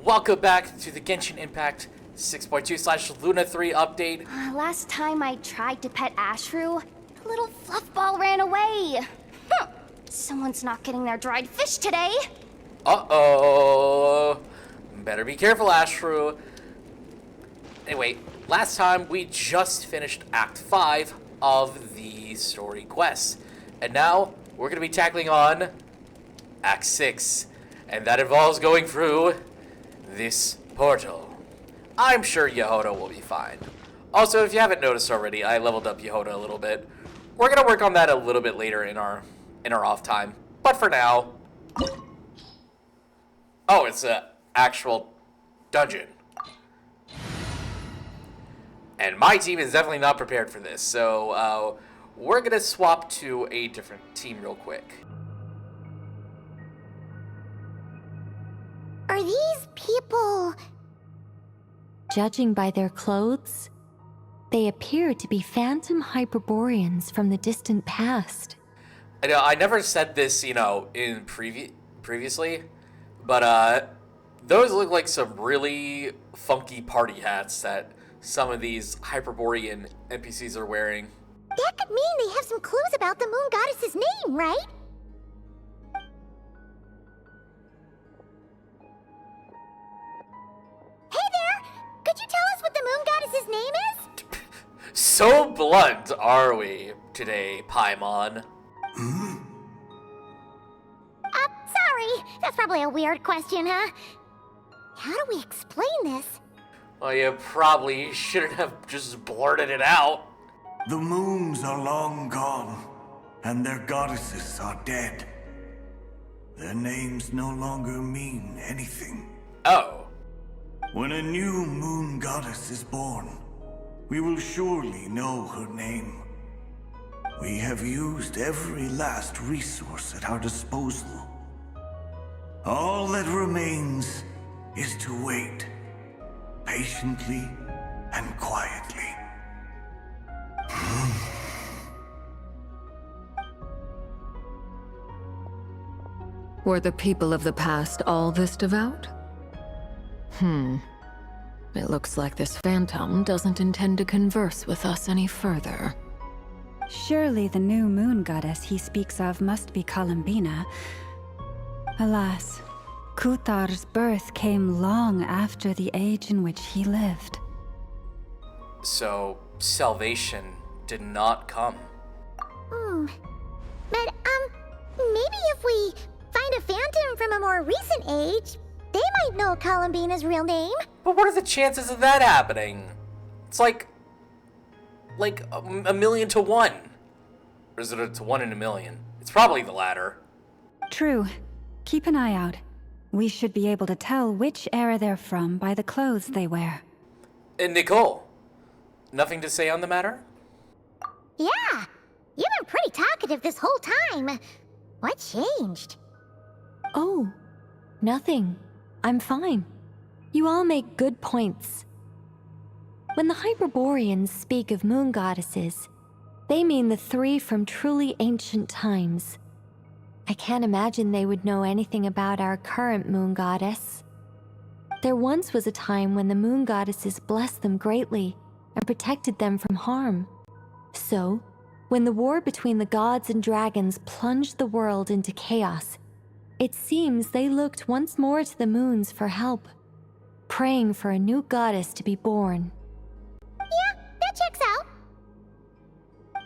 welcome back to the Genshin Impact 6.2/Luna 3 update. Last time I tried to pet Ashru, the little fluffball ran away. Someone's not getting their dried fish today. Uh-oh. Better be careful, Ashru. Anyway, last time we just finished Act 5 of the story quest. And now we're going to be tackling on Act 6. And that involves going through this portal. I'm sure Yehoda will be fine. Also, if you haven't noticed already, I leveled up Yehoda a little bit. We're going to work on that a little bit later in our off time. But for now... Oh, it's an actual dungeon. And my team is definitely not prepared for this, so we're going to swap to a different team real quick. Are these people... Judging by their clothes, they appear to be phantom Hyperboreans from the distant past. I know, I never said this, in previously, but those look like some really funky party hats that some of these Hyperborean NPCs are wearing. That could mean they have some clues about the moon goddess's name, right? Hey there! Could you tell us what the moon goddess's name is? So blunt are we today, Paimon? Sorry. That's probably a weird question, huh? How do we explain this? Well, you probably shouldn't have just blurted it out. The moons are long gone, and their goddesses are dead. Their names no longer mean anything. Oh. When a new moon goddess is born, we will surely know her name. We have used every last resource at our disposal. All that remains is to wait, patiently and quietly. Were the people of the past all this devout? It looks like this phantom doesn't intend to converse with us any further. Surely the new moon goddess he speaks of must be Columbina. Alas, Kuthar's birth came long after the age in which he lived. So, salvation did not come. But, maybe if we find a phantom from a more recent age, they might know Columbina's real name. But what are the chances of that happening? It's like a million to one. Or is it to 1 in a million? It's probably the latter. True. Keep an eye out. We should be able to tell which era they're from by the clothes they wear. And Nicole, nothing to say on the matter? Yeah, you've been pretty talkative this whole time. What changed? Oh, nothing. I'm fine. You all make good points. When the Hyperboreans speak of moon goddesses, they mean the three from truly ancient times. I can't imagine they would know anything about our current moon goddess. There once was a time when the moon goddesses blessed them greatly and protected them from harm. So, when the war between the gods and dragons plunged the world into chaos, it seems they looked once more to the moons for help, praying for a new goddess to be born. Yeah, that checks out.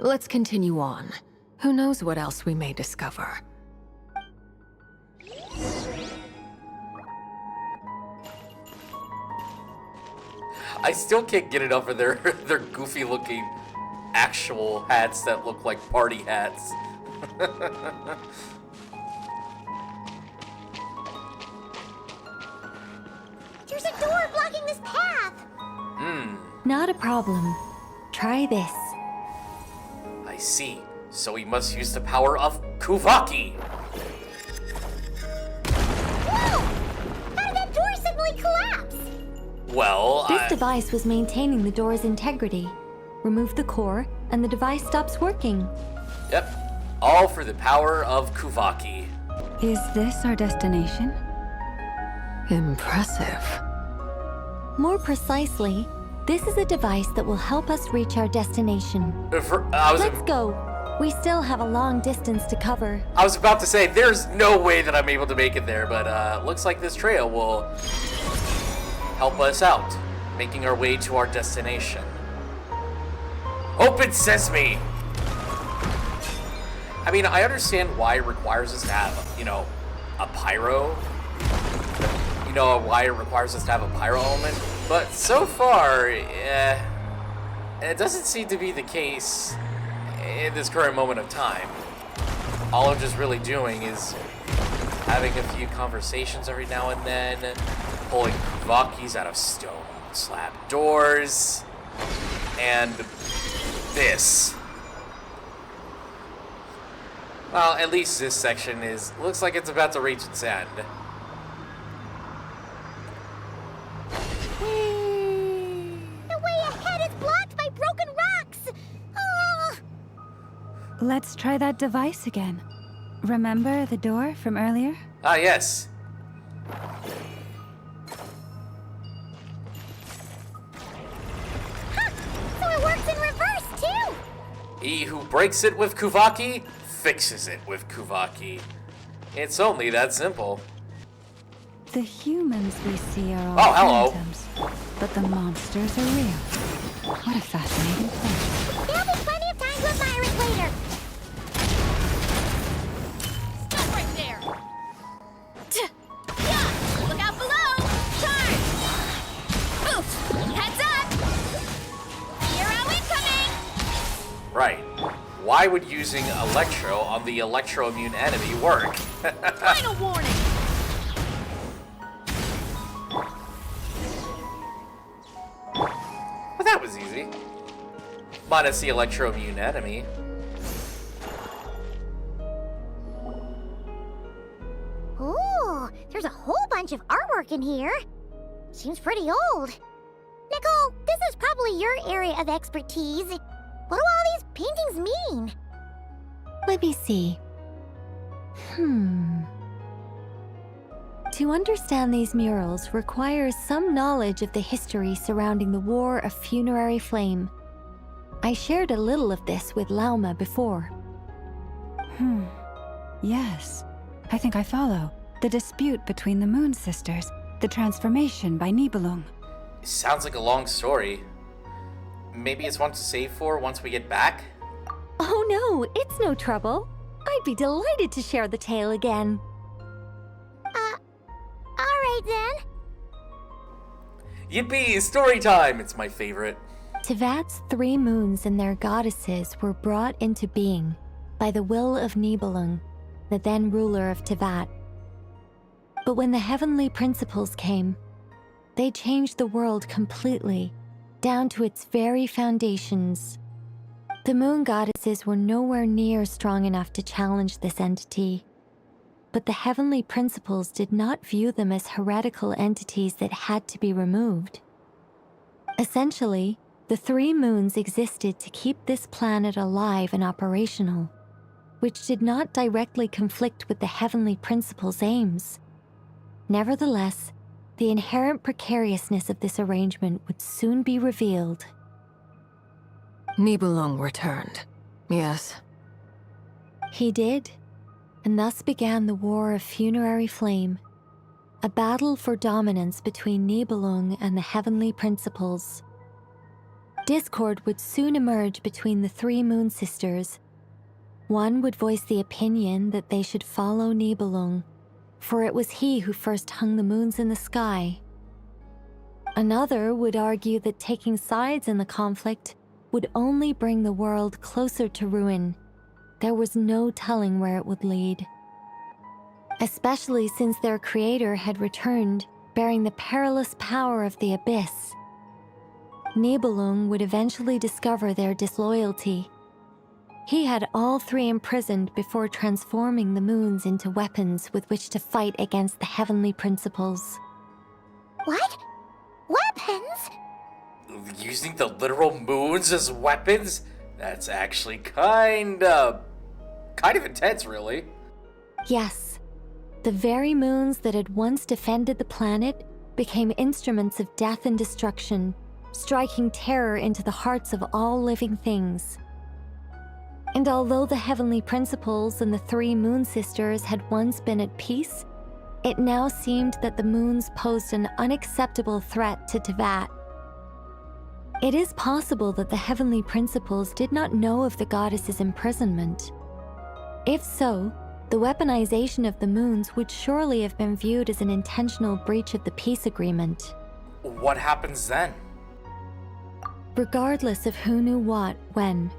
Let's continue on. Who knows what else we may discover? I still can't get enough of their goofy looking actual hats that look like party hats. There's a door blocking this path. Not a problem. Try this. I see. So we must use the power of Kuvaki. Whoa! How did that door suddenly collapse? Well, This device was maintaining the door's integrity. Remove the core, and the device stops working. Yep. All for the power of Kuvaki. Is this our destination? Impressive. More precisely, this is a device that will help us reach our destination. Let's go. We still have a long distance to cover. I was about to say, there's no way that I'm able to make it there, but looks like this trail will help us out, making our way to our destination. Open sesame! I mean, I understand why it requires us to have, a pyro. Why it requires us to have a pyro element, but so far, it doesn't seem to be the case in this current moment of time. All I'm just really doing is having a few conversations every now and then, pulling Kuvakis out of stone slab doors, and this. Well, at least this section looks like it's about to reach its end. The way ahead is blocked by broken rocks! Oh. Let's try that device again. Remember the door from earlier? Ah, yes. Huh! So it works in reverse, too! He who breaks it with Kuvaki, fixes it with Kuvaki. It's only that simple. The humans we see are all Oh, hello. phantoms, but the monsters are real. What a fascinating place. There'll be plenty of time to admire it later. Stop right there! Yeah! Look out below! Charge! Oof! Heads up! Hero incoming! Right. Why would using Electro on the electro-immune enemy work? Final warning! Well, that was easy. Minus the electro-immune enemy. Ooh, there's a whole bunch of artwork in here. Seems pretty old. Nicole, this is probably your area of expertise. What do all these paintings mean? Let me see. To understand these murals requires some knowledge of the history surrounding the War of Funerary Flame. I shared a little of this with Lauma before. Yes. I think I follow. The dispute between the Moon Sisters, the transformation by Nibelung. Sounds like a long story. Maybe it's one to save for once we get back? Oh no, it's no trouble. I'd be delighted to share the tale again. Alright then. Yippee! Story time! It's my favorite. Tevat's 3 moons and their goddesses were brought into being by the will of Nibelung, the then ruler of Tevat. But when the heavenly principles came, they changed the world completely, down to its very foundations. The moon goddesses were nowhere near strong enough to challenge this entity. But the heavenly principles did not view them as heretical entities that had to be removed. Essentially, the 3 moons existed to keep this planet alive and operational, which did not directly conflict with the heavenly principles' aims. Nevertheless, the inherent precariousness of this arrangement would soon be revealed. Nibelung returned. Yes. He did, and thus began the War of Funerary Flame, a battle for dominance between Nibelung and the heavenly principles. Discord would soon emerge between the 3 moon sisters. One would voice the opinion that they should follow Nibelung, for it was he who first hung the moons in the sky. Another would argue that taking sides in the conflict would only bring the world closer to ruin. There was no telling where it would lead. Especially since their creator had returned, bearing the perilous power of the abyss. Nibelung would eventually discover their disloyalty. He had all 3 imprisoned before transforming the moons into weapons with which to fight against the heavenly principles. What? Weapons? Using the literal moons as weapons? That's actually kind of intense, really. Yes, The very moons that had once defended the planet became instruments of death and destruction, striking terror into the hearts of all living things. And although the heavenly principles and the three moon sisters had once been at peace, it now seemed that the moons posed an unacceptable threat to Teyvat. It is possible that the heavenly principles did not know of the goddess's imprisonment. If so, the weaponization of the moons would surely have been viewed as an intentional breach of the peace agreement. What happens then? Regardless of who knew what, when,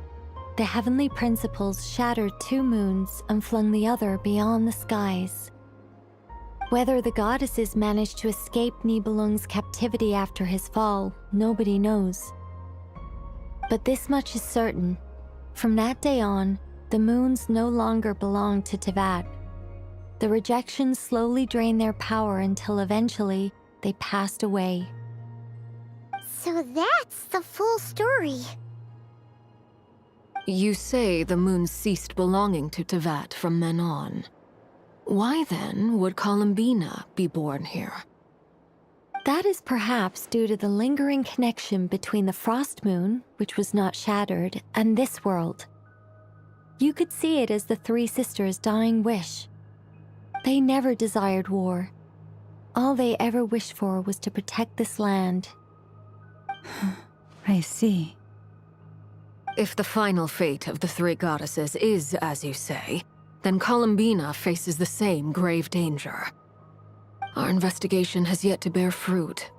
the heavenly principles shattered two moons and flung the other beyond the skies. Whether the goddesses managed to escape Nibelung's captivity after his fall, nobody knows. But this much is certain. From that day on, the moons no longer belonged to Teyvat. The rejections slowly drained their power until eventually they passed away. So that's the full story. You say the moons ceased belonging to Teyvat from then on. Why then would Columbina be born here? That is perhaps due to the lingering connection between the Frost Moon, which was not shattered, and this world. You could see it as the three sisters' dying wish. They never desired war. All they ever wished for was to protect this land. I see. If the final fate of the three goddesses is as you say, then Columbina faces the same grave danger. Our investigation has yet to bear fruit.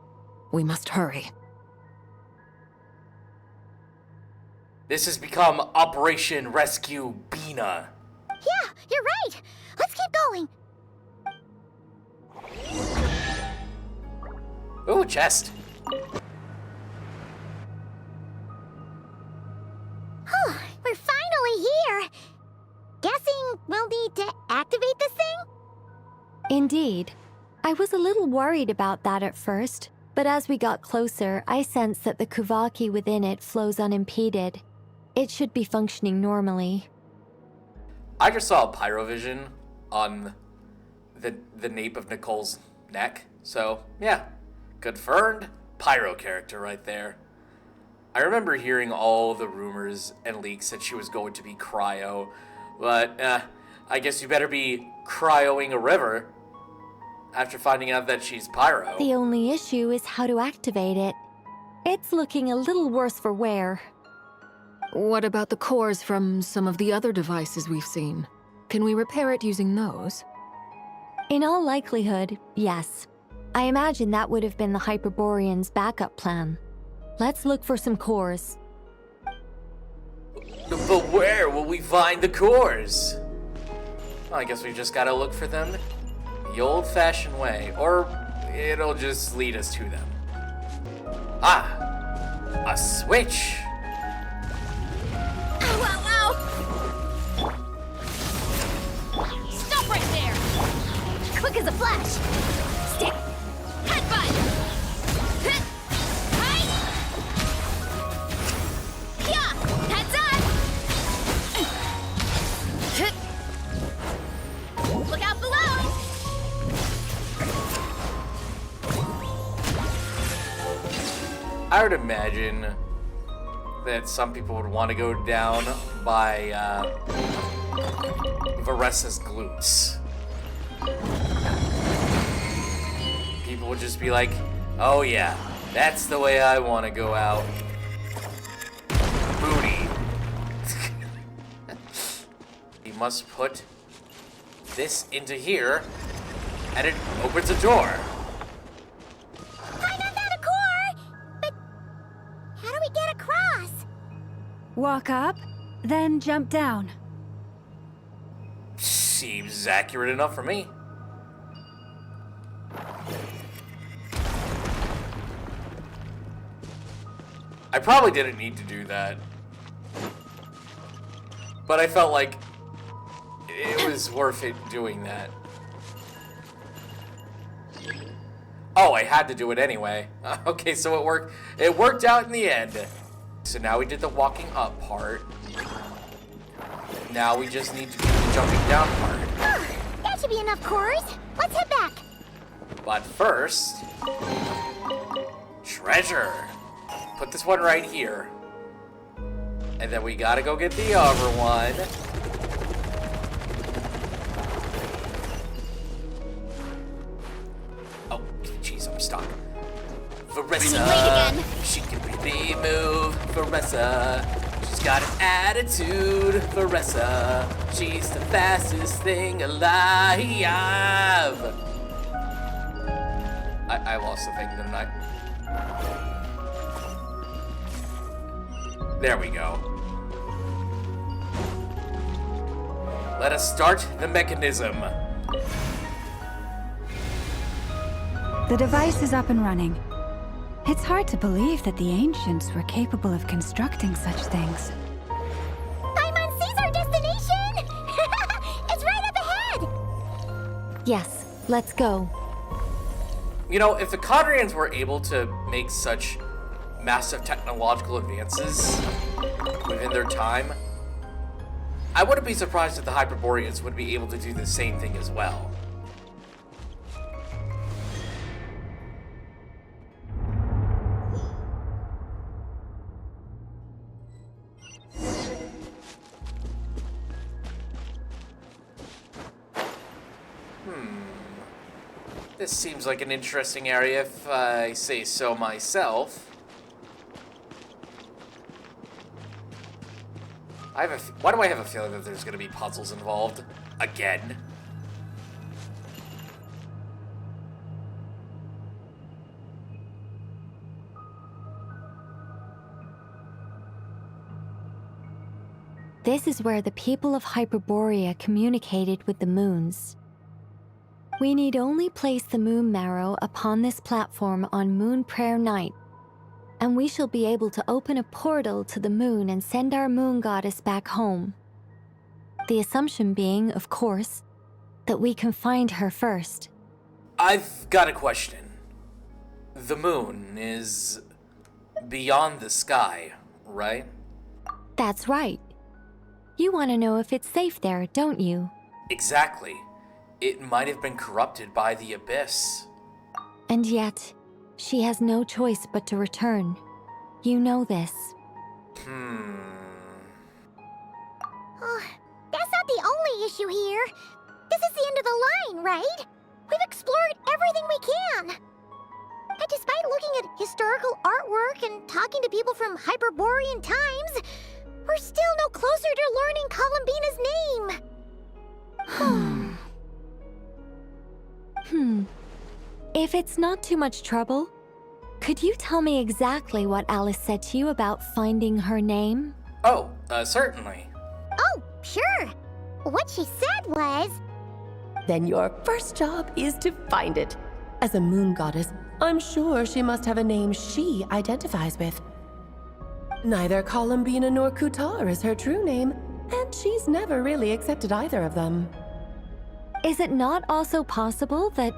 We must hurry. This has become Operation Rescue Bina. Yeah, you're right. Let's keep going. Ooh, chest. We're finally here. Guessing we'll need to activate this thing? Indeed. I was a little worried about that at first, but as we got closer, I sensed that the Kuvaki within it flows unimpeded. It should be functioning normally. I just saw a pyrovision on the nape of Nicole's neck, so yeah, confirmed pyro character right there. I remember hearing all the rumors and leaks that she was going to be cryo, but I guess you better be cryoing a river after finding out that she's pyro. The only issue is how to activate it. It's looking a little worse for wear. What about the cores from some of the other devices we've seen? Can we repair it using those? In all likelihood, yes. I imagine that would have been the Hyperborean's backup plan. Let's look for some cores. But where will we find the cores? Well, I guess we just gotta look for them the old-fashioned way, or it'll just lead us to them. Ah! A switch! Ow, ow, ow! Stop right there! Quick as a flash. Stick! Headbutt! Hit! Right! Yeah! Heads up! Hit! Look out below! I would imagine that some people would want to go down by Varessa's glutes. People would just be like, oh yeah, that's the way I want to go out. Booty. You must put this into here, and it opens a door. I know that a core! But how do we get across? Walk up, then jump down. Seems accurate enough for me. I probably didn't need to do that. But I felt like it was worth it doing that. Oh, I had to do it anyway. Okay, so it worked. It worked out in the end. So now we did the walking up part. Now we just need to do the jumping down part. That should be enough cores. Let's head back. But first, treasure. Put this one right here. And then we gotta go get the other one. Oh, jeez, I'm stuck. Varessa. Running late again. She can really move. Varessa. She's got an attitude. Varessa. She's the fastest thing alive. I lost the thing, didn't I? There we go. Let us start the mechanism. The device is up and running. It's hard to believe that the ancients were capable of constructing such things. Paimon sees our destination! It's right up ahead! Yes, let's go. You know, if the Conrians were able to make such massive technological advances within their time, I wouldn't be surprised if the Hyperboreans would be able to do the same thing as well. This seems like an interesting area if I say so myself. Why do I have a feeling that there's going to be puzzles involved? Again? This is where the people of Hyperborea communicated with the moons. We need only place the moon marrow upon this platform on Moon Prayer Night, and we shall be able to open a portal to the moon and send our moon goddess back home. The assumption being, of course, that we can find her first. I've got a question. The moon is beyond the sky, right? That's right. You want to know if it's safe there, don't you? Exactly. It might have been corrupted by the Abyss. And yet, she has no choice but to return. You know this. Oh, that's not the only issue here. This is the end of the line, right? We've explored everything we can. And despite looking at historical artwork and talking to people from Hyperborean times, we're still no closer to learning Columbina's name. If it's not too much trouble, could you tell me exactly what Alice said to you about finding her name? Oh, certainly. Oh, sure. What she said was... Then your first job is to find it. As a moon goddess, I'm sure she must have a name she identifies with. Neither Columbina nor Kutar is her true name, and she's never really accepted either of them. Is it not also possible that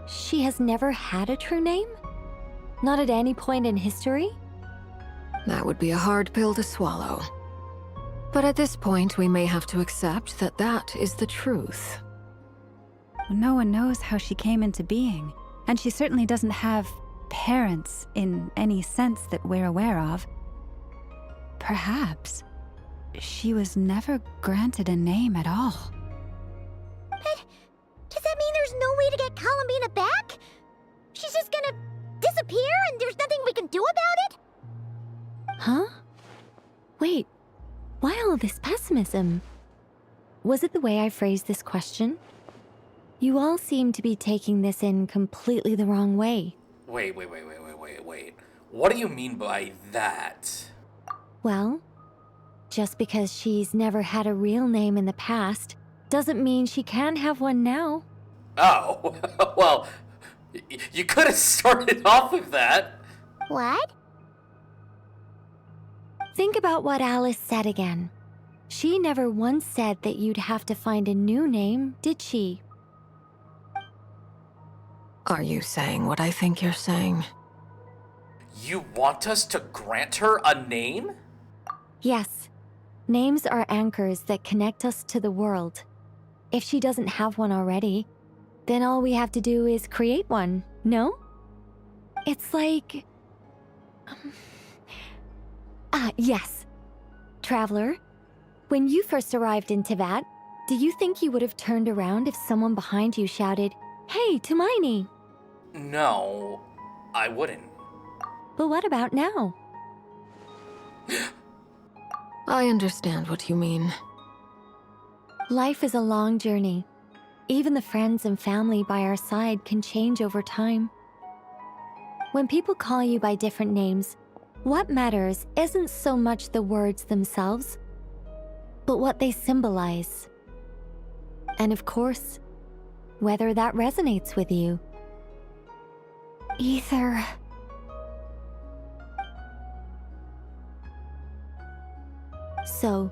she has never had a true name? Not at any point in history? That would be a hard pill to swallow. But at this point, we may have to accept that that is the truth. No one knows how she came into being, and she certainly doesn't have parents in any sense that we're aware of. Perhaps she was never granted a name at all. But does that mean there's no way to get Columbina back? She's just gonna disappear and there's nothing we can do about it? Huh? Wait, why all this pessimism? Was it the way I phrased this question? You all seem to be taking this in completely the wrong way. Wait. What do you mean by that? Well, just because she's never had a real name in the past doesn't mean she can't have one now. Oh, well, you could have started off with that. What? Think about what Alice said again. She never once said that you'd have to find a new name, did she? Are you saying what I think you're saying? You want us to grant her a name? Yes. Names are anchors that connect us to the world. If she doesn't have one already, then all we have to do is create one, no? It's like... yes. Traveler, when you first arrived in Teyvat, do you think you would have turned around if someone behind you shouted, "Hey, Tumaini"? No, I wouldn't. But what about now? I understand what you mean. Life is a long journey. Even the friends and family by our side can change over time. When people call you by different names, what matters isn't so much the words themselves, but what they symbolize. And of course, whether that resonates with you. Ether. So,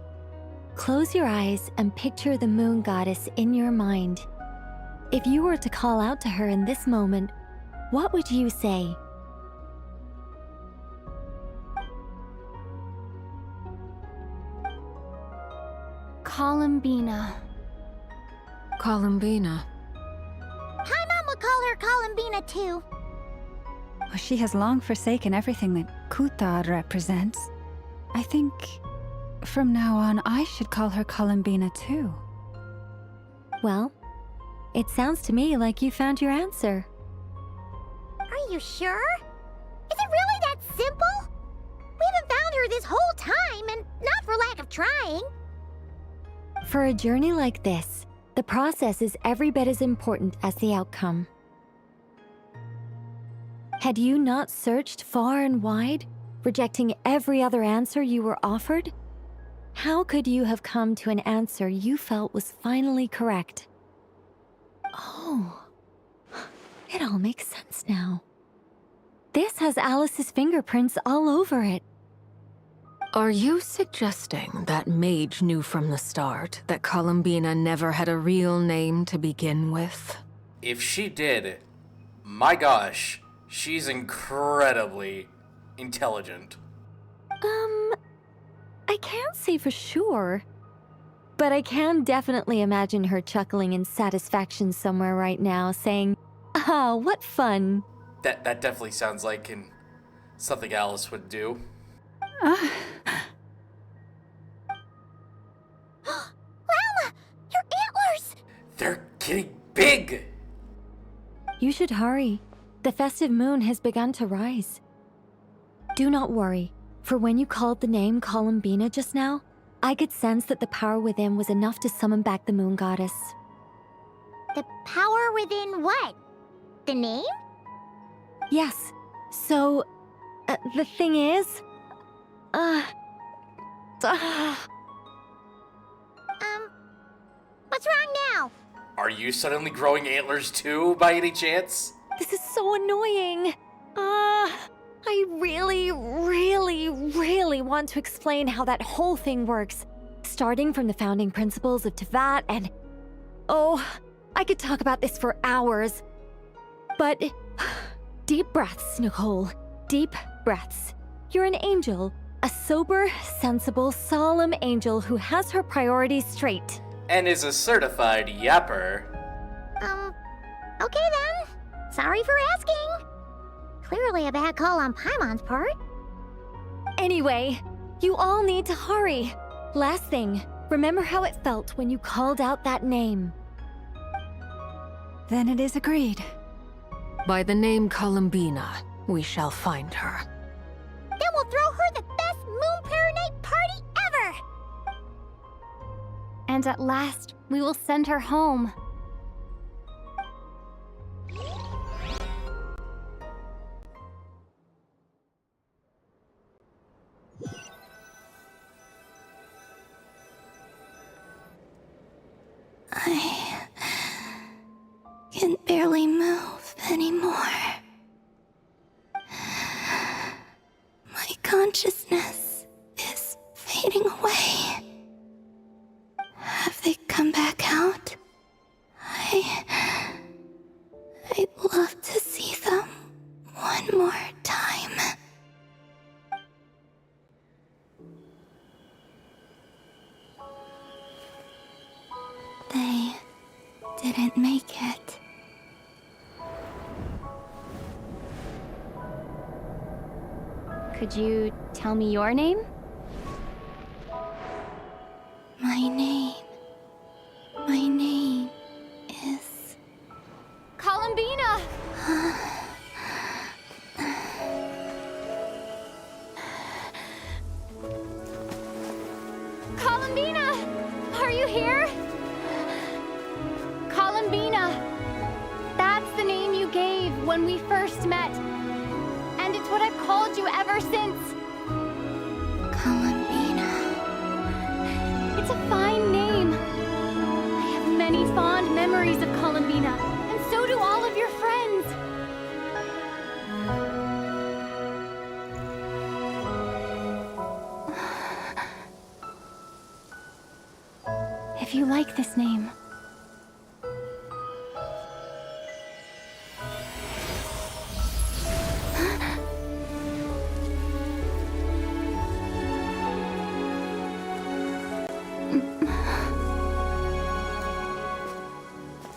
close your eyes and picture the moon goddess in your mind. If you were to call out to her in this moment, what would you say? Columbina. Columbina. Paimon would call her Columbina too. Well, she has long forsaken everything that Kutar represents. I think from now on I should call her Columbina too. Well, it sounds to me like you found your answer. Are you sure? Is it really that simple? We haven't found her this whole time, and not for lack of trying. For a journey like this, the process is every bit as important as the outcome. Had you not searched far and wide, rejecting every other answer you were offered, how could you have come to an answer you felt was finally correct? Oh, it all makes sense now. This has Alice's fingerprints all over it. Are you suggesting that Mage knew from the start that Columbina never had a real name to begin with? If she did, my gosh, she's incredibly intelligent. I can't say for sure, but I can definitely imagine her chuckling in satisfaction somewhere right now, saying, "Ah, what fun." That definitely sounds like something Alice would do. Lalma, your antlers! They're getting big! You should hurry. The festive moon has begun to rise. Do not worry, for when you called the name Columbina just now, I could sense that the power within was enough to summon back the moon goddess. The power within what? The name? Yes, so, the thing is... What's wrong now? Are you suddenly growing antlers too, by any chance? This is so annoying. I really want to explain how that whole thing works. Starting from the founding principles of Teyvat and... Oh, I could talk about this for hours. But... Deep breaths, Nicole. Deep breaths. You're an angel. A sober, sensible, solemn angel who has her priorities straight. And is a certified yapper. Okay then. Sorry for asking. Clearly a bad call on Paimon's part. Anyway, you all need to hurry. Last thing, remember how it felt when you called out that name. Then it is agreed. By the name Columbina, we shall find her. Then we'll throw her the best Moon Paranite party ever! And at last, we will send her home. I can barely move anymore. My consciousness is fading away. Have they come back out? I'd love to see them one more time. They didn't make it. Could you tell me your name? My name is... Columbina! Columbina! Are you here? Columbina! That's the name you gave when we first met. And it's what I've called you ever since. Columbina. It's a fine name. I have many fond memories of Columbina, and so do all of your friends. If you like this name,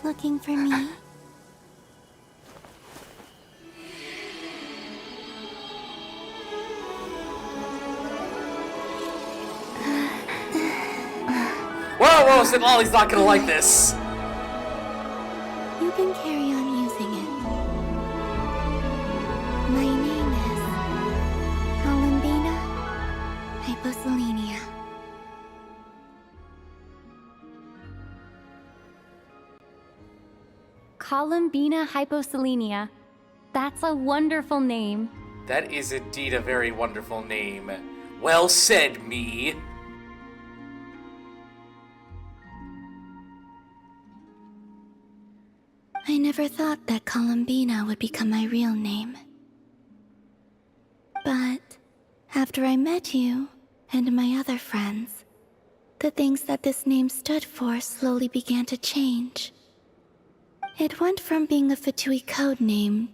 Looking for me? Whoa, Simali's not gonna like this. You can carry on using it. My name is Columbina Hyposelenia. Columbina Hyposelenia. That's a wonderful name. That is indeed a very wonderful name. Well said, me. I never thought that Columbina would become my real name. But after I met you and my other friends, the things that this name stood for slowly began to change. It went from being a Fatui code name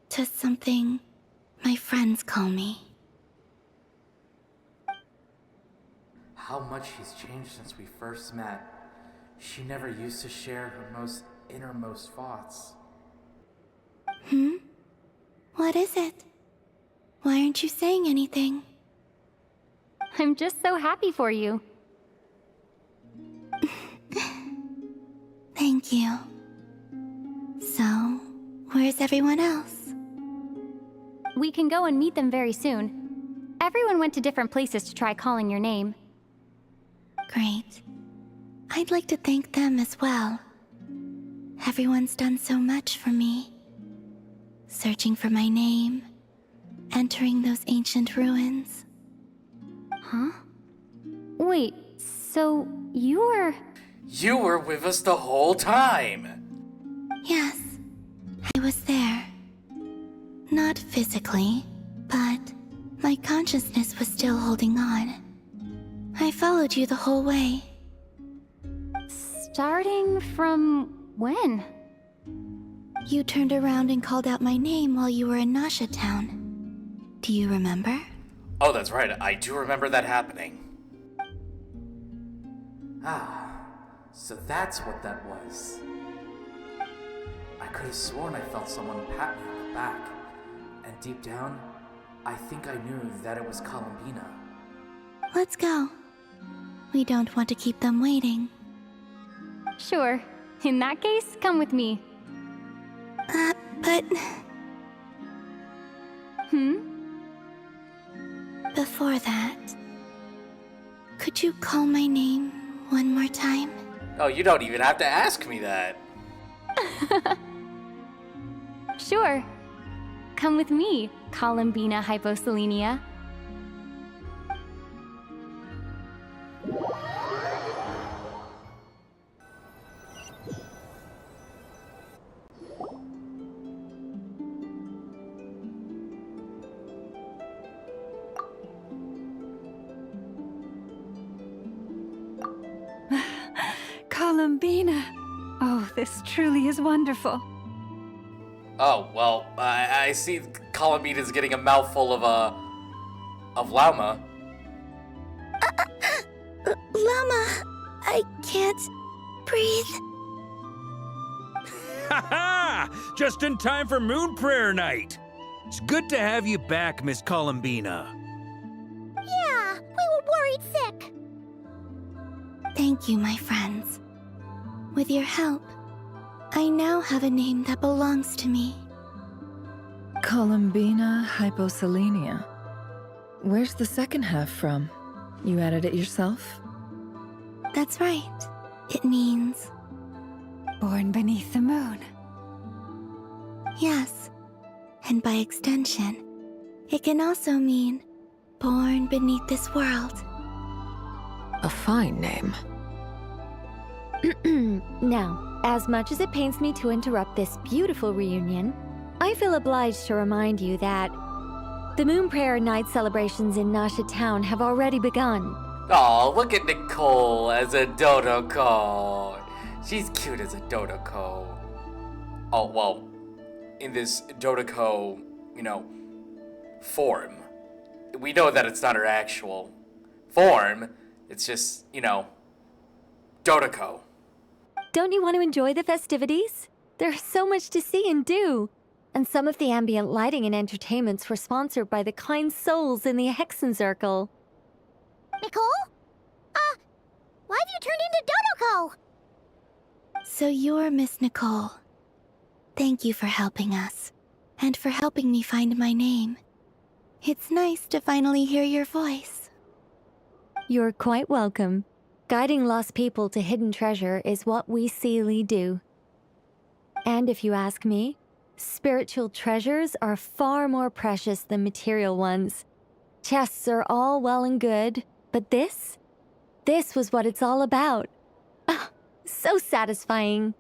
to something my friends call me. How much she's changed since we first met. She never used to share her most innermost thoughts. What is it? Why aren't you saying anything? I'm just so happy for you. Thank you. So, where's everyone else? We can go and meet them very soon. Everyone went to different places to try calling your name. Great. I'd like to thank them as well. Everyone's done so much for me. Searching for my name, entering those ancient ruins. Huh? Wait, so you were... You were with us the whole time. Yes, I was there. Not physically, but my consciousness was still holding on. I followed you the whole way. Starting from when? You turned around and called out my name while you were in Nasha Town. Do you remember? Oh, that's right. I do remember that happening. So that's what that was. I could have sworn I felt someone pat me on the back. And deep down, I think I knew that it was Columbina. Let's go. We don't want to keep them waiting. Sure. In that case, come with me. But... Hmm? Before that, could you call my name one more time? Oh, you don't even have to ask me that. Sure. Come with me, Columbina Hyposelenia. Columbina! Oh, this truly is wonderful. Oh, well, I see Columbina's getting a mouthful of llama. Llama, I can't breathe. Ha ha! Just in time for Moon Prayer Night! It's good to have you back, Miss Columbina. Yeah, we were worried sick. Thank you, my friends. With your help, I now have a name that belongs to me. Columbina Hyposelenia. Where's the second half from? You added it yourself? That's right. It means... Born beneath the moon. yes. And by extension, it can also mean born beneath this world. A fine name. Now, as much as it pains me to interrupt this beautiful reunion, I feel obliged to remind you that the Moon Prayer Night celebrations in Nasha Town have already begun. Oh, look at Nicole as a Dodoko. She's cute as a Dodoko. Oh, well, in this Dodoko, form. We know that it's not her actual form. It's just, Dodoko. Don't you want to enjoy the festivities? There's so much to see and do. And some of the ambient lighting and entertainments were sponsored by the kind souls in the Hexen Circle. Nicole? Why have you turned into Dodoko? So you're Miss Nicole. Thank you for helping us, and for helping me find my name. It's nice to finally hear your voice. You're quite welcome. Guiding lost people to hidden treasure is what we Seelie do. And if you ask me, spiritual treasures are far more precious than material ones. Chests are all well and good, but this was what it's all about. Ah, so satisfying.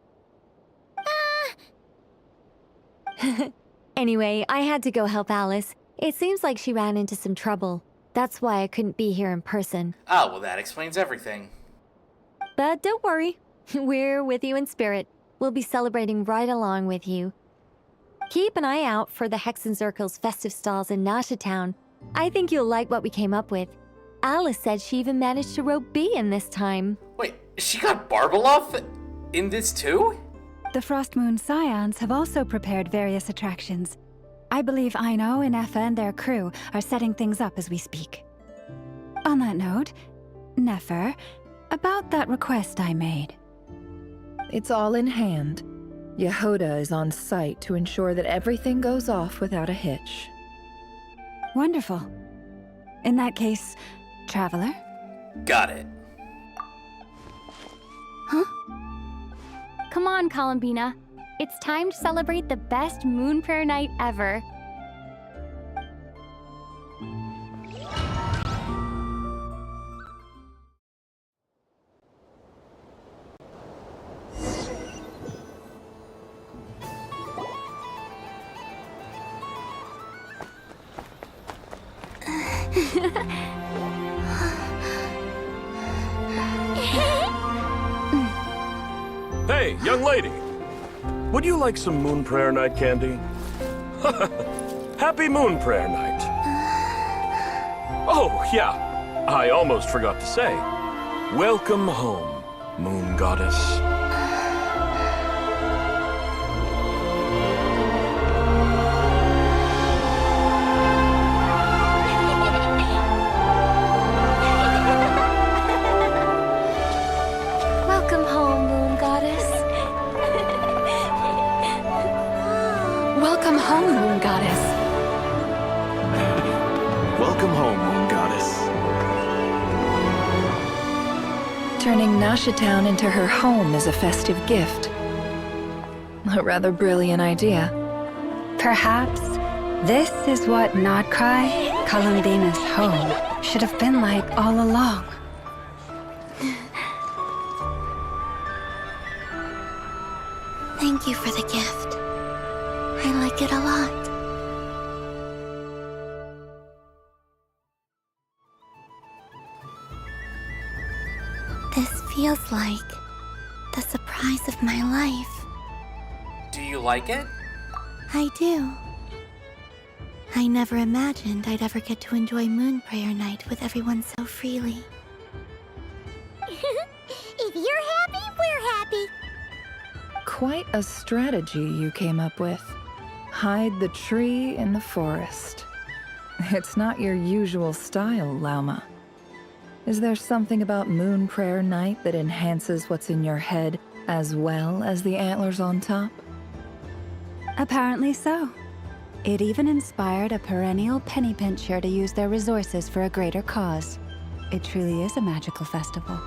Anyway, I had to go help Alice. It seems like she ran into some trouble. That's why I couldn't be here in person. Oh, well, that explains everything. But don't worry, we're with you in spirit. We'll be celebrating right along with you. Keep an eye out for the Hexen Circle's festive stalls in Nasha Town. I think you'll like what we came up with. Alice said she even managed to rope B in this time. Wait, she got Barbeloff in this too? The Frost Moon Scions have also prepared various attractions. I believe Aino, Ineffa, and their crew are setting things up as we speak. On that note, Nefer, about that request I made. It's all in hand. Yehoda is on site to ensure that everything goes off without a hitch. Wonderful. In that case, Traveler? Got it. Huh? Come on, Columbina. It's time to celebrate the best Moon Prayer Night ever. Hey, young lady. Would you like some Moon Prayer Night candy? Happy Moon Prayer Night. Oh, yeah. I almost forgot to say. Welcome home, Moon Goddess. Welcome home, Moon Goddess. Welcome home, Moon Goddess. Welcome home, Moon Goddess. Turning Nasha Town into her home is a festive gift. A rather brilliant idea. Perhaps this is what Nod-Krai, Columbina's home, should have been like all along. Thank you for the gift. I like it a lot. This feels like the surprise of my life. Do you like it? I do. I never imagined I'd ever get to enjoy Moon Prayer Night with everyone so freely. If you're happy, we're happy. Quite a strategy you came up with. Hide the tree in the forest. It's not your usual style, Lauma. Is there something about Moon Prayer Night that enhances what's in your head as well as the antlers on top? Apparently so. It even inspired a perennial penny pincher to use their resources for a greater cause. It truly is a magical festival.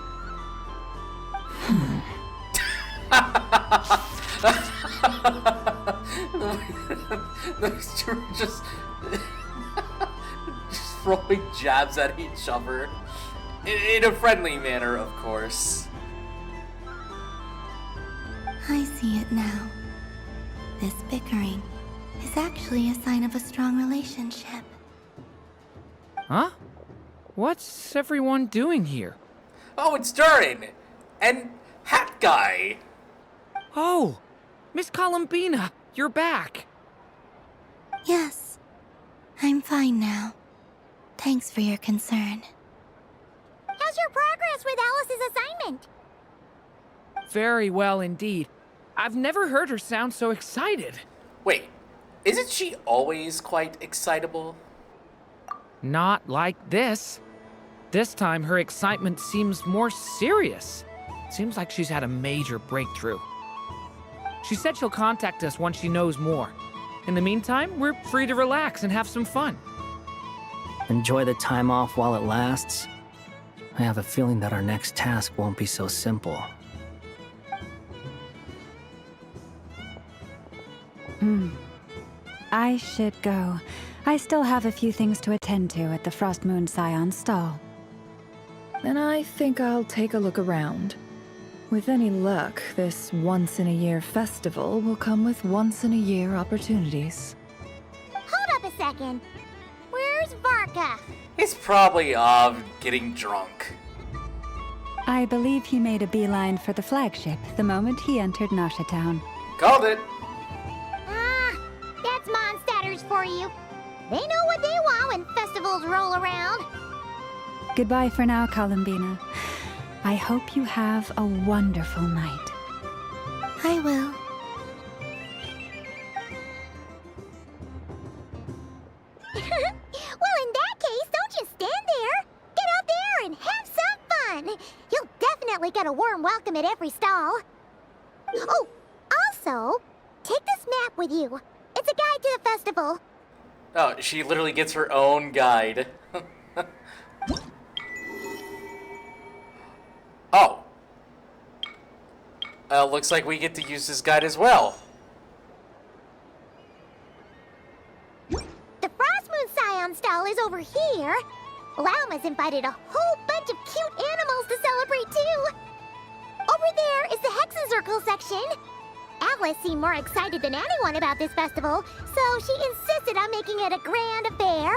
Those two are just throwing jabs at each other. In a friendly manner, of course. I see it now. This bickering is actually a sign of a strong relationship. Huh? What's everyone doing here? Oh, it's Durin! And Hat Guy! Oh! Miss Columbina, you're back! Yes, I'm fine now. Thanks for your concern. How's your progress with Alice's assignment? Very well indeed. I've never heard her sound so excited. Wait, isn't she always quite excitable? Not like this. This time her excitement seems more serious. Seems like she's had a major breakthrough. She said she'll contact us once she knows more. In the meantime, we're free to relax and have some fun. Enjoy the time off while it lasts. I have a feeling that our next task won't be so simple. I should go. I still have a few things to attend to at the Frost Moon Scion stall. Then I think I'll take a look around. With any luck, this once-in-a-year festival will come with once-in-a-year opportunities. Hold up a second. Where's Varka? He's probably, getting drunk. I believe he made a beeline for the flagship the moment he entered Nasha Town. Called it! That's Mondstadters for you. They know what they want when festivals roll around. Goodbye for now, Columbina. I hope you have a wonderful night. I will. Well, in that case, don't just stand there. Get out there and have some fun. You'll definitely get a warm welcome at every stall. Oh, also, take this map with you. It's a guide to the festival. Oh, she literally gets her own guide. Oh. Looks like we get to use this guide as well. The Frostmoon Scion stall is over here. Lauma's invited a whole bunch of cute animals to celebrate too. Over there is the Hexencircle section. Alice seemed more excited than anyone about this festival, so she insisted on making it a grand affair.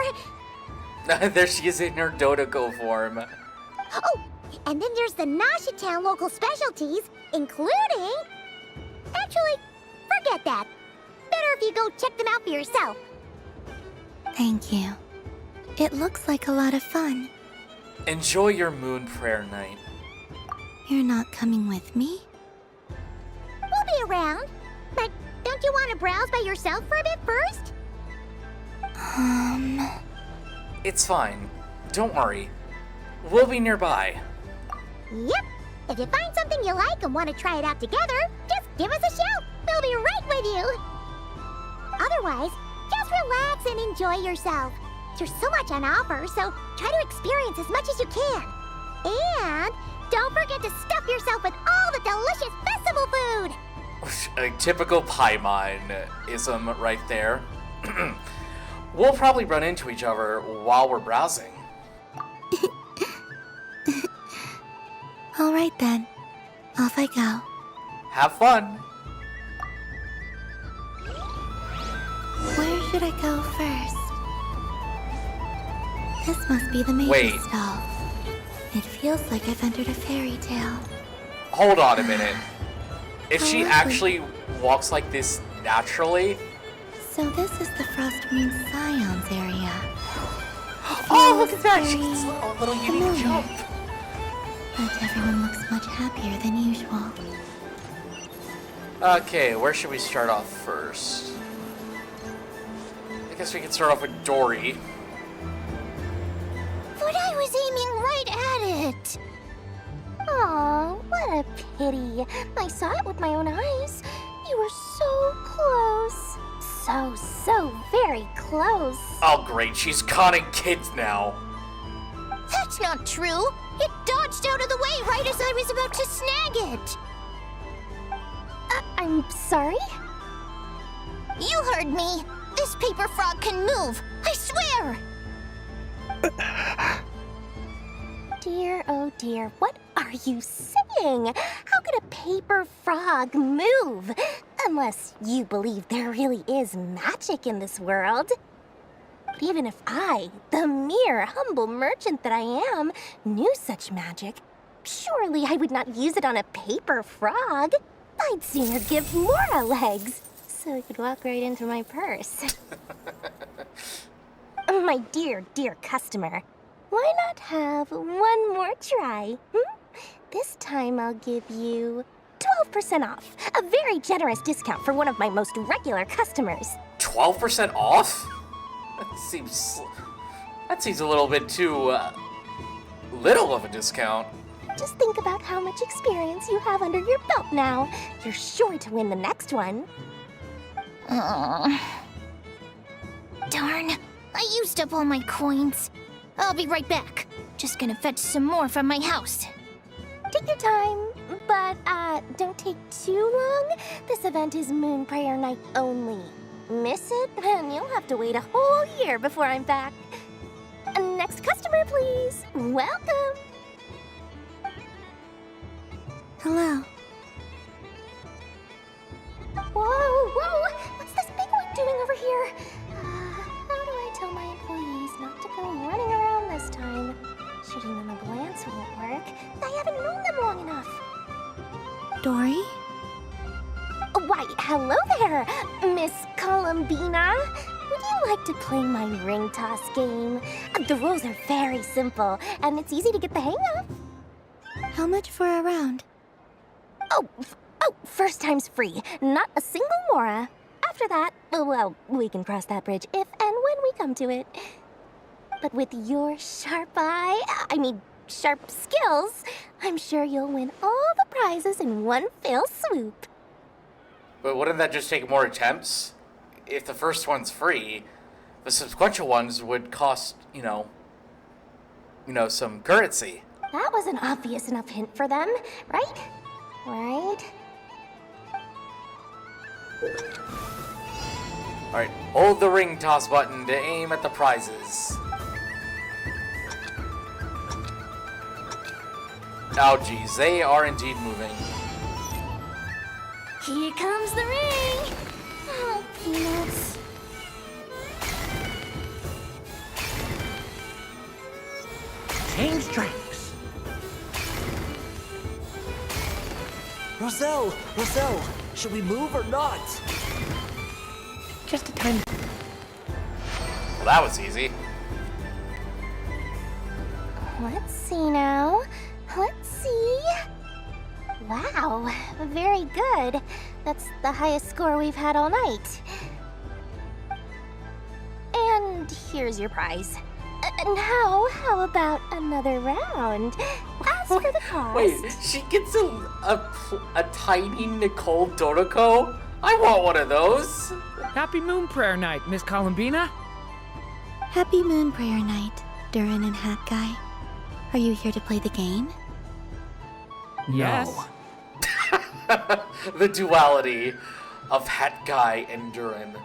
There she is in her Dodoco form. Oh, and then there's the Nasha Town local specialties, including... Actually, forget that. Better if you go check them out for yourself. Thank you. It looks like a lot of fun. Enjoy your Moon Prayer Night. You're not coming with me? We'll be around. But don't you want to browse by yourself for a bit first? It's fine. Don't worry. We'll be nearby. Yep. If you find something you like and want to try it out together, just give us a shout. We'll be right with you. Otherwise, just relax and enjoy yourself. There's so much on offer, so try to experience as much as you can. And don't forget to stuff yourself with all the delicious festival food. A typical Paimon-ism right there. We'll probably run into each other while we're browsing. All right then. Off I go. Have fun. Where should I go first? This must be the Wait. maiden stall. It feels like I've entered a fairy tale. Hold on a minute. If she Oh, actually walks like this naturally... So this is the Frost Moon Scions area. Oh, look at that! Very She gets a little unique familiar. jump. But everyone looks much happier than usual. Okay, where should we start off first? Guess we can start off with Dory. But I was aiming right at it. Aw, what a pity. I saw it with my own eyes. You were so close. So very close. Oh, great. She's conning kids now. That's not true. It dodged out of the way right as I was about to snag it. I'm sorry? You heard me. This paper frog can move. I swear. Dear, oh dear, what are you saying? How could a paper frog move? Unless you believe there really is magic in this world. But even if I, the mere humble merchant that I am, knew such magic, surely I would not use it on a paper frog. I'd sooner give Mora legs, so it could walk right into my purse. My dear, dear customer, why not have one more try? This time I'll give you 12% off. A very generous discount for one of my most regular customers. 12% off? That seems a little bit too little of a discount. Just think about how much experience you have under your belt now. You're sure to win the next one. Darn, I used up all my coins. I'll be right back. Just gonna fetch some more from my house. Take your time, but don't take too long. This event is Moon Prayer Night only. Miss it, and you'll have to wait a whole year before I'm back. Next customer, please. Welcome. Hello. Whoa! What's this big one doing over here? How do I tell my employees not to go running around this time? Shooting them a glance won't work. I haven't known them long enough. Dory? Why, hello there, Miss Columbina. Would you like to play my ring toss game? The rules are very simple, and it's easy to get the hang of. How much for a round? Oh, first time's free. Not a single mora. After that, well, we can cross that bridge if and when we come to it. But with your sharp skills, I'm sure you'll win all the prizes in one fell swoop. But wouldn't that just take more attempts? If the first one's free, the subsequent ones would cost, some currency. That was an obvious enough hint for them, right? Alright, hold the ring toss button to aim at the prizes. Oh geez, they are indeed moving. Here comes the ring! Oh, peanuts. Change tracks. Roselle, should we move or not? Just a tiny... Well, that was easy. Let's see now. Let's see. Wow, very good. That's the highest score we've had all night. And here's your prize. Now, how about another round? As for the cost... Wait, she gets a tiny Nicole Dodoko? I want one of those. Happy Moon Prayer Night, Miss Columbina. Happy Moon Prayer Night, Durin and Hat Guy. Are you here to play the game? Yes. The duality of Hat Guy and Durin.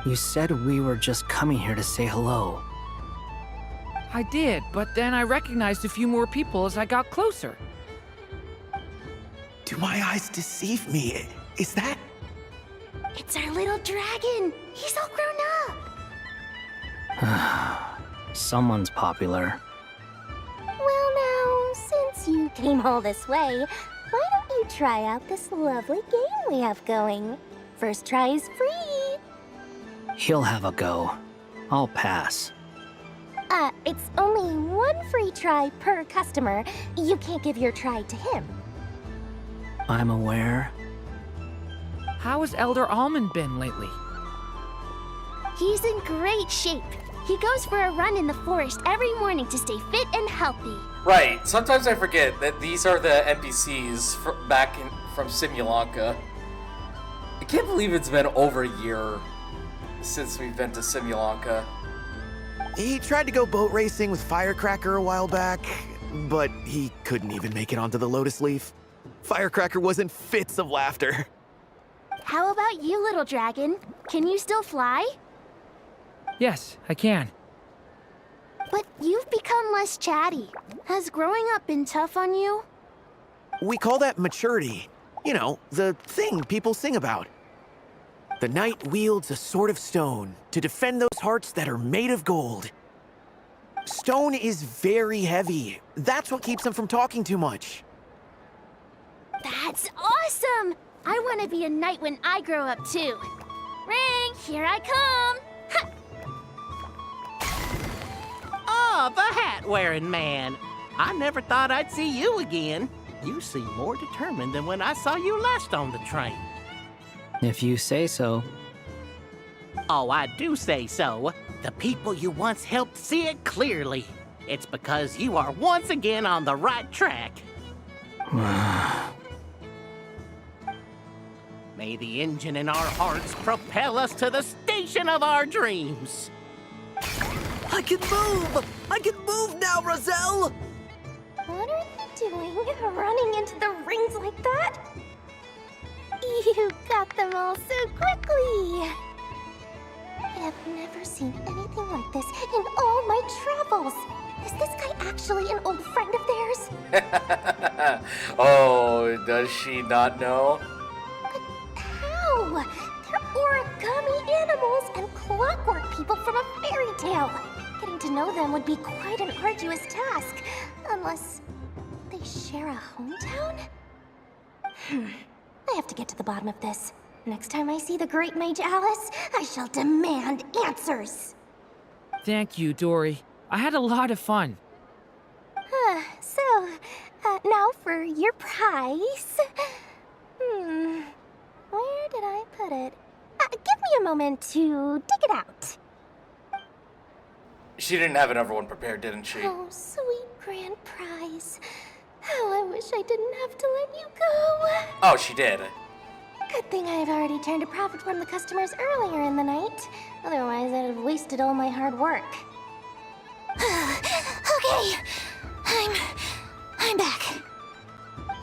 You said we were just coming here to say hello. I did, but then I recognized a few more people as I got closer. Do my eyes deceive me? Is that... It's our little dragon. He's all grown up. Someone's popular. Well now, since you came all this way, why don't you try out this lovely game we have going? First try is free. He'll have a go. I'll pass. It's only one free try per customer. You can't give your try to him. I'm aware. How has Elder Almond been lately? He's in great shape. He goes for a run in the forest every morning to stay fit and healthy. Right. Sometimes I forget that these are the NPCs from Simulanka. I can't believe it's been over a year since we've been to Simulanka. He tried to go boat racing with Firecracker a while back, but he couldn't even make it onto the Lotus Leaf. Firecracker was in fits of laughter. How about you, little dragon? Can you still fly? Yes, I can. But you've become less chatty. Has growing up been tough on you? We call that maturity. You know, the thing people sing about. The knight wields a sword of stone to defend those hearts that are made of gold. Stone is very heavy. That's what keeps him from talking too much. That's awesome! I want to be a knight when I grow up too. Ring, here I come! Ha! Oh, the hat-wearing man. I never thought I'd see you again. You seem more determined than when I saw you last on the train. If you say so. Oh, I do say so. The people you once helped see it clearly. It's because you are once again on the right track. May the engine in our hearts propel us to the station of our dreams. I can move! I can move now, Roselle! What are you doing, running into the rings like that? You got them all so quickly! I have never seen anything like this in all my travels. Is this guy actually an old friend of theirs? Oh, does she not know? How? They're origami animals and clockwork people from a fairy tale. Getting to know them would be quite an arduous task, unless they share a hometown? I have to get to the bottom of this. Next time I see the Great Mage Alice, I shall demand answers. Thank you, Dory. I had a lot of fun. Now for your prize. Where did I put it? Give me a moment to dig it out. She didn't have another one prepared, didn't she? Oh, sweet grand prize. How I wish I didn't have to let you go. Oh, she did. Good thing I've already turned a profit from the customers earlier in the night. Otherwise, I'd have wasted all my hard work. Okay, I'm back.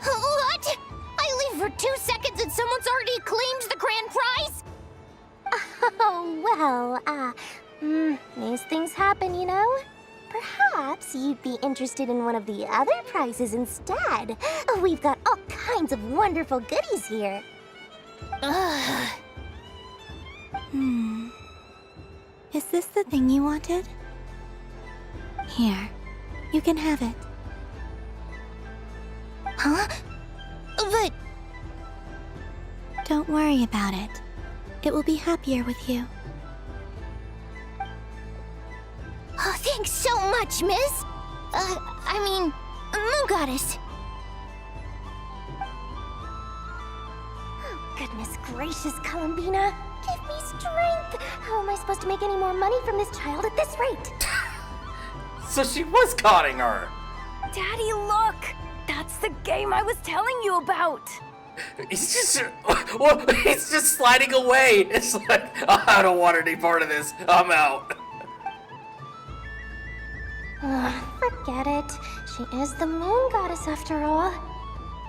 What? I leave for 2 seconds and someone's already claimed the grand prize? Oh, well, these things happen, you know? Perhaps you'd be interested in one of the other prizes instead. We've got all kinds of wonderful goodies here. Is this the thing you wanted? Here, you can have it. Huh? But... Don't worry about it. It will be happier with you. Oh, thanks so much, miss. Moon Goddess. Oh, goodness gracious, Columbina. Give me strength. How am I supposed to make any more money from this child at this rate? So she was conning her. Daddy, look! That's the game I was telling you about! He's just sliding away. It's like, I don't want any part of this. I'm out. Forget it. She is the Moon Goddess after all.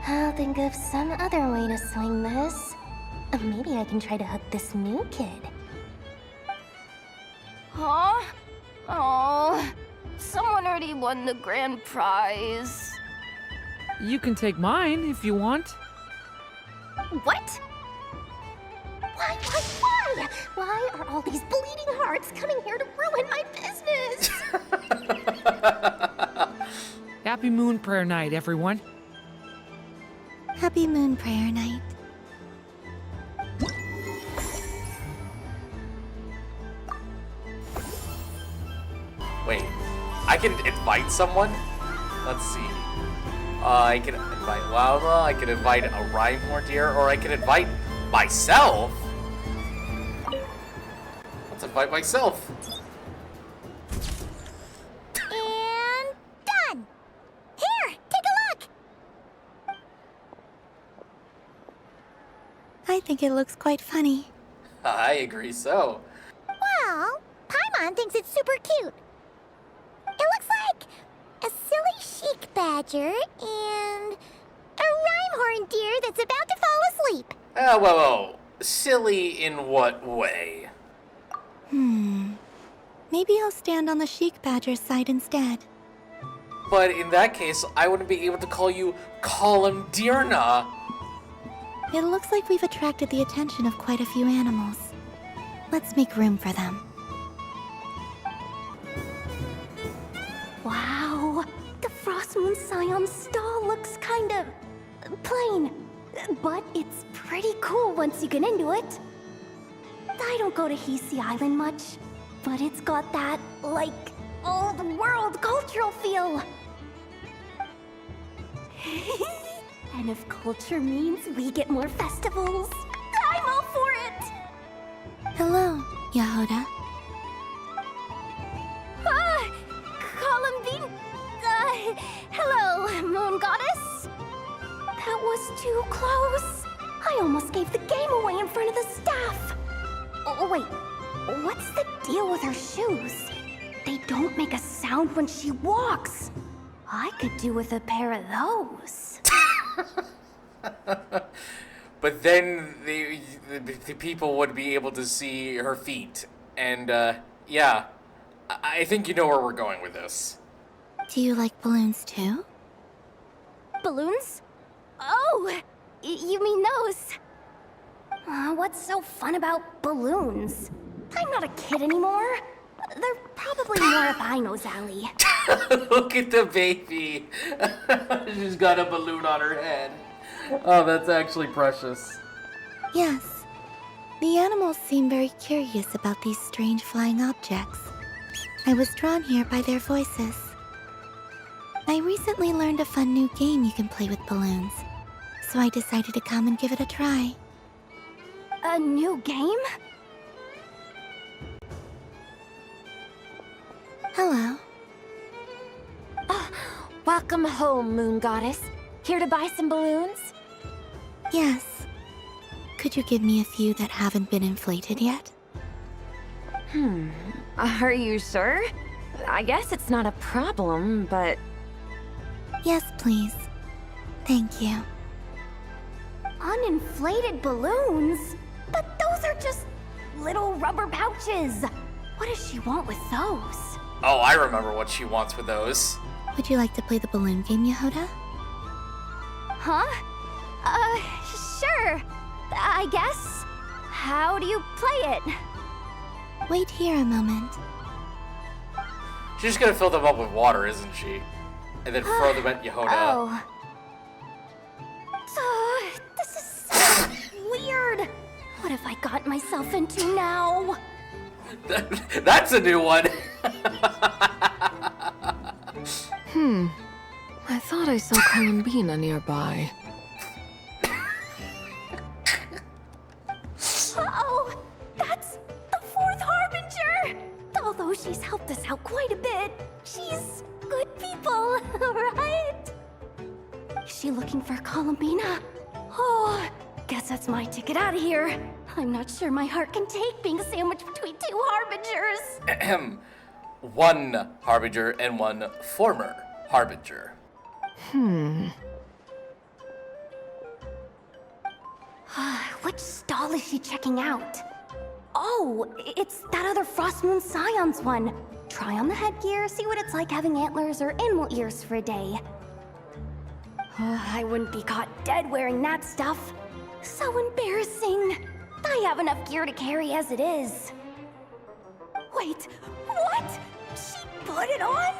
I'll think of some other way to swing this. Maybe I can try to hook this new kid. Huh? Oh, someone already won the grand prize. You can take mine if you want. What? Why? Why are all these bleeding hearts coming here to ruin my business? Happy Moon Prayer Night, everyone. Happy Moon Prayer Night. Wait, I can invite someone? Let's see. I can invite Lava, I can invite a Rhyme Deer, or I can invite Myself? Let's invite myself. And done! Here, take a look! I think it looks quite funny. I agree so. Well, Paimon thinks it's super cute. It looks like a silly chic badger and a rhyme-horn deer that's about to fall asleep. Whoa. Silly in what way? Maybe I'll stand on the chic badger's side instead. But in that case, I wouldn't be able to call you Columbina. It looks like we've attracted the attention of quite a few animals. Let's make room for them. Wow, the Frost Moon Scion stall looks kind of plain, but it's pretty cool once you get into it. I don't go to Hisi Island much, but it's got that, like, old world cultural feel. And if culture means we get more festivals, I'm all for it! Hello, Yahoda. Columbine... hello, Moon Goddess? That was too close. I almost gave the game away in front of the staff. Oh, wait. What's the deal with her shoes? They don't make a sound when she walks. I could do with a pair of those. But then the people would be able to see her feet. And, yeah. I think you know where we're going with this. Do you like balloons too? Balloons? Oh, you mean those? What's so fun about balloons? I'm not a kid anymore. They're probably more up Aino's alley. Look at the baby. She's got a balloon on her head. Oh, that's actually precious. Yes. The animals seem very curious about these strange flying objects. I was drawn here by their voices. I recently learned a fun new game you can play with balloons, so I decided to come and give it a try. A new game? Hello. Welcome home, Moon Goddess. Here to buy some balloons? Yes. Could you give me a few that haven't been inflated yet? Are you sure? I guess it's not a problem, but... Yes, please. Thank you. Uninflated balloons? But those are just little rubber pouches. What does she want with those? Oh, I remember what she wants with those. Would you like to play the balloon game, Yahoda? Huh? Sure. I guess. How do you play it? Wait here a moment. She's just gonna fill them up with water, isn't she? And then throw them at Yahoda. Oh. This is so weird. What have I got myself into now? That's a new one. I thought I saw Columbina nearby. Uh-oh! That's the fourth Harbinger! Although she's helped us out quite a bit, she's good people, right? Is she looking for Columbina? Oh, guess that's my ticket out of here. I'm not sure my heart can take being sandwiched between two Harbingers. One Harbinger and one former Harbinger. Which stall is she checking out? Oh, it's that other Frost Moon Scion's one. Try on the headgear, see what it's like having antlers or animal ears for a day. I wouldn't be caught dead wearing that stuff. So embarrassing. I have enough gear to carry as it is. Wait, what? She put it on?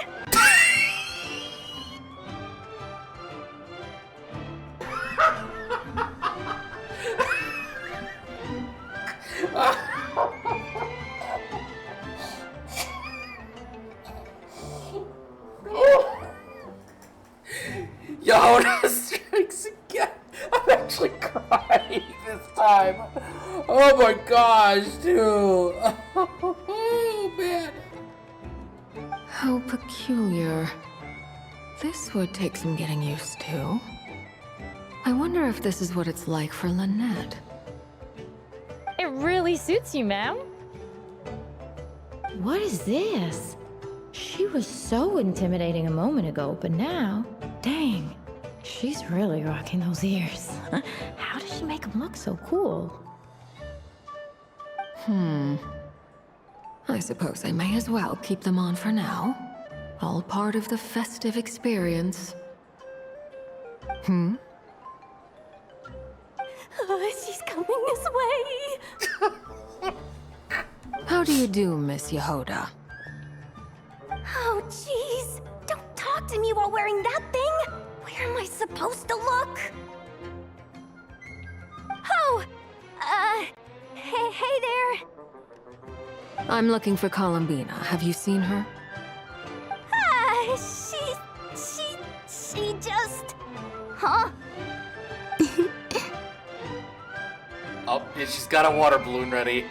Yahoda strikes again. I'm actually crying this time. my gosh, dude. Oh, man. How peculiar. This would take some getting used to. I wonder if this is what it's like for Lynette. It really suits you, ma'am. What is this? She was so intimidating a moment ago, but now, dang, she's really rocking those ears. How does she make them look so cool? I suppose I may as well keep them on for now. All part of the festive experience. She's coming this way. How do you do, Miss Yehoda? Oh, jeez. Don't talk to me while wearing that thing. Where am I supposed to look? Oh, hey there. I'm looking for Columbina. Have you seen her? She just... Huh? Oh, yeah, she's got a water balloon ready.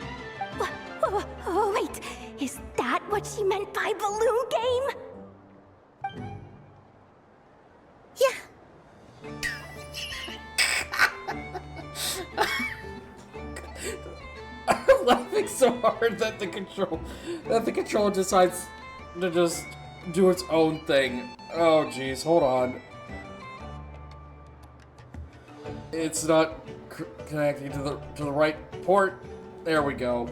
Oh, wait. Is that what she meant by balloon game? I'm laughing so hard that the control decides to just do its own thing. Oh jeez, hold on. It's not connecting to the right port. There we go.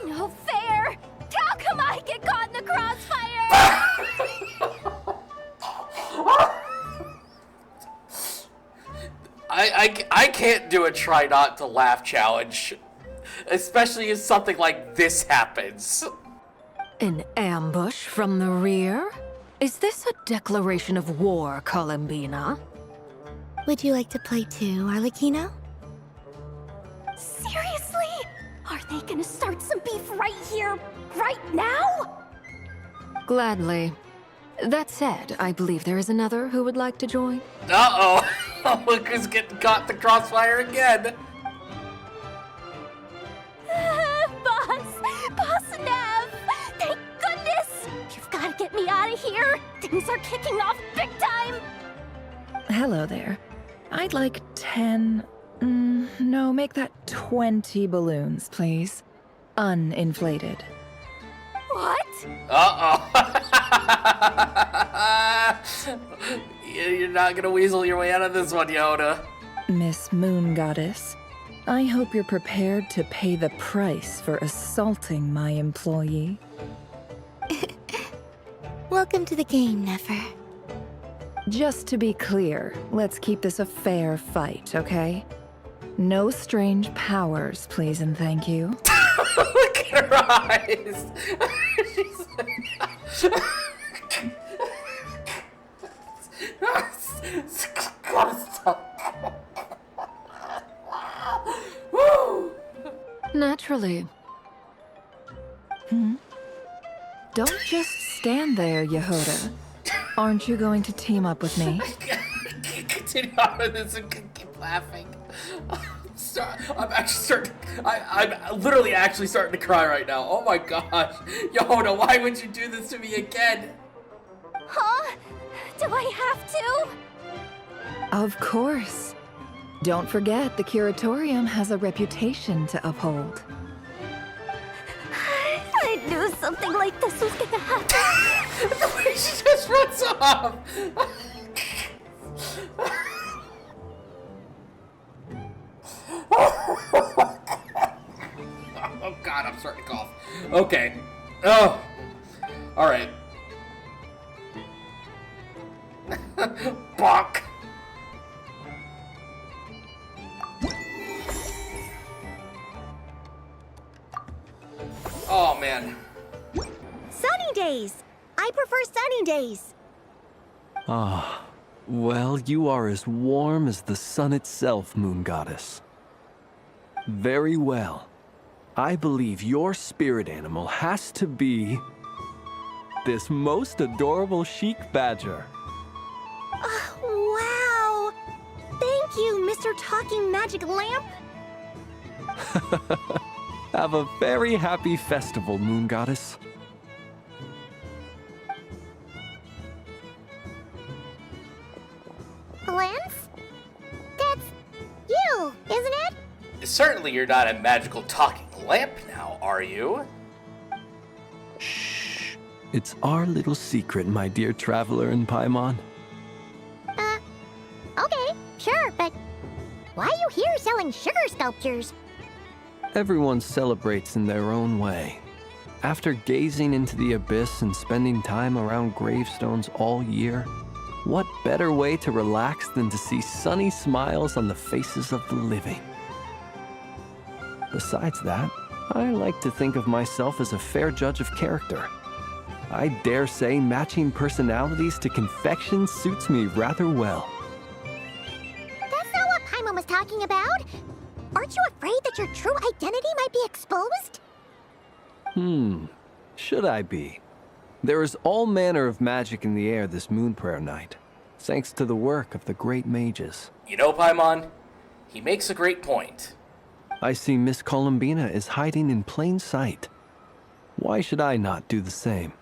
No fair! How come I get caught in the crossfire? I can't do a try not to laugh challenge, especially if something like this happens. An ambush from the rear? Is this a declaration of war, Columbina? Would you like to play too, Arlecchino? Seriously? Are they gonna start some beef right here, right now? Gladly. That said, I believe there is another who would like to join. Uh-oh. Look who's getting caught in the crossfire again. Boss Nev! Thank goodness! You've gotta get me out of here! Things are kicking off big time! Hello there. I'd like 10... no, make that 20 balloons, please. Uninflated. What? Uh-oh. You're not gonna weasel your way out of this one, Yoda. Miss Moon Goddess, I hope you're prepared to pay the price for assaulting my employee. Welcome to the game, Nefer. Just to be clear, let's keep this a fair fight, okay? No strange powers, please and thank you. Look at her eyes! Gotta stop. Woo! Naturally. Don't just stand there, Yehoda. Aren't you going to team up with me? Continue on with this and keep laughing. I'm actually starting. I'm literally actually starting to cry right now. Oh my gosh, Yehoda, why would you do this to me again? Huh? Do I have to? Of course. Don't forget, the Curatorium has a reputation to uphold. I knew something like this was gonna happen. The way she just runs off. Oh god, I'm starting to cough. Okay. Oh. Alright. Bonk. Oh man. Sunny days! I prefer sunny days. Ah, well, you are as warm as the sun itself, Moon Goddess. Very well. I believe your spirit animal has to be this most adorable chic badger. Mr. Talking Magic Lamp? Have a very happy festival, Moon Goddess. Lance? That's you, isn't it? Certainly you're not a magical talking lamp now, are you? Shh. It's our little secret, my dear traveler in Paimon. Okay, sure, but why are you here selling sugar sculptures? Everyone celebrates in their own way. After gazing into the abyss and spending time around gravestones all year, what better way to relax than to see sunny smiles on the faces of the living? Besides that, I like to think of myself as a fair judge of character. I dare say matching personalities to confection suits me rather well. That's not what Paimon was talking about. Aren't you afraid that your true identity might be exposed? Should I be? There is all manner of magic in the air this moon prayer night, thanks to the work of the great mages. You know, Paimon, he makes a great point. I see Miss Columbina is hiding in plain sight. Why should I not do the same?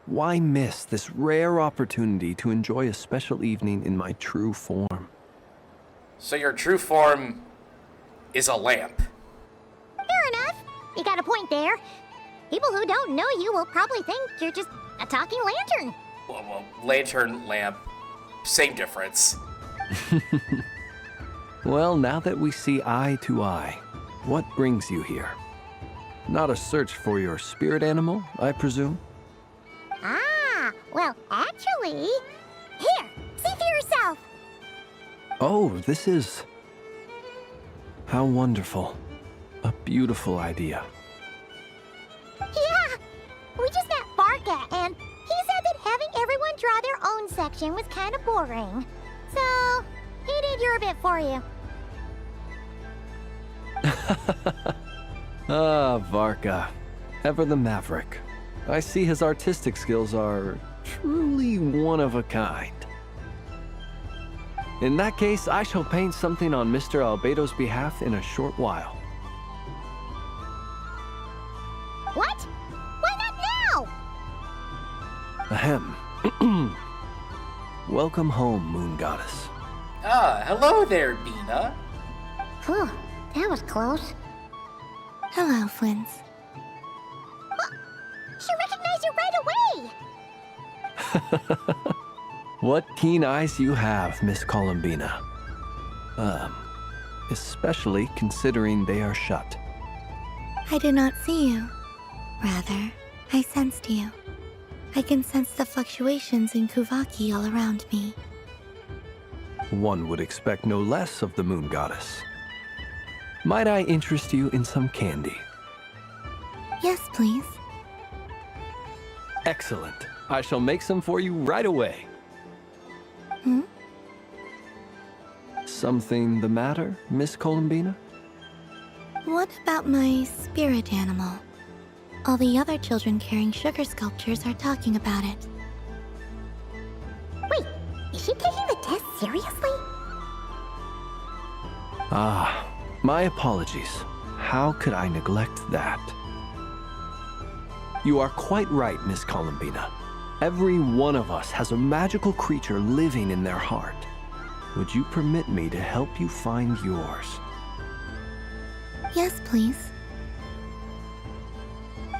Why miss this rare opportunity to enjoy a special evening in my true form? So your true form is a lamp. Fair enough. You got a point there. People who don't know you will probably think you're just a talking lantern. Well, lantern, lamp, same difference. Well, now that we see eye to eye, what brings you here? Not a search for your spirit animal, I presume? Ah, well, actually... Here, see for yourself. Oh, this is... How wonderful. A beautiful idea. Yeah, we just met Barca, and he said that having everyone draw their own section was kind of boring. So, he did your bit for you. Varka. Ever the maverick. I see his artistic skills are truly one of a kind. In that case, I shall paint something on Mr. Albedo's behalf in a short while. What? Why not now? Ahem. Welcome home, Moon Goddess. Ah, hello there, Bina. Phew, that was close. Hello, Flins. She recognized you right away! What keen eyes you have, Miss Columbina. Especially considering they are shut. I did not see you. Rather, I sensed you. I can sense the fluctuations in Kuvaki all around me. One would expect no less of the Moon Goddess. Might I interest you in some candy? Yes, please. Excellent. I shall make some for you right away. Something the matter, Miss Columbina? What about my spirit animal? All the other children carrying sugar sculptures are talking about it. Wait, is she taking the test seriously? Ah, my apologies. How could I neglect that? You are quite right, Miss Columbina. Every one of us has a magical creature living in their heart. Would you permit me to help you find yours? Yes, please.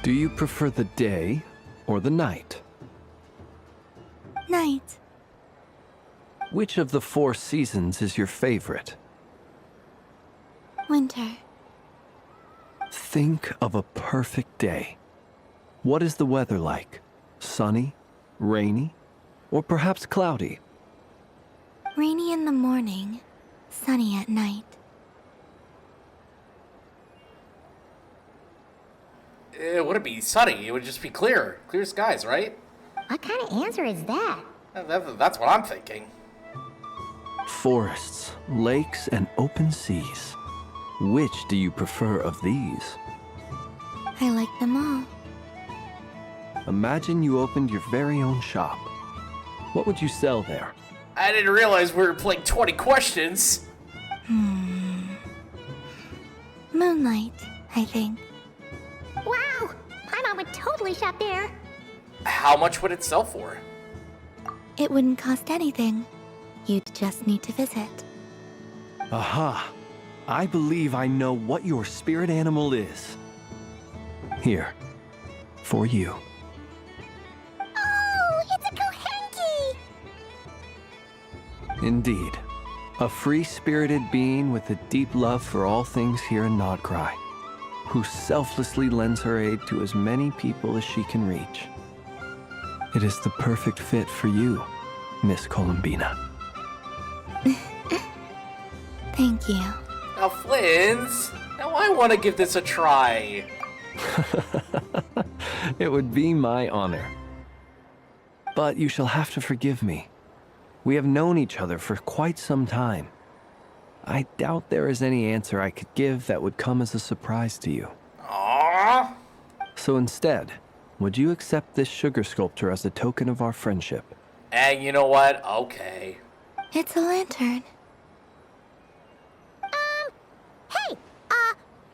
Do you prefer the day or the night? Night. Which of the 4 seasons is your favorite? Winter. Think of a perfect day. What is the weather like? Sunny, rainy, or perhaps cloudy? Rainy in the morning, sunny at night. It wouldn't be sunny, it would just be clear. Clear skies, right? What kind of answer is that? That's what I'm thinking. Forests, lakes, and open seas. Which do you prefer of these? I like them all. Imagine you opened your very own shop. What would you sell there? I didn't realize we were playing 20 questions. Moonlight, I think. Wow! Paimon would totally shop there. How much would it sell for? It wouldn't cost anything. You'd just need to visit. Aha! I believe I know what your spirit animal is. Here. For you. Oh, it's a Kohenki! Indeed. A free-spirited being with a deep love for all things here in Nod-Krai, who selflessly lends her aid to as many people as she can reach. It is the perfect fit for you, Miss Columbina. Thank you. Now, Flins, now I want to give this a try. It would be my honor. But you shall have to forgive me. We have known each other for quite some time. I doubt there is any answer I could give that would come as a surprise to you. Aww. So instead, would you accept this sugar sculpture as a token of our friendship? And you know what? Okay. It's a lantern. Hey,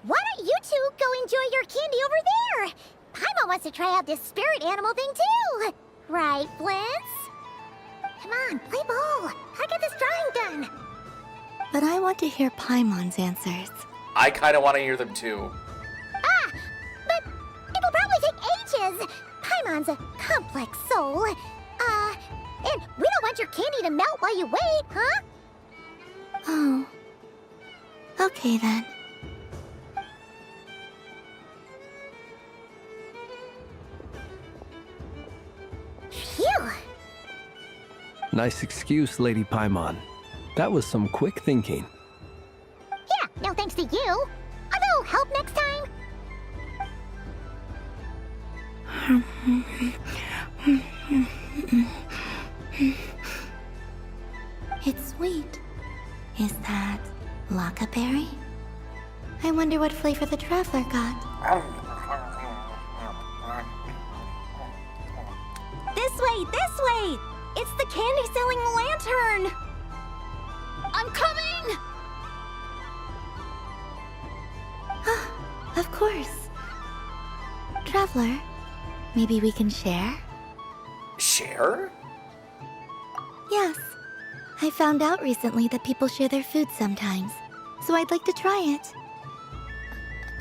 why don't you two go enjoy your candy over there? Paimon wants to try out this spirit animal thing too. Right, Flintz? Come on, play ball. I got this drawing done. But I want to hear Paimon's answers. I kind of want to hear them too. But it'll probably take ages. Paimon's a complex soul. And we don't want your candy to melt while you wait, huh? Oh. Okay then. Phew! Nice excuse, Lady Paimon. That was some quick thinking. Yeah, no thanks to you. A little help next time. It's sweet. Is that Lockaberry? I wonder what flavor the traveler got. This way, this way! It's the candy-selling lantern! I'm coming! Of course. Traveler, maybe we can share? Share? Yes. I found out recently that people share their food sometimes, so I'd like to try it.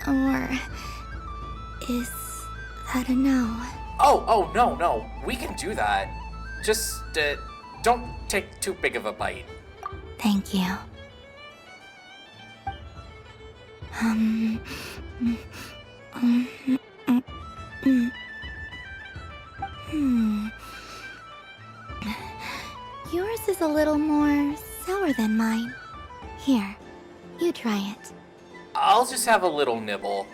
Or is that a no? Oh, no. We can do that. Just, don't take too big of a bite. Thank you. Yours is a little more sour than mine. Here, you try it. I'll just have a little nibble.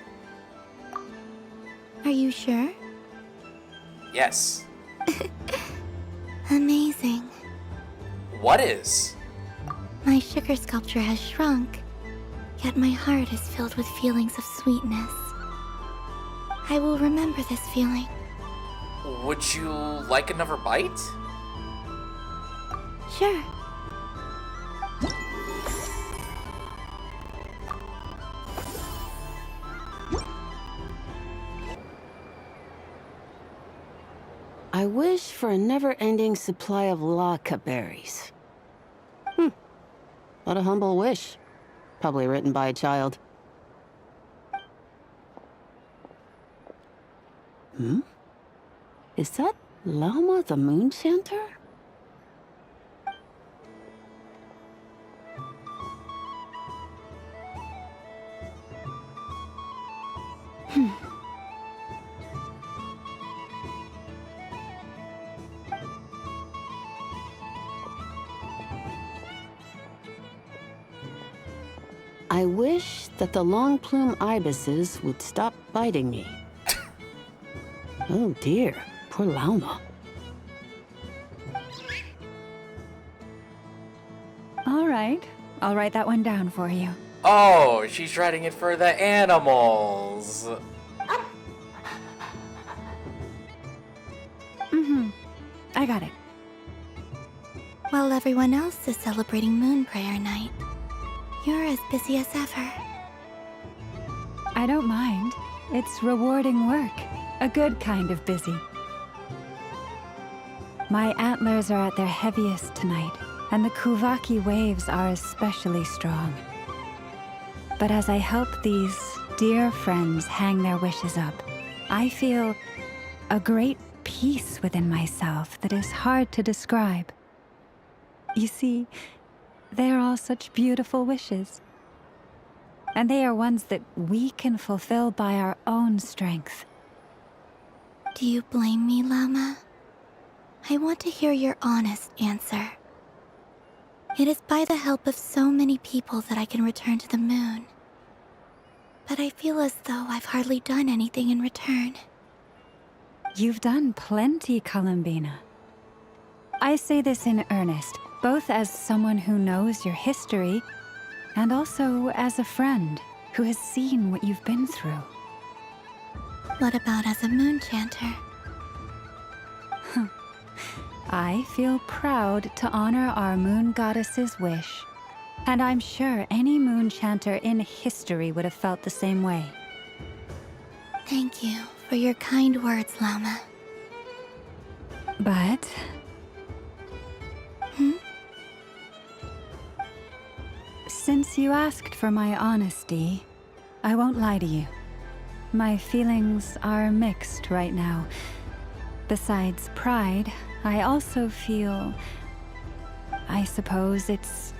Are you sure? Yes. Amazing. What is? My sugar sculpture has shrunk, yet my heart is filled with feelings of sweetness. I will remember this feeling. Would you like another bite? Sure. I wish for a never-ending supply of laka berries. What a humble wish. Probably written by a child. Is that Lama the Moon Chanter? I wish that the long plume ibises would stop biting me. Oh dear, poor Lauma. All right, I'll write that one down for you. Oh, she's writing it for the animals. I got it. While everyone else is celebrating Moon Prayer Night, you're as busy as ever. I don't mind. It's rewarding work. A good kind of busy. My antlers are at their heaviest tonight, and the Kuvaki waves are especially strong. But as I help these dear friends hang their wishes up, I feel a great peace within myself that is hard to describe. You see, they are all such beautiful wishes. And they are ones that we can fulfill by our own strength. Do you blame me, Llama? I want to hear your honest answer. It is by the help of so many people that I can return to the moon. But I feel as though I've hardly done anything in return. You've done plenty, Columbina. I say this in earnest, both as someone who knows your history, and also as a friend who has seen what you've been through. What about as a moon chanter? I feel proud to honor our moon goddess's wish, and I'm sure any moon chanter in history would have felt the same way. Thank you for your kind words, Llama. But... Since you asked for my honesty, I won't lie to you. My feelings are mixed right now. Besides pride, I also feel... I suppose it's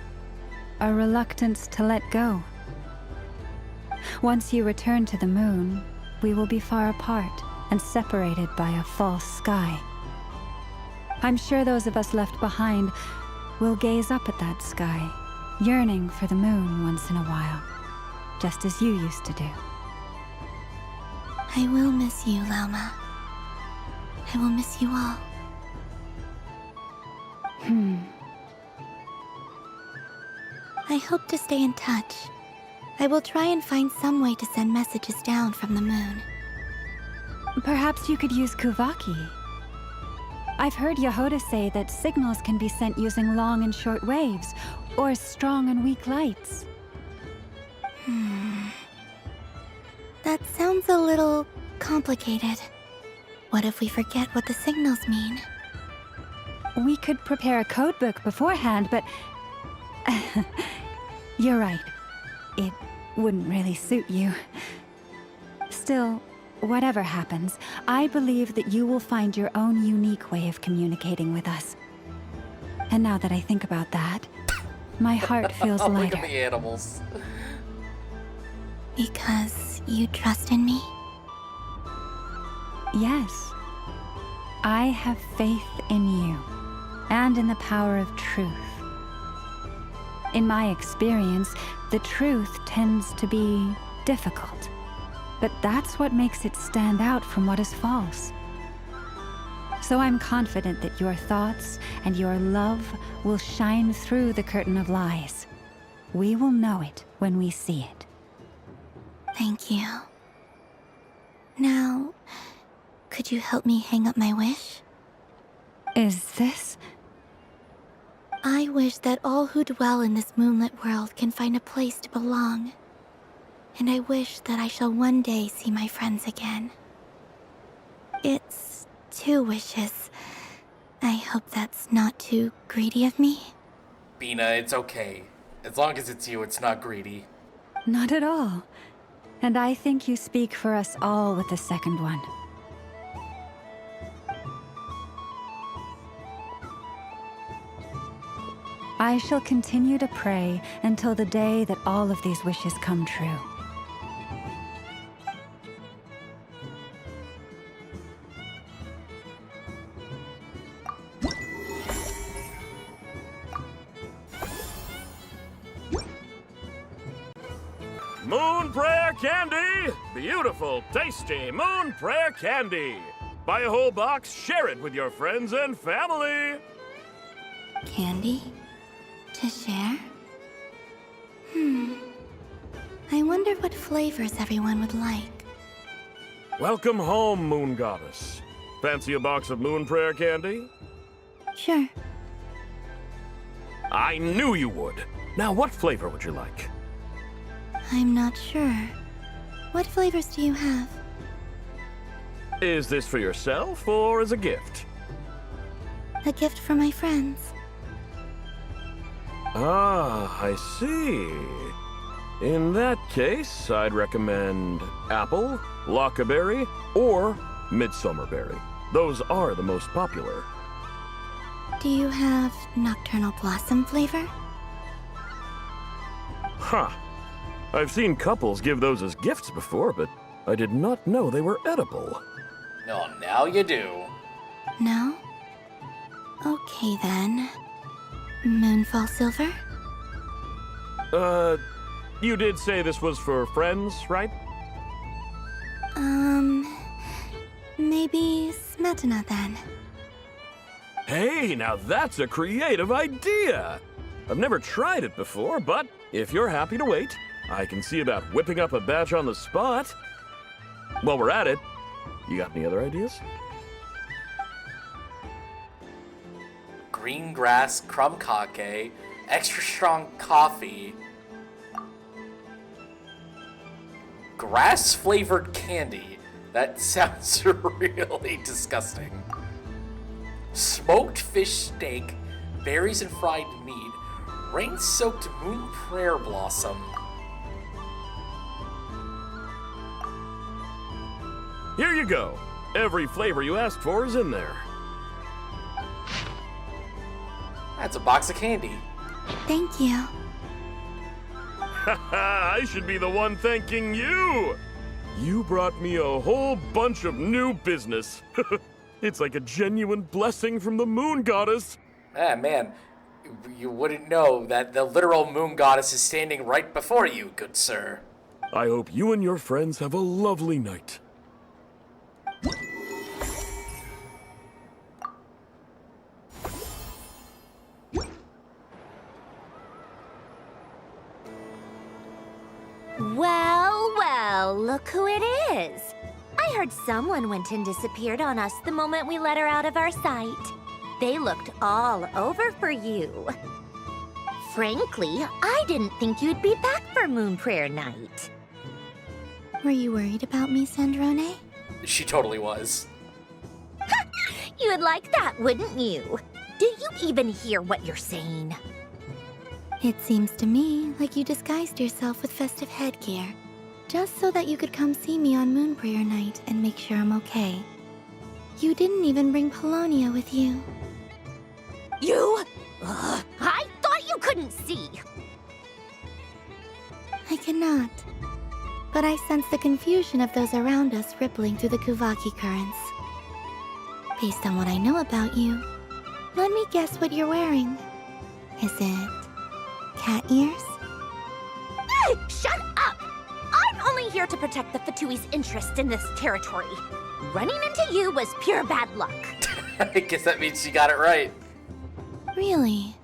a reluctance to let go. Once you return to the moon, we will be far apart and separated by a false sky. I'm sure those of us left behind will gaze up at that sky, yearning for the moon once in a while, just as you used to do. I will miss you, Llama. I will miss you all. I hope to stay in touch. I will try and find some way to send messages down from the moon. Perhaps you could use Kuvaki. I've heard Yehoda say that signals can be sent using long and short waves, or strong and weak lights. That sounds a little complicated. What if we forget what the signals mean? We could prepare a codebook beforehand, but... You're right. It wouldn't really suit you. Still, whatever happens, I believe that you will find your own unique way of communicating with us. And now that I think about that, my heart feels lighter. Look at the animals. Because you trust in me? Yes. I have faith in you, and in the power of truth. In my experience, the truth tends to be difficult, but that's what makes it stand out from what is false. So I'm confident that your thoughts and your love will shine through the curtain of lies. We will know it when we see it. Thank you. Now, could you help me hang up my wish? Is this? I wish that all who dwell in this moonlit world can find a place to belong. And I wish that I shall one day see my friends again. It's 2 wishes. I hope that's not too greedy of me. Bina, it's okay. As long as it's you, it's not greedy. Not at all. And I think you speak for us all with the second one. I shall continue to pray until the day that all of these wishes come true. Moon Prayer Candy! Beautiful, tasty Moon Prayer Candy! Buy a whole box, share it with your friends and family! Candy? To share? I wonder what flavors everyone would like. Welcome home, Moon Goddess. Fancy a box of Moon Prayer Candy? Sure. I knew you would! Now, what flavor would you like? I'm not sure. What flavors do you have? Is this for yourself or as a gift? A gift for my friends. Ah, I see. In that case, I'd recommend apple, lockaberry, or midsummerberry. Those are the most popular. Do you have nocturnal blossom flavor? Huh. I've seen couples give those as gifts before, but I did not know they were edible. No, now you do. No? Okay then. Moonfall silver? You did say this was for friends, right? Maybe smetana then. Hey, now that's a creative idea! I've never tried it before, but if you're happy to wait, I can see about whipping up a batch on the spot. While we're at it, you got any other ideas? Green grass crumb kake, extra strong coffee, grass flavored candy. That sounds really disgusting. Smoked fish steak, berries and fried meat, rain soaked moon prayer blossom. Here you go. Every flavor you asked for is in there. That's a box of candy. Thank you. Haha, I should be the one thanking you! You brought me a whole bunch of new business. It's like a genuine blessing from the moon goddess. Ah, man, you wouldn't know that the literal moon goddess is standing right before you, good sir. I hope you and your friends have a lovely night. Well, look who it is. I heard someone went and disappeared on us the moment we let her out of our sight. They looked all over for you. Frankly, I didn't think you'd be back for Moon Prayer Night. Were you worried about me, Sandrone? She totally was. You'd like that, wouldn't you? Do you even hear what you're saying? It seems to me like you disguised yourself with festive headgear, just so that you could come see me on Moon Prayer Night and make sure I'm okay. You didn't even bring Polonia with you. You? I thought you couldn't see. I cannot. But I sense the confusion of those around us rippling through the Kuvaki currents. Based on what I know about you, let me guess what you're wearing. Is it cat ears? Shut up! I'm only here to protect the Fatui's interest in this territory. Running into you was pure bad luck. I guess that means she got it right. Really?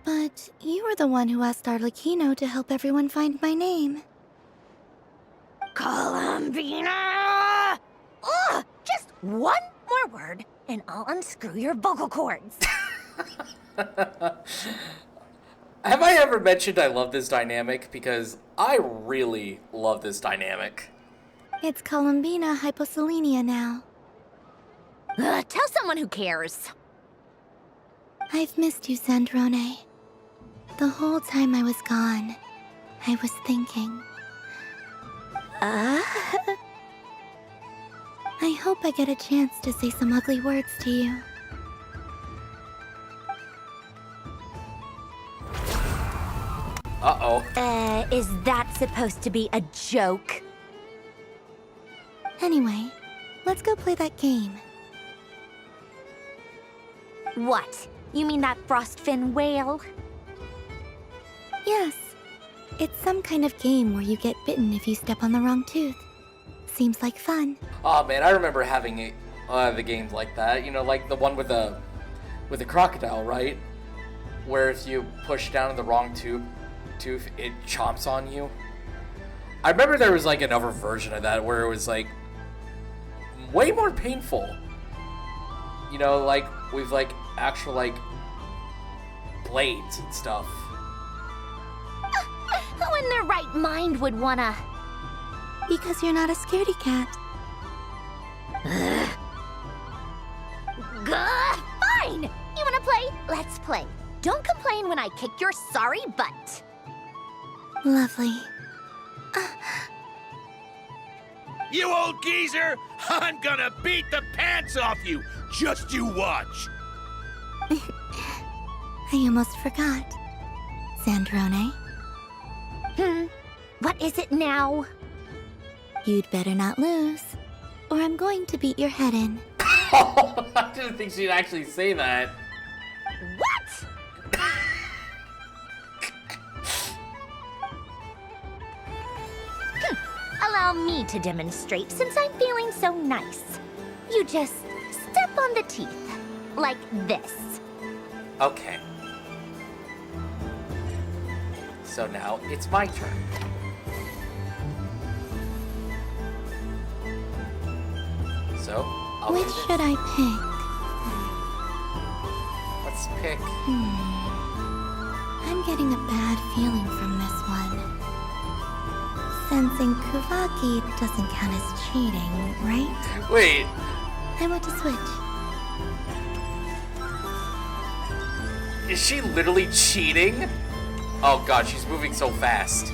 But you were the one who asked Arlecchino to help everyone find my name. Columbina! Ugh! Just one more word, and I'll unscrew your vocal cords. Have I ever mentioned I love this dynamic? Because I really love this dynamic. It's Columbina Hyposelenia now. Tell someone who cares. I've missed you, Sandrone. The whole time I was gone, I was thinking. I hope I get a chance to say some ugly words to you. Uh-oh. Is that supposed to be a joke? Anyway, let's go play that game. What? You mean that frostfin whale? Yes. It's some kind of game where you get bitten if you step on the wrong tooth. Seems like fun. Oh man, I remember having the games like that. You know, like the one with the crocodile, right? Where if you push down the wrong tooth, it chomps on you. I remember there was like another version of that where it was like way more painful. You know, like with like actual like blades and stuff. Who in their right mind would wanna... Because you're not a scaredy cat. Fine! You wanna play? Let's play. Don't complain when I kick your sorry butt. Lovely. You old geezer! I'm gonna beat the pants off you! Just you watch! I almost forgot. Sandrone, What is it now? you'd better not lose, or I'm going to beat your head in. I didn't think she'd actually say that. What? Allow me to demonstrate since I'm feeling so nice. You just step on the teeth, like this. Okay. So now it's my turn. So, I'll Which do this. should I pick? Let's pick. I'm getting a bad feeling from this one. Sensing Kuvaki doesn't count as cheating, right? Wait. I want to switch. Is she literally cheating? Oh god, she's moving so fast.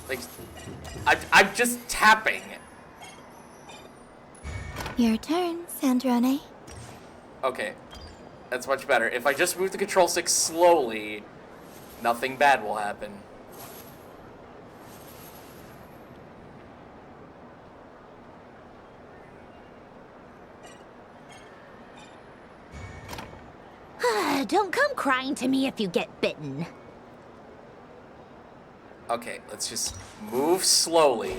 Like, I'm just tapping. Your turn, Sandrone. Okay, that's much better. If I just move the control stick slowly, nothing bad will happen. Don't come crying to me if you get bitten. Okay, let's just move slowly.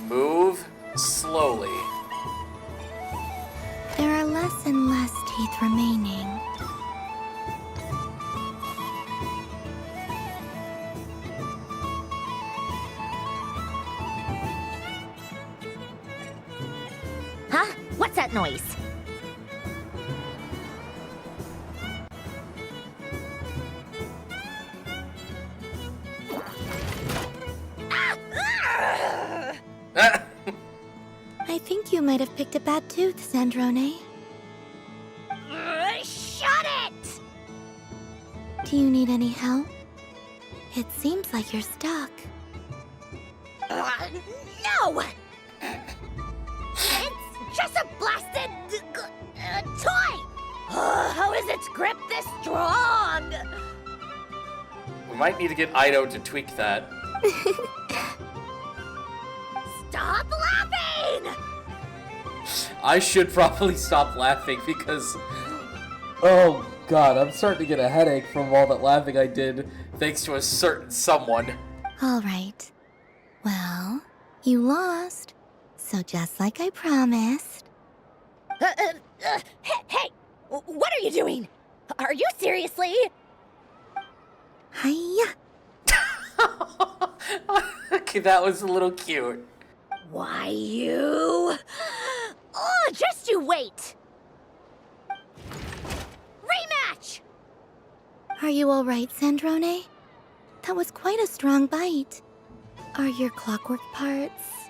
Move slowly. There are less and less teeth remaining. Huh? What's that noise? I think you might have picked a bad tooth, Sandrone. Shut it! Do you need any help? It seems like you're stuck. No! It's just a blasted toy! How is its grip this strong? We might need to get Ido to tweak that. Stop laughing! I should probably stop laughing because... Oh god, I'm starting to get a headache from all that laughing I did thanks to a certain someone. All right. Well, you lost. So just like I promised. Hey! What are you doing? Are you seriously? Hiya! Okay, that was a little cute. Why, you... Oh, just you wait! Rematch! Are you all right, Sandrone? That was quite a strong bite. Are your clockwork parts?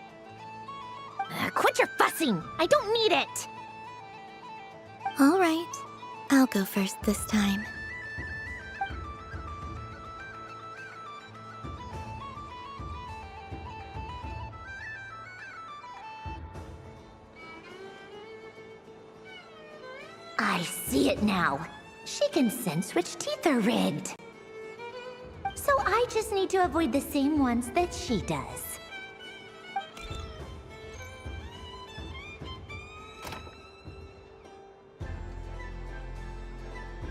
Quit your fussing! I don't need it! All right. I'll go first this time. I see it now. She can sense which teeth are rigged. So I just need to avoid the same ones that she does.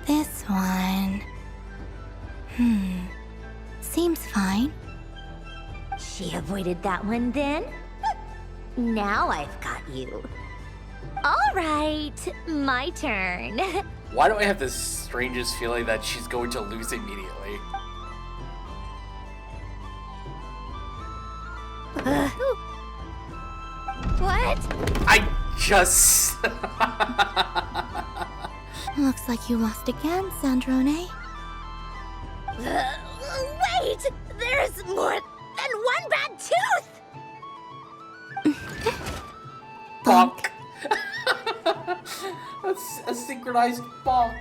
This one... Seems fine. She avoided that one then? Now I've got you. All right, my turn. Why do I have this strangest feeling that she's going to lose immediately? What? I just... Looks like you lost again, Sandrone. Wait! There's more than one bad tooth! Bonk. That's a synchronized bonk.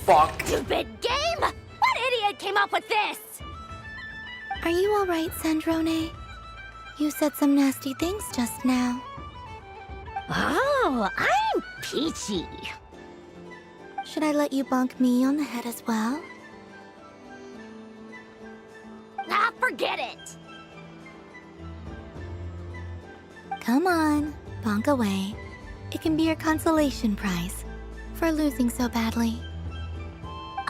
Bonk. Stupid game! What idiot came up with this? Are you alright, Sandrone? You said some nasty things just now. Oh, I'm peachy. Should I let you bonk me on the head as well? Ah, forget it! Come on, bonk away. It can be your consolation prize for losing so badly.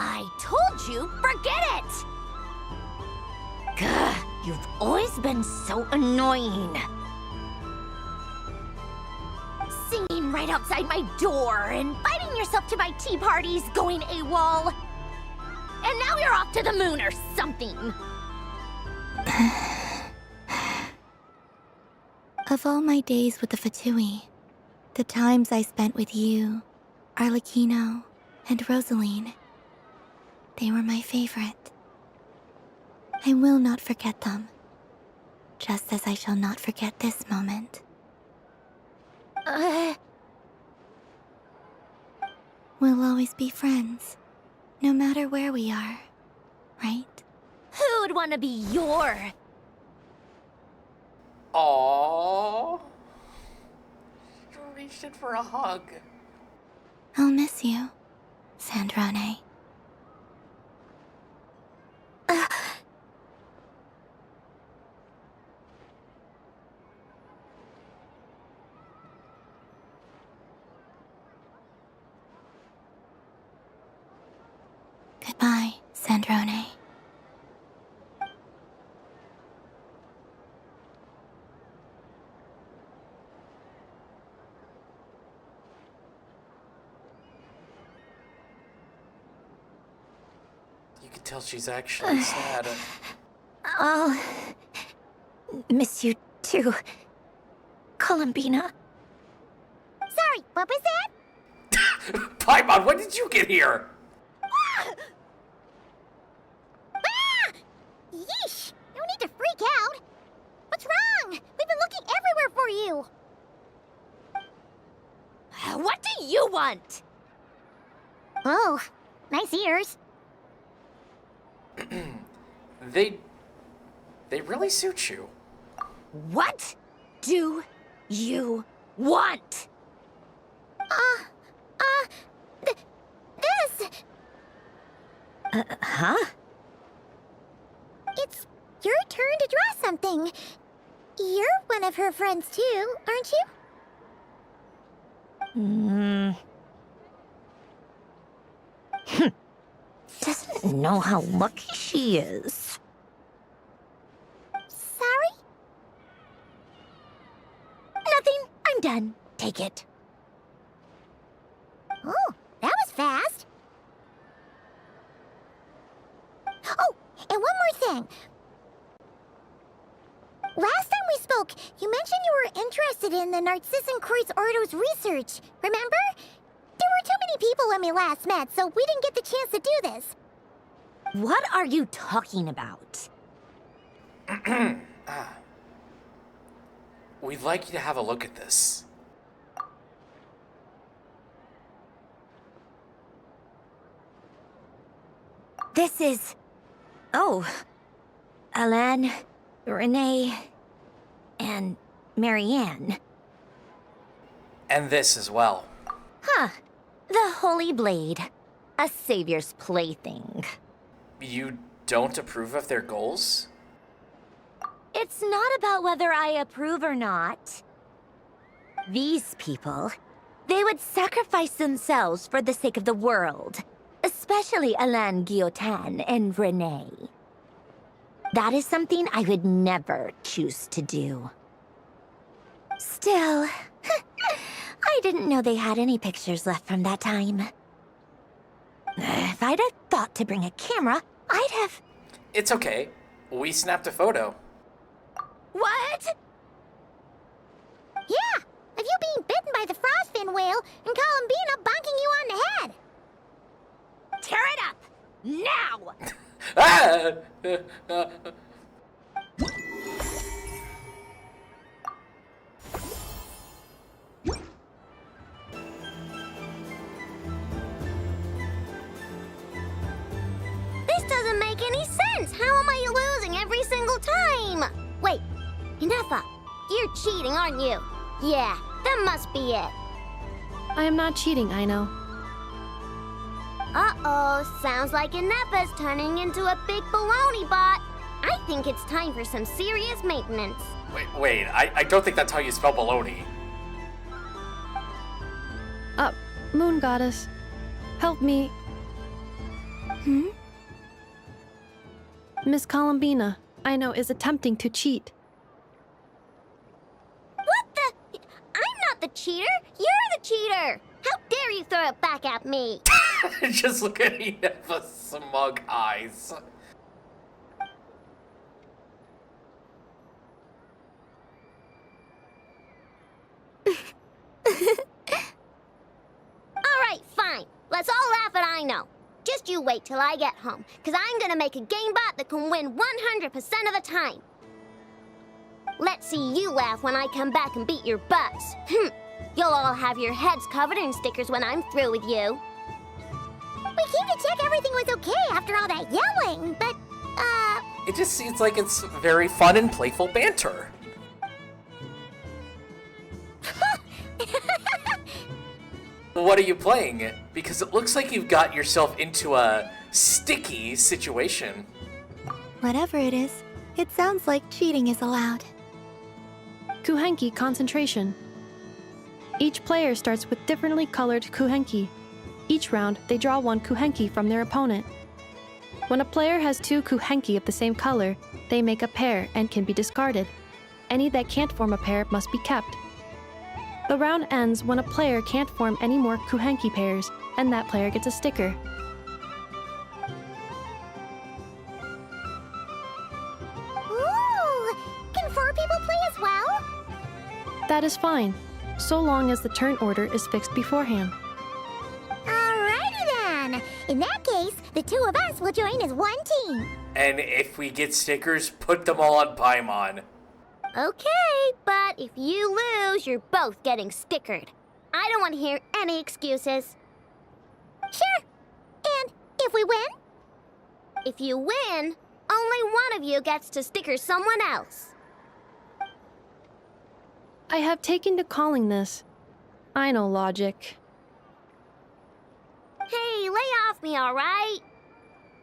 I told you, forget it! Gah, you've always been so annoying. Singing right outside my door, inviting yourself to my tea parties, going AWOL. And now you're off to the moon or something. Of all my days with the Fatui, the times I spent with you, Arlecchino, and Rosaline, they were my favorite. I will not forget them, just as I shall not forget this moment. We'll always be friends, no matter where we are, right? Who would want to be your... Aww. You reached in for a hug. I'll miss you, Sandrone. Goodbye, Sandrone. You can tell she's actually sad. I'll... miss you too, Columbina. Sorry, what was that? Paimon, when did you get here? Ah! Yeesh! No need to freak out. What's wrong? We've been looking everywhere for you. What do you want? Oh, nice ears. They really suit you. What do you want? This. Huh? It's your turn to draw something. You're one of her friends too, aren't you? Doesn't know how lucky she is. Sorry? Nothing. I'm done. Take it. Oh, that was fast. Oh, and one more thing. Last time we spoke, you mentioned you were interested in the Narcissan Kreuz Ordo's research, remember? There were too many people when we last met, so we didn't get the chance to do this. What are you talking about? We'd like you to have a look at this. This is... Oh. Alain, Renee, and Marianne. And this as well. Huh. The Holy Blade. A savior's plaything. You don't approve of their goals? It's not about whether I approve or not. These people, they would sacrifice themselves for the sake of the world. Especially Alain Guillotin and Renee. That is something I would never choose to do. Still, I didn't know they had any pictures left from that time. If I'd have thought to bring a camera, I'd have... It's okay. We snapped a photo. What? Yeah, of you being bitten by the frostfin whale and Columbina bonking you on the head. Tear it up! Now! Ah! This doesn't make any sense. How am I losing every single time? Wait, Inefa, you're cheating, aren't you? Yeah, that must be it. I am not cheating, I know. Uh-oh, sounds like Inefa's turning into a big baloney bot. I think it's time for some serious maintenance. Wait, I don't think that's how you spell baloney. Moon Goddess, help me. Miss Columbina, I know, is attempting to cheat. What the? I'm not the cheater. You're the cheater. How dare you throw it back at me? Just look at Eva's smug eyes. Alright, fine. Let's all laugh at I know. Just you wait till I get home, because I'm gonna make a game bot that can win 100% of the time. Let's see you laugh when I come back and beat your butts. You'll all have your heads covered in stickers when I'm through with you. We came to check everything was okay after all that yelling, but, It just seems like it's very fun and playful banter. What are you playing? Because it looks like you've got yourself into a sticky situation. Whatever it is, it sounds like cheating is allowed. Kuhenki concentration. Each player starts with differently colored kuhenki. Each round, they draw one kuhenki from their opponent. When a player has two kuhenki of the same color, they make a pair and can be discarded. Any that can't form a pair must be kept. The round ends when a player can't form any more kuhenki pairs, and that player gets a sticker. ooh, can 4 people play as well? That is fine, so long as the turn order is fixed beforehand. Alrighty then. In that case, the 2 of us will join as one team. And if we get stickers, put them all on Paimon. Okay, but if you lose, you're both getting stickered. I don't want to hear any excuses. Sure. And if we win? If you win, only one of you gets to sticker someone else. I have taken to calling this. I know logic. Hey, lay off me, all right?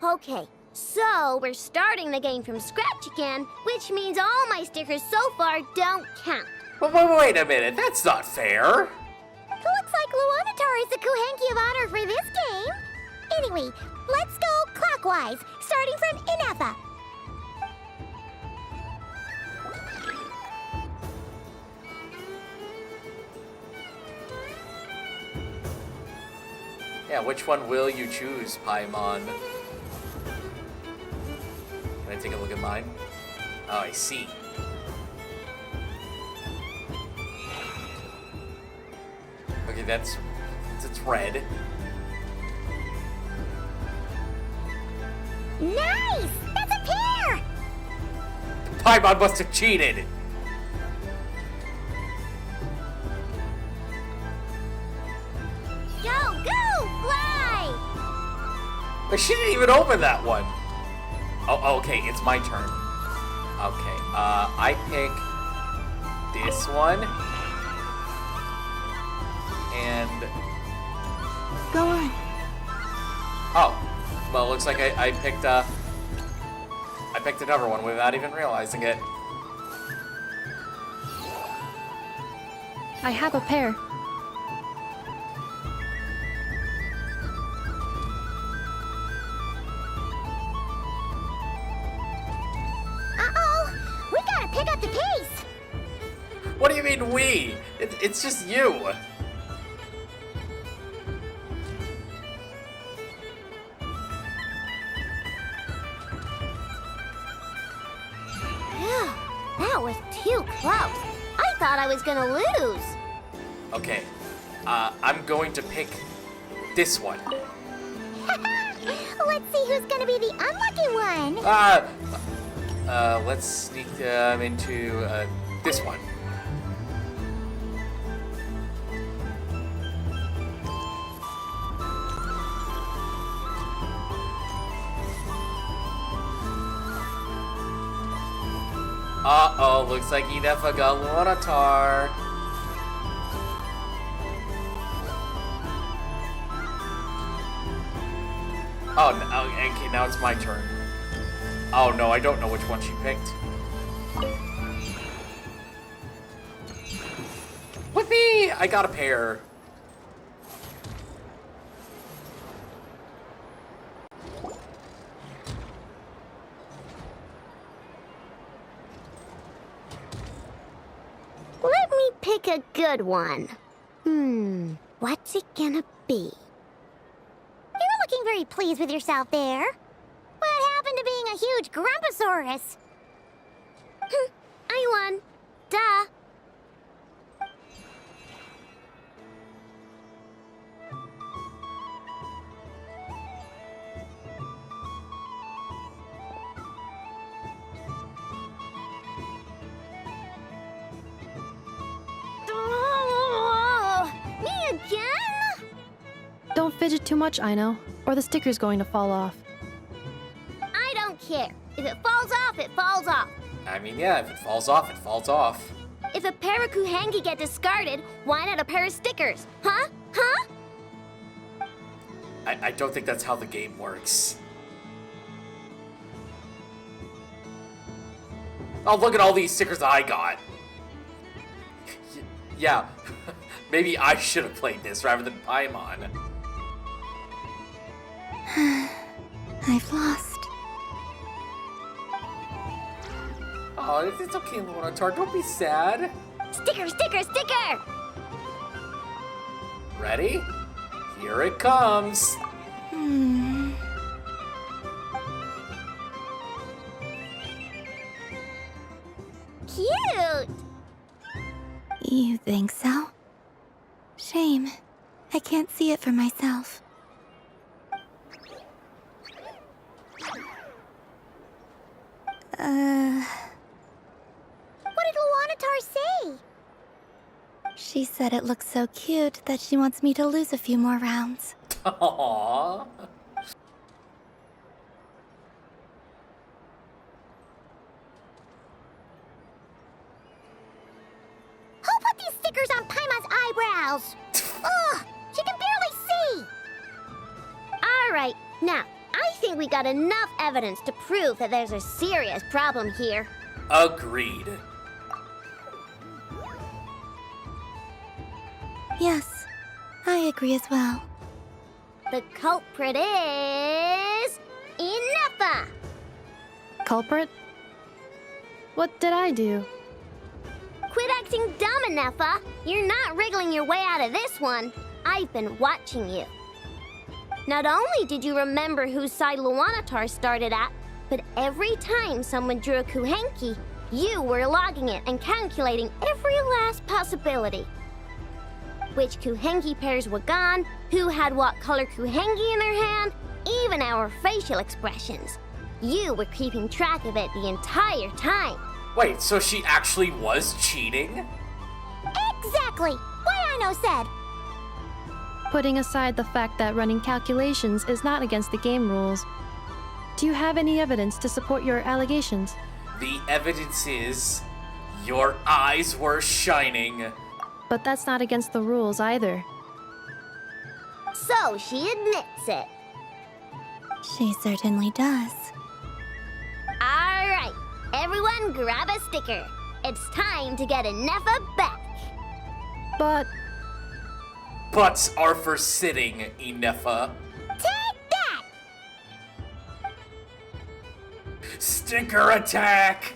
Okay, so we're starting the game from scratch again, which means all my stickers so far don't count. Wait a minute, that's not fair. Looks like Luonatar is the Kuhenki of honor for this game. Anyway, let's go clockwise, starting from Inefa. Yeah, which one will you choose, Paimon? Can I take a look at mine? Oh, I see. Okay, that's red. Nice! That's a pair! Paimon must have cheated. Go, go, fly! But she didn't even open that one. Oh, okay, it's my turn. Okay, I pick this one. And... Go on. Oh, well, it looks like I picked another one without even realizing it. I have a pair. Uh-oh! We gotta pick up the pace! What do you mean we? It's just you. That was too close. I thought I was gonna lose. Okay, I'm going to pick this one. Let's see who's gonna be the unlucky one. Let's sneak into this one. Uh-oh, looks like Inefa got Lunatar. Oh, okay, now it's my turn. Oh no, I don't know which one she picked. Whippy! I got a pair. Let me pick a good one. What's it gonna be? You're looking very pleased with yourself there. What happened to being a huge Grumposaurus? I won. Duh. Me again? Don't fidget too much, Ino, or the sticker's going to fall off. I don't care. If it falls off, it falls off. I mean, yeah, if it falls off, it falls off. If a pair of Kuhengi get discarded, why not a pair of stickers? Huh? Huh? I don't think that's how the game works. Oh, look at all these stickers I got. Yeah, maybe I should have played this rather than Paimon. I've lost. Oh, it's okay, Lunatar. Don't be sad. Sticker, sticker, sticker! Ready? Here it comes. Cute! You think so? Shame. I can't see it for myself. What did Luanatar say? She said it looks so cute that she wants me to lose a few more rounds. Aww. Who put these stickers on Paimon's eyebrows? Ugh! She can barely see! Alright, now, I think we got enough evidence to prove that there's a serious problem here. Agreed. Yes, I agree as well. The culprit is... Inefa! Culprit? What did I do? Quit acting dumb, Inefa! You're not wriggling your way out of this one. I've been watching you. Not only did you remember whose side Luanatar started at, but every time someone drew a Kuhenki, you were logging it and calculating every last possibility. Which Kuhenki pairs were gone, who had what color Kuhenki in their hand, even our facial expressions. You were keeping track of it the entire time. Wait, so she actually was cheating? Exactly! What Ino said! Putting aside the fact that running calculations is not against the game rules, do you have any evidence to support your allegations? The evidence is your eyes were shining. But that's not against the rules either. So she admits it. She certainly does. Alright, everyone grab a sticker. It's time to get Inefa back. But... Butts are for sitting, Inefa. Take that! Sticker attack!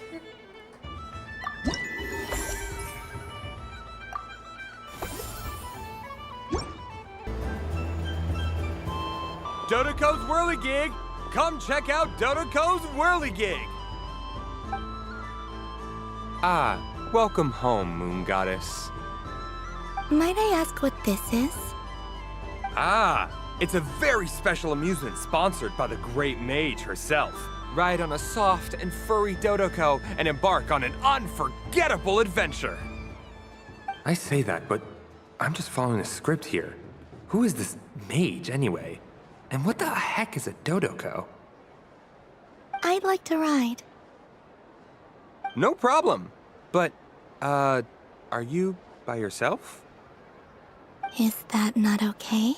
Dodoco's Whirligig! Come check out Dodoco's Whirligig! Ah, welcome home, Moon Goddess. Might I ask what this is? Ah, it's a very special amusement sponsored by the Great Mage herself. Ride on a soft and furry Dodoko and embark on an unforgettable adventure. I say that, but I'm just following a script here. Who is this mage, anyway? And what the heck is a Dodoko? I'd like to ride. No problem. But, are you by yourself? Is that not okay?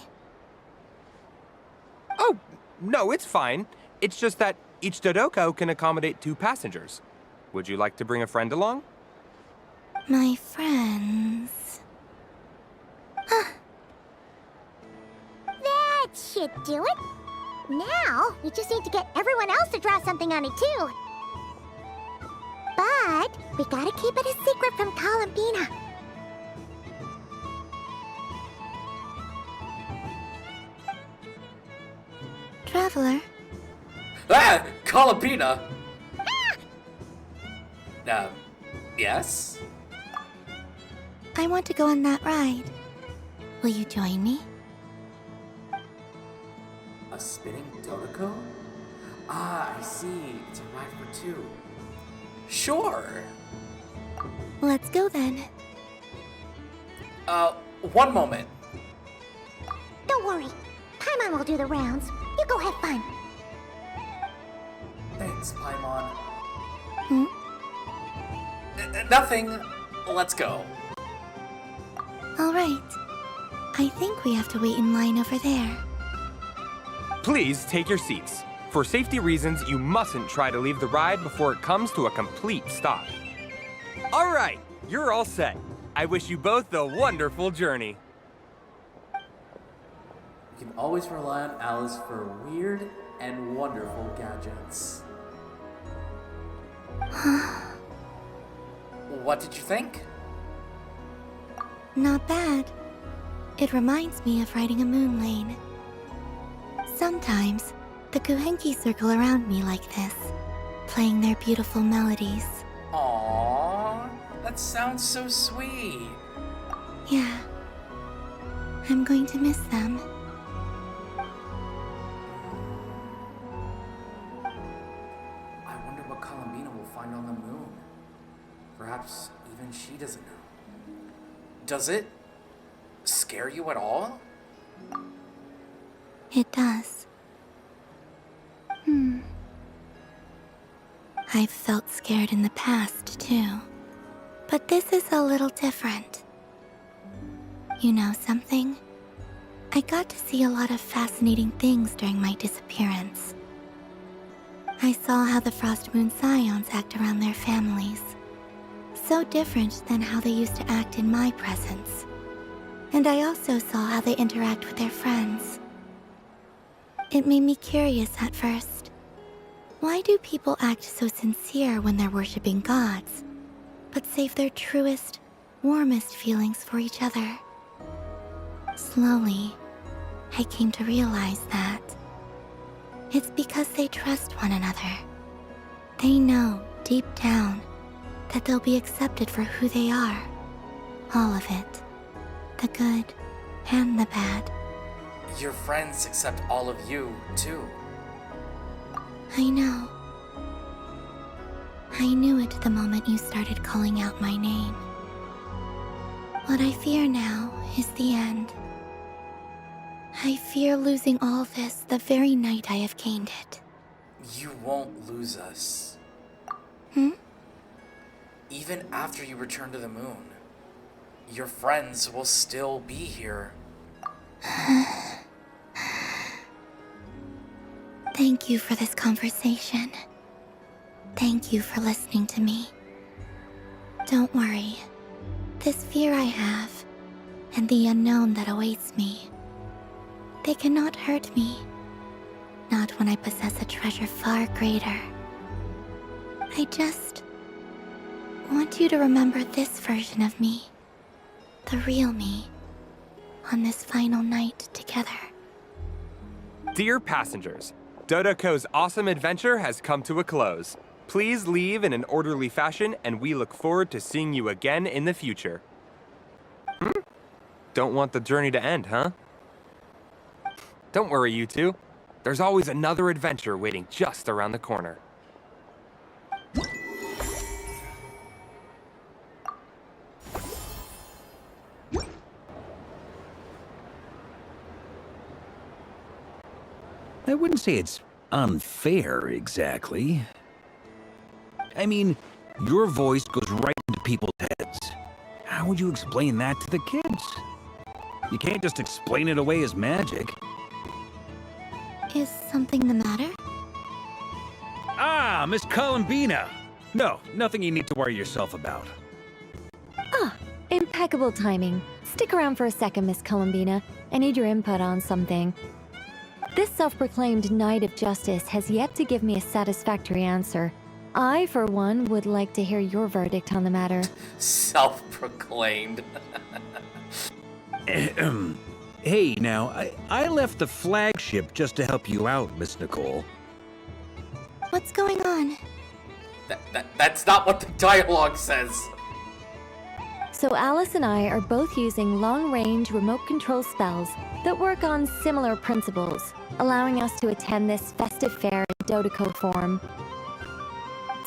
Oh, no, it's fine. It's just that each Dodoko can accommodate 2 passengers. Would you like to bring a friend along? My friends... That should do it. Now, we just need to get everyone else to draw something on it, too. But we gotta keep it a secret from Columbina. Traveler, Ah! Columbina! Yes? I want to go on that ride. Will you join me? A spinning Dodoko? Ah, I see. It's a ride for 2. Sure. Let's go then. One moment. Don't worry. Paimon will do the rounds. You go have fun. Thanks, Paimon. Hmm? Nothing. Let's go. All right. I think we have to wait in line over there. Please take your seats. For safety reasons, you mustn't try to leave the ride before it comes to a complete stop. All right, you're all set. I wish you both a wonderful journey. You can always rely on Alice for weird and wonderful gadgets. What did you think? Not bad. It reminds me of riding a moon lane. Sometimes, the Kuhenki circle around me like this, playing their beautiful melodies. Aww, that sounds so sweet. Yeah. I'm going to miss them. I wonder what Columbina will find on the moon. Perhaps even she doesn't know. Does it scare you at all? It does. I've felt scared in the past, too. But this is a little different. You know something? I got to see a lot of fascinating things during my disappearance. I saw how the Frost Moon Scions act around their families. So different than how they used to act in my presence. And I also saw how they interact with their friends. It made me curious at first. Why do people act so sincere when they're worshipping gods, but save their truest, warmest feelings for each other? Slowly, I came to realize that it's because they trust one another. They know, deep down, that they'll be accepted for who they are. All of it. The good and the bad. Your friends accept all of you, too. I know. I knew it the moment you started calling out my name. What I fear now is the end. I fear losing all this the very night I have gained it. You won't lose us. Even after you return to the moon, your friends will still be here. Thank you for this conversation. Thank you for listening to me. Don't worry. This fear I have, and the unknown that awaits me, they cannot hurt me. Not when I possess a treasure far greater. I just want you to remember this version of me, the real me, on this final night together. Dear passengers, Dodoko's awesome adventure has come to a close. Please leave in an orderly fashion, and we look forward to seeing you again in the future. Don't want the journey to end, huh? Don't worry, you two. There's always another adventure waiting just around the corner. I wouldn't say it's unfair, exactly. I mean, your voice goes right into people's heads. How would you explain that to the kids? You can't just explain it away as magic. Is something the matter? Ah, Miss Columbina! No, nothing you need to worry yourself about. Ah, impeccable timing. Stick around for a second, Miss Columbina. I need your input on something. This self-proclaimed Knight of Justice has yet to give me a satisfactory answer. I, for one, would like to hear your verdict on the matter. Self-proclaimed. Hey, now, I left the flagship just to help you out, Miss Nicole. What's going on? That's not what the dialogue says. So Alice and I are both using long-range remote control spells that work on similar principles, allowing us to attend this festive fair in Dodoco form.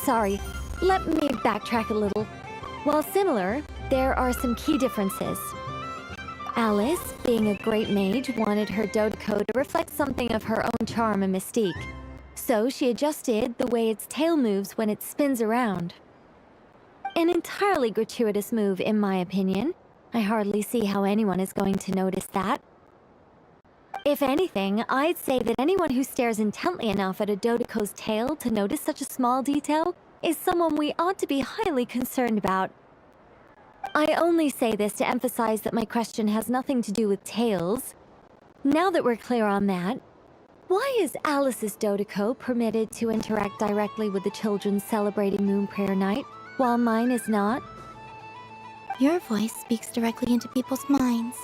Sorry, let me backtrack a little. While similar, there are some key differences. Alice, being a great mage, wanted her Dodoco to reflect something of her own charm and mystique. So she adjusted the way its tail moves when it spins around. An entirely gratuitous move, in my opinion. I hardly see how anyone is going to notice that. If anything, I'd say that anyone who stares intently enough at a Dodoco's tail to notice such a small detail is someone we ought to be highly concerned about. I only say this to emphasize that my question has nothing to do with tails. Now that we're clear on that, why is Alice's Dodoco permitted to interact directly with the children celebrating Moon Prayer Night, while mine is not? Your voice speaks directly into people's minds.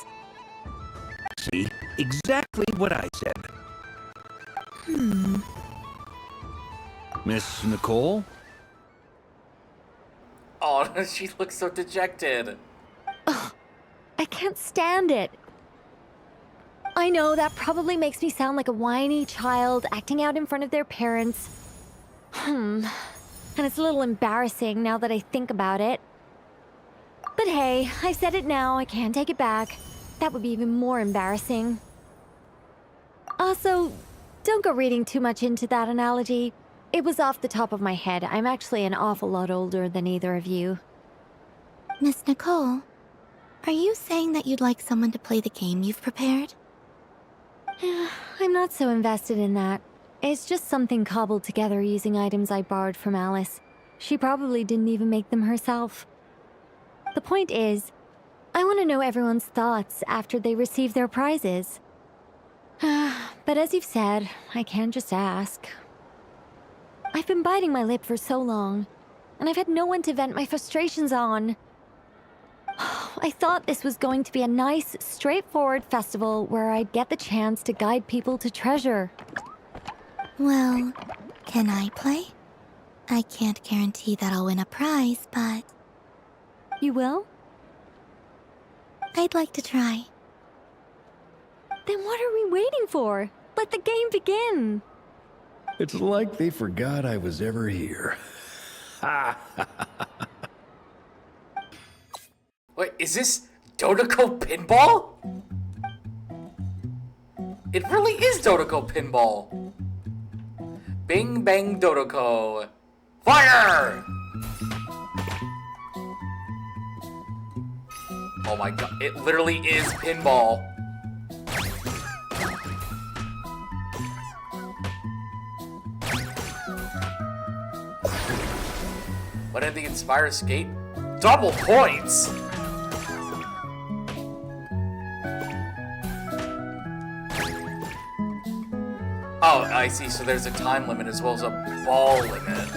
See? Exactly what I said. Miss Nicole? Oh, she looks so dejected. Ugh, I can't stand it. I know that probably makes me sound like a whiny child acting out in front of their parents. And it's a little embarrassing now that I think about it. But hey, I said it now, I can't take it back. That would be even more embarrassing. Also, don't go reading too much into that analogy. It was off the top of my head. I'm actually an awful lot older than either of you. Miss Nicole, are you saying that you'd like someone to play the game you've prepared? I'm not so invested in that. It's just something cobbled together using items I borrowed from Alice. She probably didn't even make them herself. The point is, I want to know everyone's thoughts after they receive their prizes. But as you've said, I can't just ask. I've been biting my lip for so long, and I've had no one to vent my frustrations on. I thought this was going to be a nice, straightforward festival where I'd get the chance to guide people to treasure. Well, can I play? I can't guarantee that I'll win a prize, but... You will? I'd like to try. Then what are we waiting for? Let the game begin! It's like they forgot I was ever here. Wait, is this Dodoco Pinball? It really is Dodoco Pinball. Bing bang Dodoco. Fire! Oh my god, it literally is pinball. What did the Inspire skate? Double points! Oh, I see, so there's a time limit as well as a ball limit.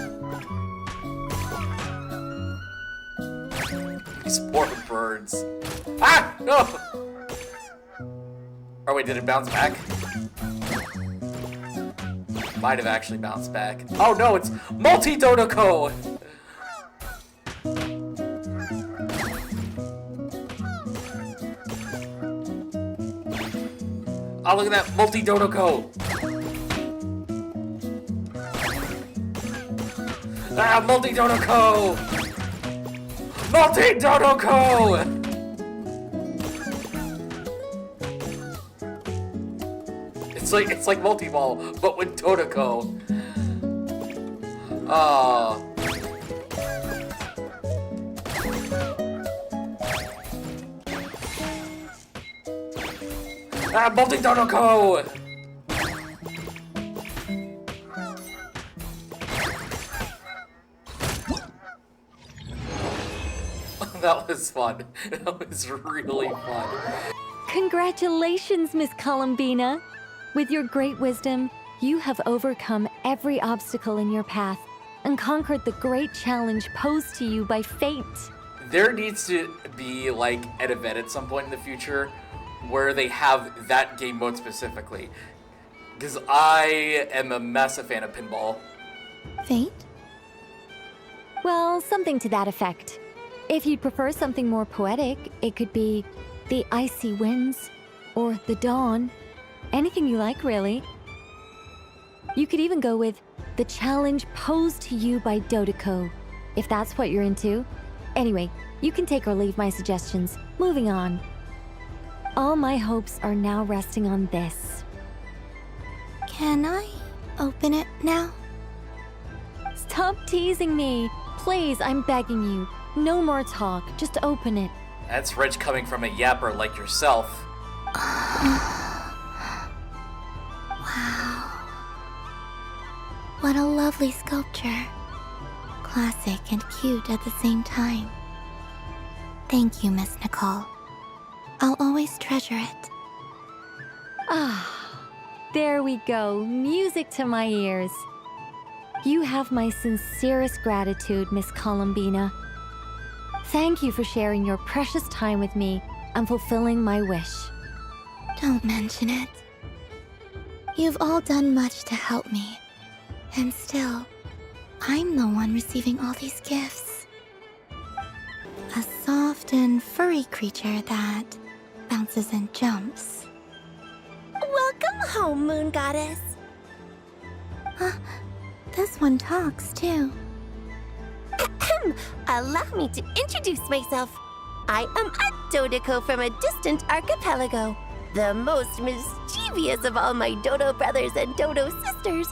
These poor birds. Ah! No! Oh wait, did it bounce back? might have actually bounced back. Oh no, it's multi-Dodoko! Oh, look at that multi-Dodoko! Ah, multi-Dodoko! Multi-Dodoko! It's like multi-ball, but with Dodoko. Ah. Ah, multi-Dodoko! That was fun. That was really fun. Congratulations, Miss Columbina! With your great wisdom, you have overcome every obstacle in your path and conquered the great challenge posed to you by fate. There needs to be like an event at some point in the future where they have that game mode specifically. Because I am a massive fan of pinball. Fate? Well, something to that effect. If you'd prefer something more poetic, it could be the icy winds or the dawn. Anything you like, really. You could even go with the challenge posed to you by Dodoko, if that's what you're into. Anyway, you can take or leave my suggestions. Moving on. All my hopes are now resting on this. Can I open it now? Stop teasing me. Please, I'm begging you. No more talk. Just open it. That's rich coming from a yapper like yourself. Wow. What a lovely sculpture. Classic and cute at the same time. Thank you, Miss Nicole. I'll always treasure it. Ah, there we go. Music to my ears. You have my sincerest gratitude, Miss Columbina. Thank you for sharing your precious time with me and fulfilling my wish. Don't mention it. You've all done much to help me. And still, I'm the one receiving all these gifts. A soft and furry creature that bounces and jumps. Welcome home, Moon Goddess. This one talks, too. Allow me to introduce myself. I am a Dodoko from a distant archipelago, the most mischievous of all my Dodo brothers and Dodo sisters.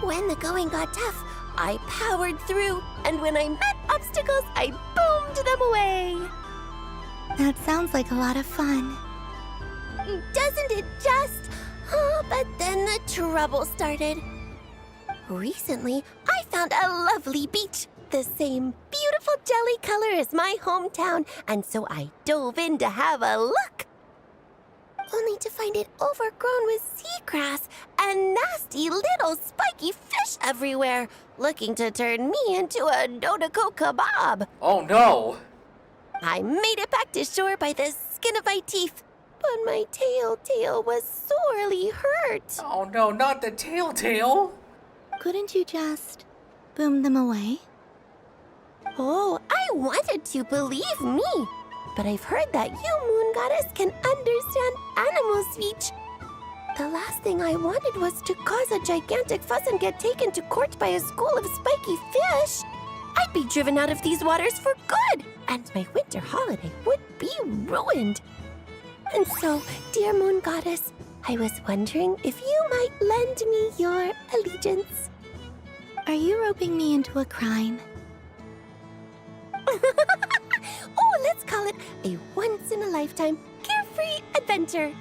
When the going got tough, I powered through, and when I met obstacles, I boomed them away. That sounds like a lot of fun. Doesn't it just? Oh, but then the trouble started. Recently, I found a lovely beach, the same beautiful jelly color as my hometown, and so I dove in to have a look. Only to find it overgrown with seagrass and nasty little spiky fish everywhere, looking to turn me into a Dodoko kebab. Oh no! I made it back to shore by the skin of my teeth, but my tail was sorely hurt. Oh no, not the tail! Couldn't you just boom them away? Oh, I wanted to, believe me. But I've heard that you, Moon Goddess, can understand animal speech. The last thing I wanted was to cause a gigantic fuss and get taken to court by a school of spiky fish. I'd be driven out of these waters for good, and my winter holiday would be ruined. And so, dear Moon Goddess, I was wondering if you might lend me your allegiance. Are you roping me into a crime? Oh, let's call it a once-in-a-lifetime carefree adventure.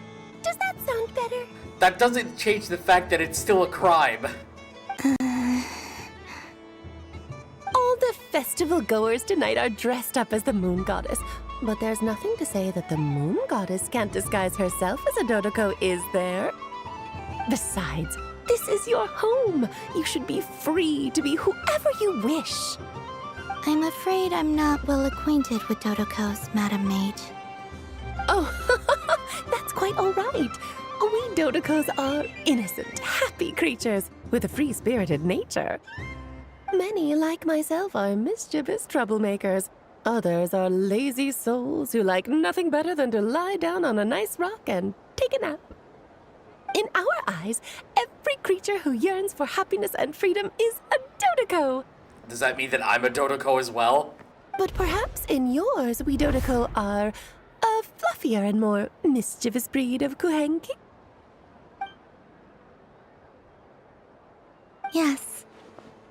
Does that sound better? That doesn't change the fact that it's still a crime. All the festival goers tonight are dressed up as the Moon Goddess, but there's nothing to say that the Moon Goddess can't disguise herself as a Dodoko, is there? Besides, this is your home. You should be free to be whoever you wish. I'm afraid I'm not well acquainted with Dodokos, Madam Mage. Oh, that's quite all right. We Dodokos are innocent, happy creatures with a free-spirited nature. Many, like myself, are mischievous troublemakers. Others are lazy souls who like nothing better than to lie down on a nice rock and take a nap. In our eyes, every creature who yearns for happiness and freedom is a Dodoko. Does that mean that I'm a Dodoko as well? But perhaps in yours, we Dodoko are a fluffier and more mischievous breed of Kuhenki? Yes,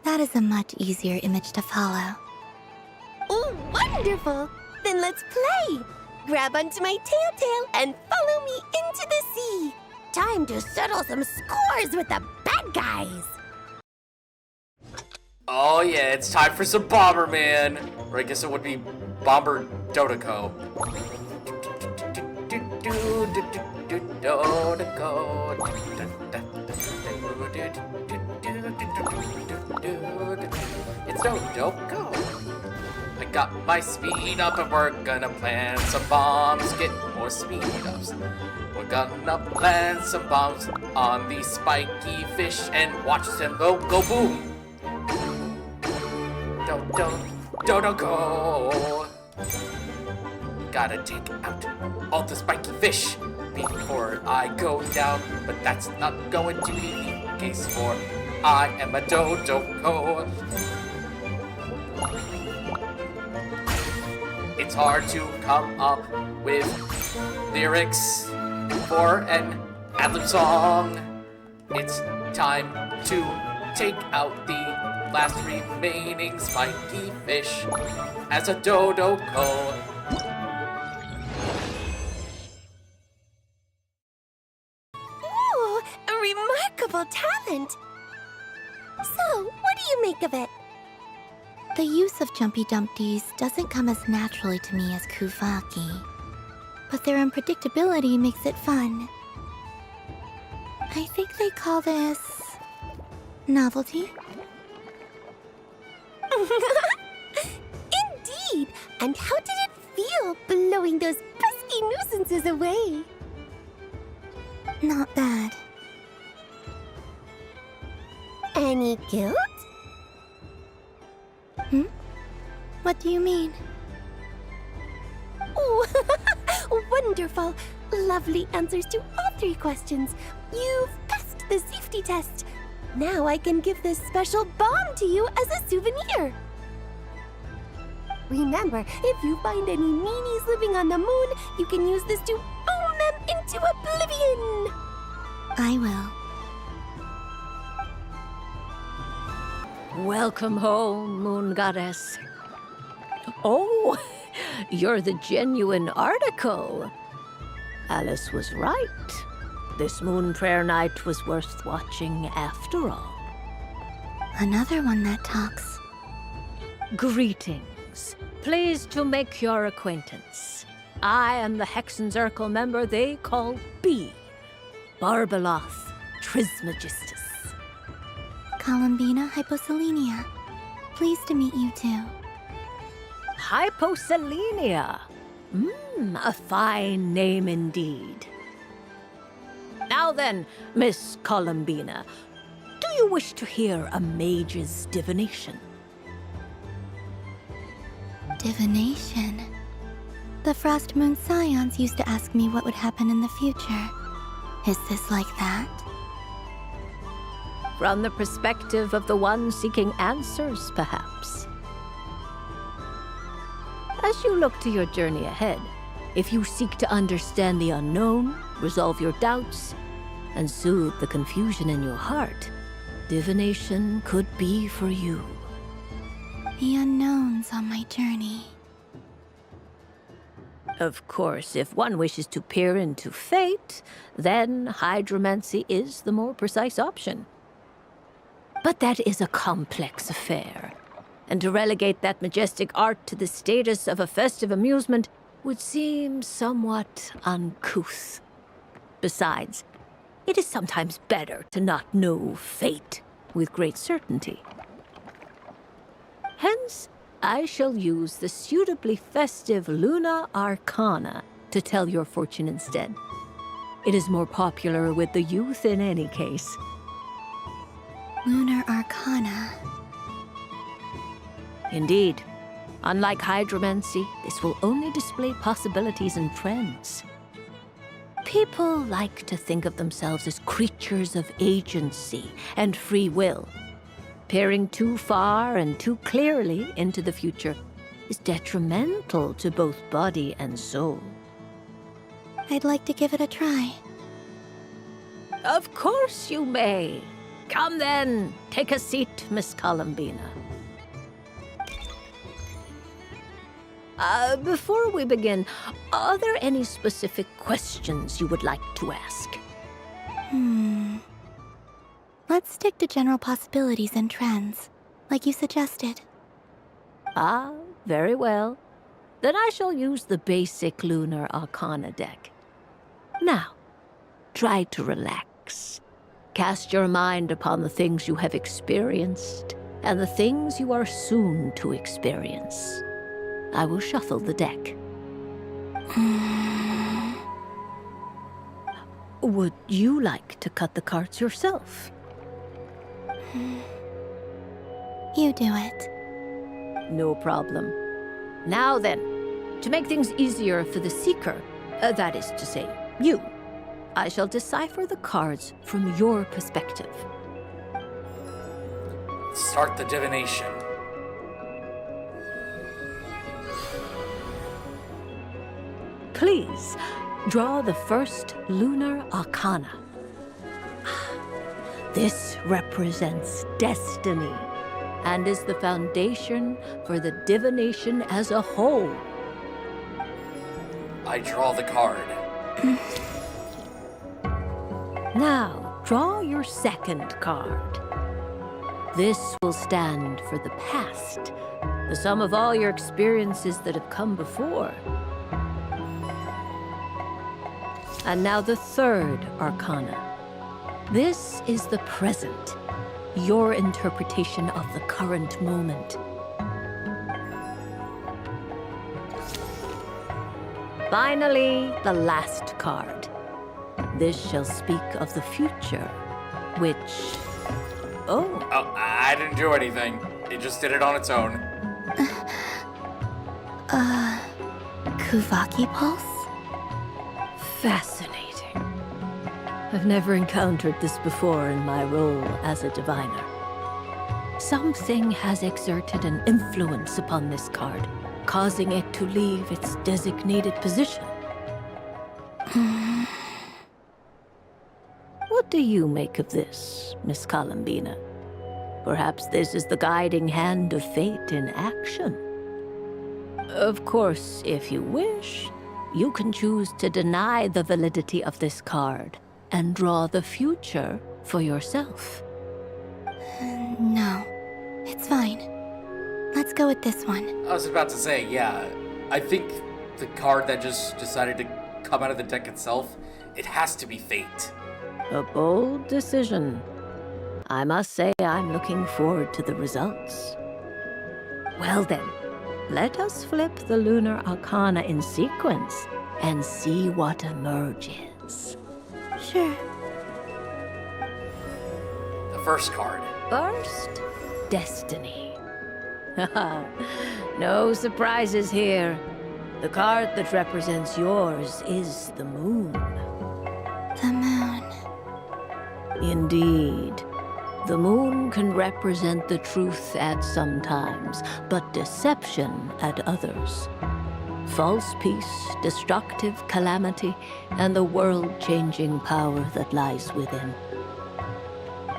that is a much easier image to follow. Oh, wonderful! Then let's play! Grab onto my tail and follow me into the sea! Time to settle some scores with the bad guys! Oh yeah, it's time for some Bomberman! Or I guess it would be Bomber Dodoko. It's Dodoko. I got my speed up and we're gonna plant some bombs, get more speed ups. We're gonna plant some bombs on these spiky fish and watch them go boom. Dodoko. Gotta take out all the spiky fish before I go down, but that's not going to be the case, for I am a Dodoko. It's hard to come up with lyrics for an ad-lib song. It's time to take out the last remaining spiky fish as a Dodoko. Ooh, a remarkable talent! So, what do you make of it? The use of Jumpy Dumpties doesn't come as naturally to me as Kuvaki, but their unpredictability makes it fun. I think they call this novelty. Indeed! And how did it feel blowing those pesky nuisances away? Not bad. Any guilt? What do you mean? Oh, wonderful! Lovely answers to all 3 questions. You've passed the safety test. Now I can give this special bomb to you as a souvenir. Remember, if you find any meanies living on the moon, you can use this to boom them into oblivion. I will. Welcome home, Moon Goddess. Oh, you're the genuine article. Alice was right. This moon prayer night was worth watching after all. Another one that talks. Greetings. Pleased to make your acquaintance. I am the Hexenzirkel member they call B. Barbeloth Trismegistus. Columbina, Hyposelenia. Pleased to meet you too. Hyposelenia. A fine name indeed. Now then, Miss Columbina, do you wish to hear a mage's divination? Divination? The Frost Moon Scions used to ask me what would happen in the future. Is this like that? From the perspective of the one seeking answers, perhaps. As you look to your journey ahead, if you seek to understand the unknown, resolve your doubts, and soothe the confusion in your heart, divination could be for you. The unknowns on my journey. Of course, if one wishes to peer into fate, then hydromancy is the more precise option. But that is a complex affair, and to relegate that majestic art to the status of a festive amusement would seem somewhat uncouth. Besides, it is sometimes better to not know fate with great certainty. Hence, I shall use the suitably festive Luna Arcana to tell your fortune instead. It is more popular with the youth in any case. Lunar Arcana. Indeed. Unlike hydromancy, this will only display possibilities and trends. People like to think of themselves as creatures of agency and free will. Peering too far and too clearly into the future is detrimental to both body and soul. I'd like to give it a try. Of course you may. Come then, take a seat, Miss Columbina. Before we begin, are there any specific questions you would like to ask? Let's stick to general possibilities and trends, like you suggested. Ah, very well. Then I shall use the basic Lunar Arcana deck. Now, try to relax. Cast your mind upon the things you have experienced and the things you are soon to experience. I will shuffle the deck. Would you like to cut the cards yourself? You do it. No problem. Now then, to make things easier for the Seeker, that is to say, you, I shall decipher the cards from your perspective. Start the divination. Please, draw the first Lunar Arcana. This represents destiny and is the foundation for the divination as a whole. I draw the card. Now, draw your second card. This will stand for the past, the sum of all your experiences that have come before. And now the third Arcana. This is the present, your interpretation of the current moment. Finally, the last card. This shall speak of the future, which... Oh, I didn't do anything. It just did it on its own. Kuvaki Pulse? Fascinating. I've never encountered this before in my role as a diviner. Something has exerted an influence upon this card, causing it to leave its designated position. What do you make of this, Miss Columbina? Perhaps this is the guiding hand of fate in action. Of course, if you wish, you can choose to deny the validity of this card and draw the future for yourself. No, it's fine. Let's go with this one. I was about to say, yeah, I think the card that just decided to come out of the deck itself, it has to be fate. A bold decision. I must say I'm looking forward to the results. Well then, let us flip the Lunar Arcana in sequence and see what emerges. Sure. The first card. First, Destiny. No surprises here. The card that represents yours is the moon. The moon. Indeed. The moon can represent the truth at some times, but deception at others. False peace, destructive calamity, and the world-changing power that lies within.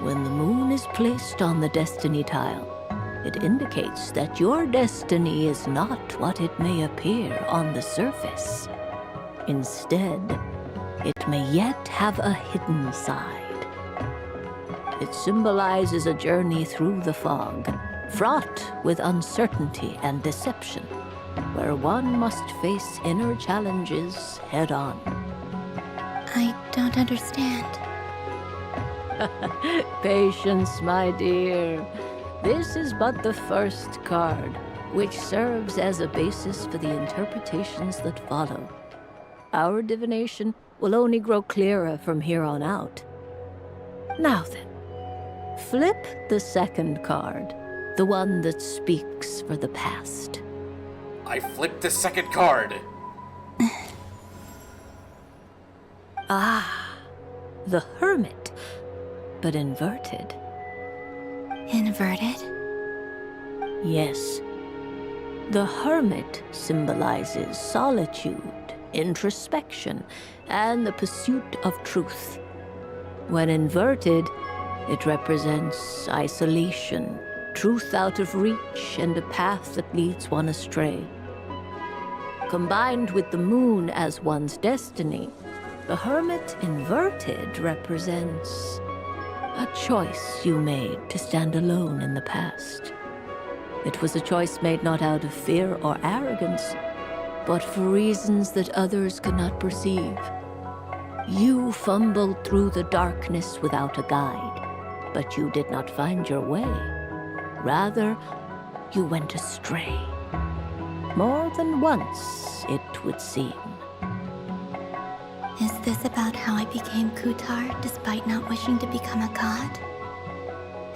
When the moon is placed on the destiny tile, it indicates that your destiny is not what it may appear on the surface. Instead, it may yet have a hidden side. It symbolizes a journey through the fog, fraught with uncertainty and deception, where one must face inner challenges head-on. I don't understand. Patience, my dear. This is but the first card, which serves as a basis for the interpretations that follow. Our divination will only grow clearer from here on out. Now then, Flip the second card, the one that speaks for the past. I flipped the second card. Ah, the Hermit, but inverted. Inverted? Yes. The Hermit symbolizes solitude, introspection, and the pursuit of truth. When inverted, it represents isolation, truth out of reach, and a path that leads one astray. Combined with the moon as one's destiny, the Hermit inverted represents a choice you made to stand alone in the past. It was a choice made not out of fear or arrogance, but for reasons that others could not perceive. You fumbled through the darkness without a guide, but you did not find your way. Rather, you went astray. More than once, it would seem. Is this about how I became Kutar despite not wishing to become a god?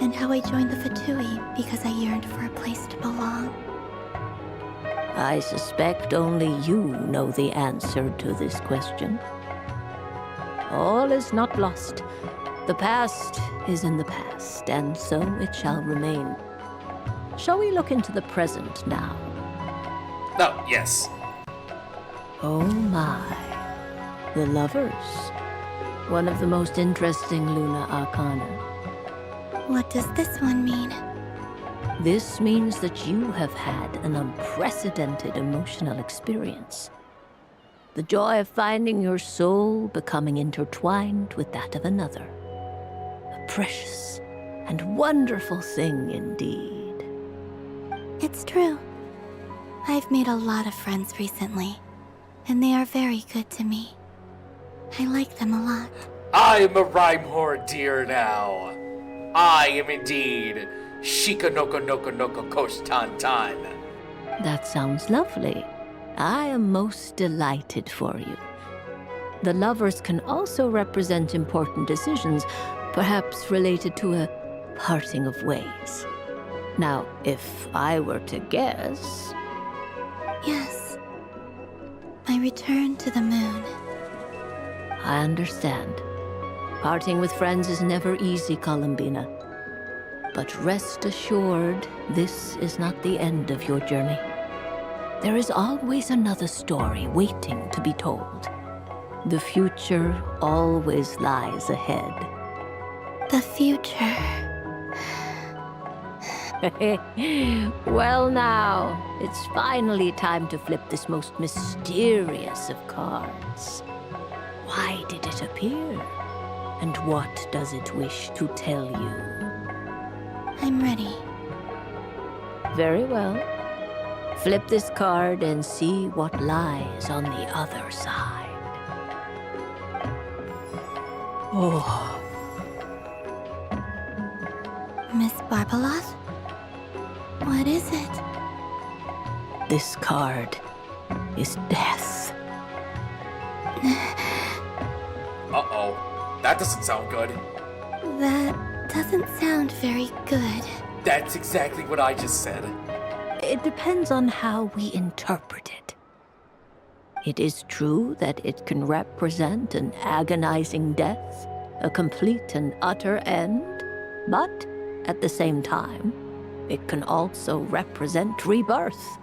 And how I joined the Fatui because I yearned for a place to belong? I suspect only you know the answer to this question. All is not lost. The past is in the past, and so it shall remain. Shall we look into the present now? Oh, yes. Oh my. The Lovers. One of the most interesting Luna Arcana. What does this one mean? This means that you have had an unprecedented emotional experience. The joy of finding your soul becoming intertwined with that of another. A precious and wonderful thing indeed. It's true. I've made a lot of friends recently, and they are very good to me. I like them a lot. I'm a Rhymehor deer now. I am indeed Shika Noko Noko Noko Kostan Tan. That sounds lovely. I am most delighted for you. The Lovers can also represent important decisions, perhaps related to a parting of ways. Now, if I were to guess... Yes. I return to the moon. I understand. Parting with friends is never easy, Columbina. But rest assured, this is not the end of your journey. There is always another story waiting to be told. The future always lies ahead. The future. Well now, it's finally time to flip this most mysterious of cards. Why did it appear? And what does it wish to tell you? I'm ready. Very well. Flip this card and see what lies on the other side. Oh. Miss Barbaloth? What is it? This card is death. Uh-oh. That doesn't sound good. That doesn't sound very good. That's exactly what I just said. It depends on how we interpret it. It is true that it can represent an agonizing death, a complete and utter end, but at the same time, it can also represent rebirth.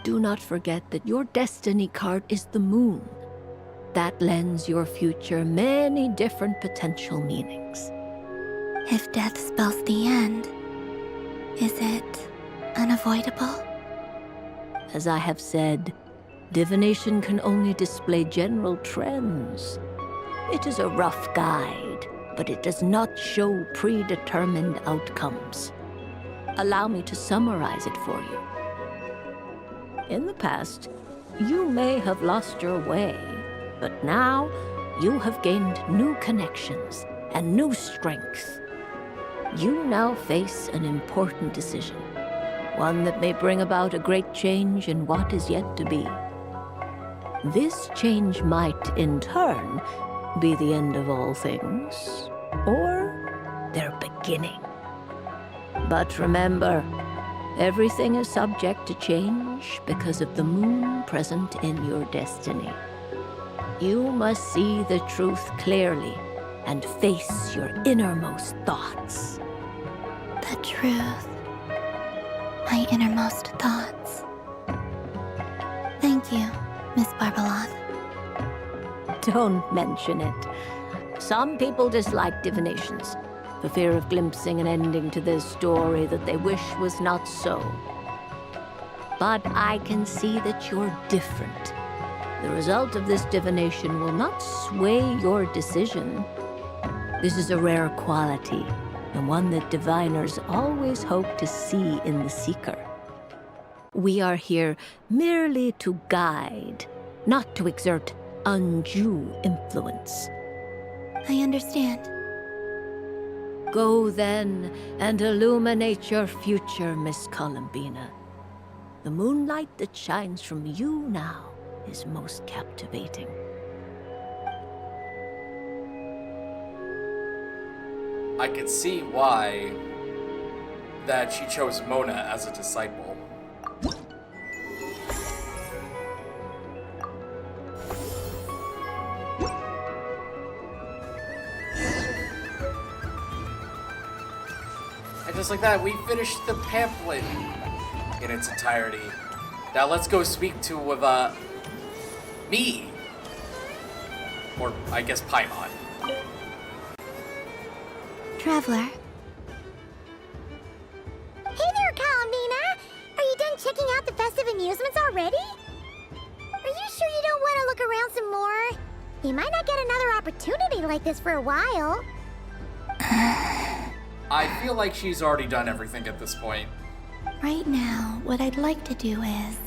Do not forget that your destiny card is the moon. That lends your future many different potential meanings. If death spells the end, is it unavoidable? As I have said, divination can only display general trends. It is a rough guide, but it does not show predetermined outcomes. Allow me to summarize it for you. In the past, you may have lost your way, but now you have gained new connections and new strength. You now face an important decision, one that may bring about a great change in what is yet to be. This change might, in turn, be the end of all things, or their beginning. But remember, everything is subject to change because of the moon present in your destiny. You must see the truth clearly and face your innermost thoughts. The truth. My innermost thoughts. Thank you, Miss Barbeloth. Don't mention it. Some people dislike divinations, for fear of glimpsing an ending to their story that they wish was not so. But I can see that you're different. The result of this divination will not sway your decision. This is a rare quality, and one that diviners always hope to see in the seeker. We are here merely to guide, not to exert undue influence. I understand. Go then and illuminate your future, Miss Columbina. The moonlight that shines from you now is most captivating. I can see why that she chose Mona as a disciple. And just like that, we finished the pamphlet in its entirety. Now let's go speak to me. Or I guess Paimon. Traveler. Hey there, Columbina! Are you done checking out the festive amusements already? Are you sure you don't want to look around some more? You might not get another opportunity like this for a while. I feel like she's already done everything at this point. Right now, what I'd like to do is...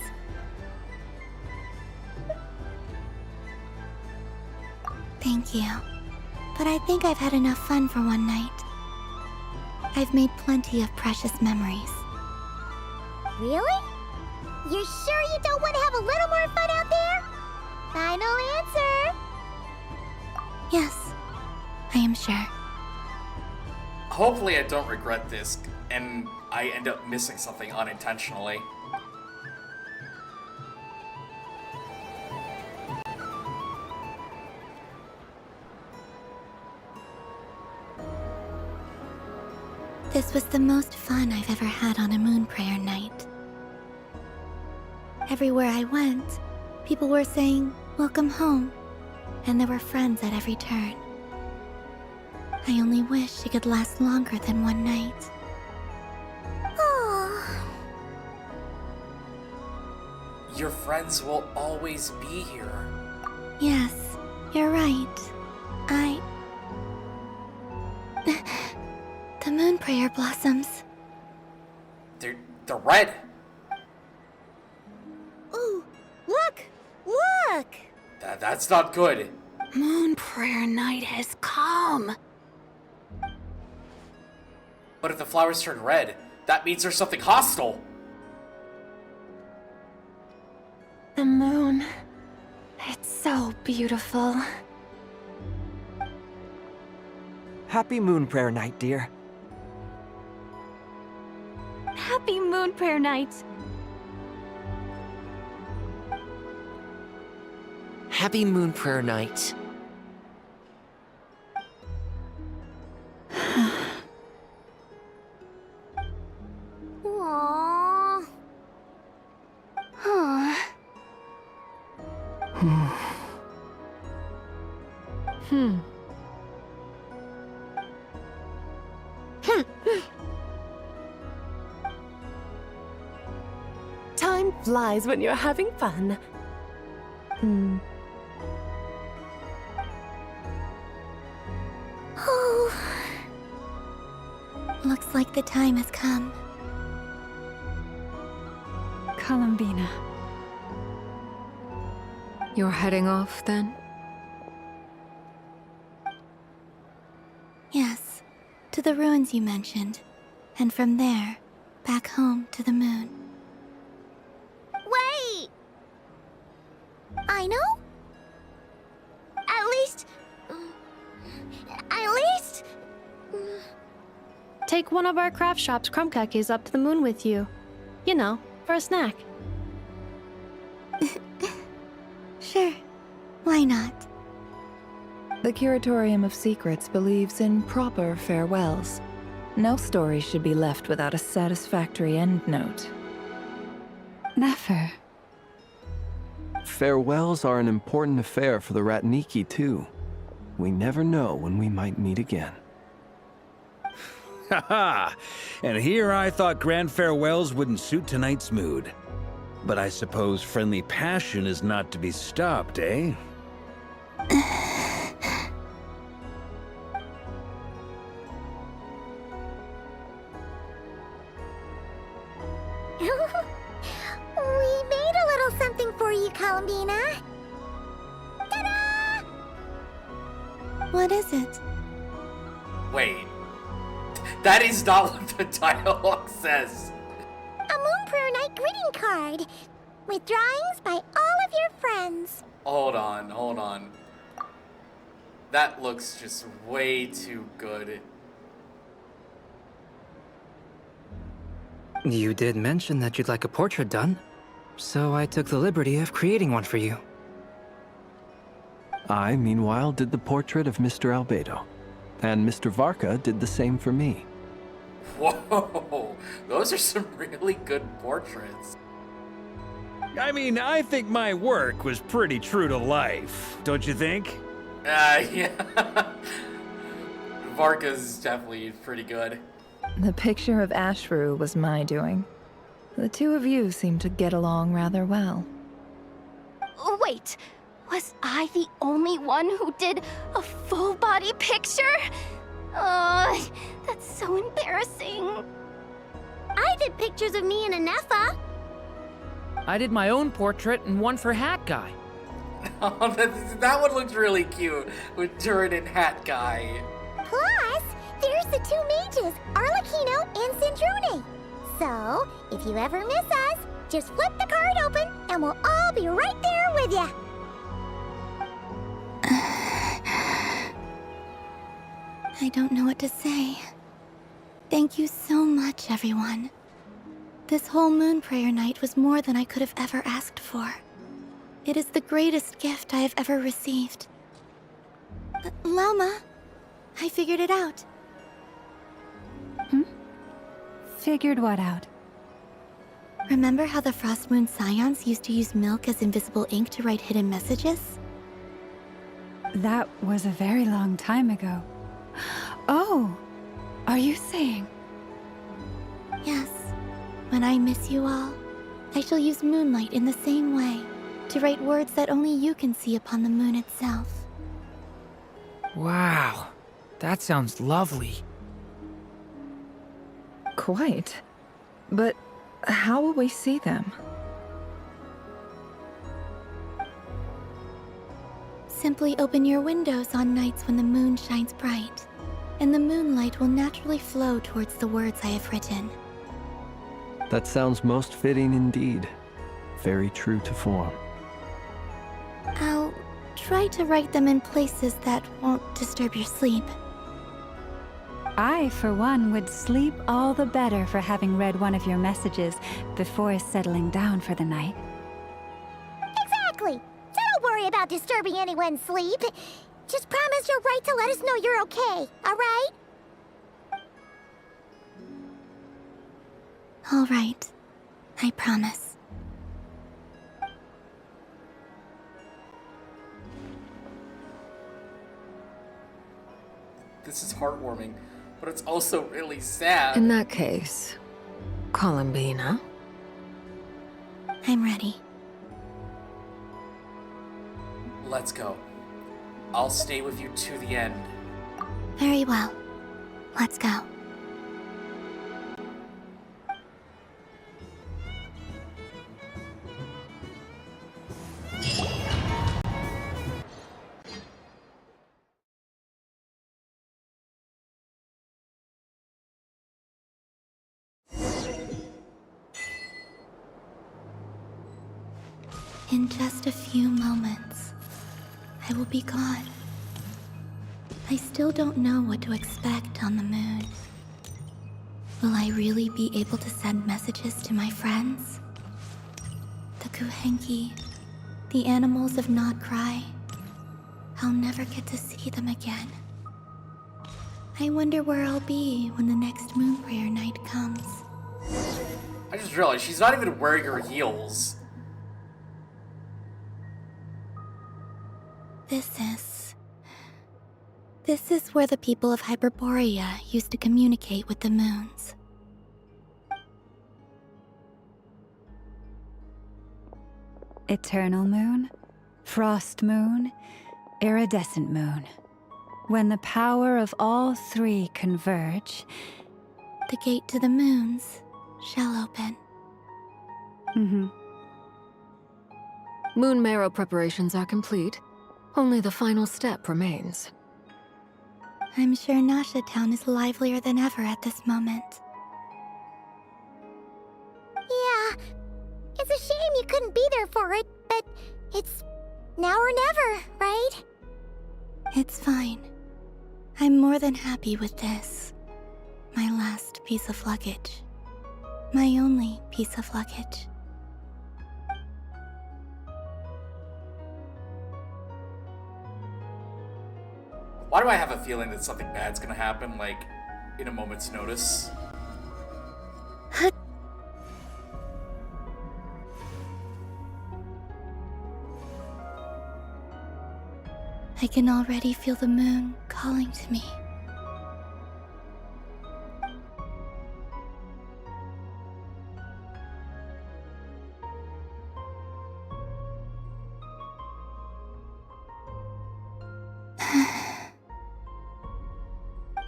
Thank you. But I think I've had enough fun for one night. I've made plenty of precious memories. Really? You're sure you don't want to have a little more fun out there? Final answer! Yes, I am sure. Hopefully I don't regret this, and I end up missing something unintentionally. This was the most fun I've ever had on a moon prayer night. Everywhere I went, people were saying, "Welcome home," and there were friends at every turn. I only wish it could last longer than one night. Your friends will always be here. Yes, you're right. The moon prayer blossoms. They're red. Ooh, look! Look! That's not good. Moon prayer night has come. But if the flowers turn red, that means there's something hostile. The moon. It's so beautiful. Happy Moon Prayer Night, dear. Happy Moon Prayer Night! Happy Moon Prayer Night. Aww. Huh. Time flies when you're having fun. Oh. Looks like the time has come. Columbina. You're heading off, then? Yes, to the ruins you mentioned. And from there, back home to the moon. Wait! I know? At least... one of our craft shop's crumb cookies up to the moon with you. You know, for a snack. Sure. Why not? The Curatorium of Secrets believes in proper farewells. No story should be left without a satisfactory endnote. Never. Farewells are an important affair for the Ratniki, too. We never know when we might meet again. Haha! And here I thought grand farewells wouldn't suit tonight's mood. But I suppose friendly passion is not to be stopped, eh? We made a little something for you, Columbina. Ta-da! What is it? Wait. That is not what the dialogue says. A Moon Prayer Night greeting card with drawings by all of your friends. Hold on. That looks just way too good. You did mention that you'd like a portrait done, so I took the liberty of creating one for you. I, meanwhile, did the portrait of Mr. Albedo, and Mr. Varka did the same for me. Whoa, those are some really good portraits. I mean, I think my work was pretty true to life, don't you think? Yeah. Varka's definitely pretty good. The picture of Ashru was my doing. The two of you seem to get along rather well. Wait, was I the only one who did a full body picture? That's so embarrassing. I did pictures of me and Anefa. I did my own portrait and one for Hat Guy. Oh, that one looks really cute with Durin and Hat Guy. Plus, there's the two mages, Arlecchino and Sandrone. So, if you ever miss us, just flip the card open and we'll all be right there with you. I don't know what to say. Thank you so much, everyone. This whole Moon Prayer Night was more than I could have ever asked for. It is the greatest gift I have ever received. Lauma, I figured it out. Figured what out? Remember how the Frost Moon Scions used to use milk as invisible ink to write hidden messages? That was a very long time ago. Oh, are you saying? Yes. When I miss you all, I shall use moonlight in the same way, to write words that only you can see upon the moon itself. Wow, that sounds lovely. Quite. But how will we see them? Simply open your windows on nights when the moon shines bright, and the moonlight will naturally flow towards the words I have written. That sounds most fitting indeed. Very true to form. I'll try to write them in places that won't disturb your sleep. I, for one, would sleep all the better for having read one of your messages before settling down for the night. Exactly. So don't worry about disturbing anyone's sleep. Just promise you'll write to let us know you're okay, all right? All right. I promise. This is heartwarming, but it's also really sad. In that case, Columbina. I'm ready. Let's go. I'll stay with you to the end. Very well. Let's go. In just a few moments, I will be gone. I still don't know what to expect on the moon. will I really be able to send messages to my friends? The Kuhenki, the animals of Nod-Krai. I'll never get to see them again. I wonder where I'll be when the next moon prayer night comes. I just realized she's not even wearing her heels. This is where the people of Hyperborea used to communicate with the moons. Eternal moon, frost moon, iridescent moon. When the power of all three converge, the gate to the moons shall open. Moon marrow preparations are complete. Only the final step remains. I'm sure Nasha Town is livelier than ever at this moment. Yeah, it's a shame you couldn't be there for it, but it's now or never, right? It's fine. I'm more than happy with this. My last piece of luggage. My only piece of luggage. Why do I have a feeling that something bad's gonna happen, like, in a moment's notice? I can already feel the moon calling to me.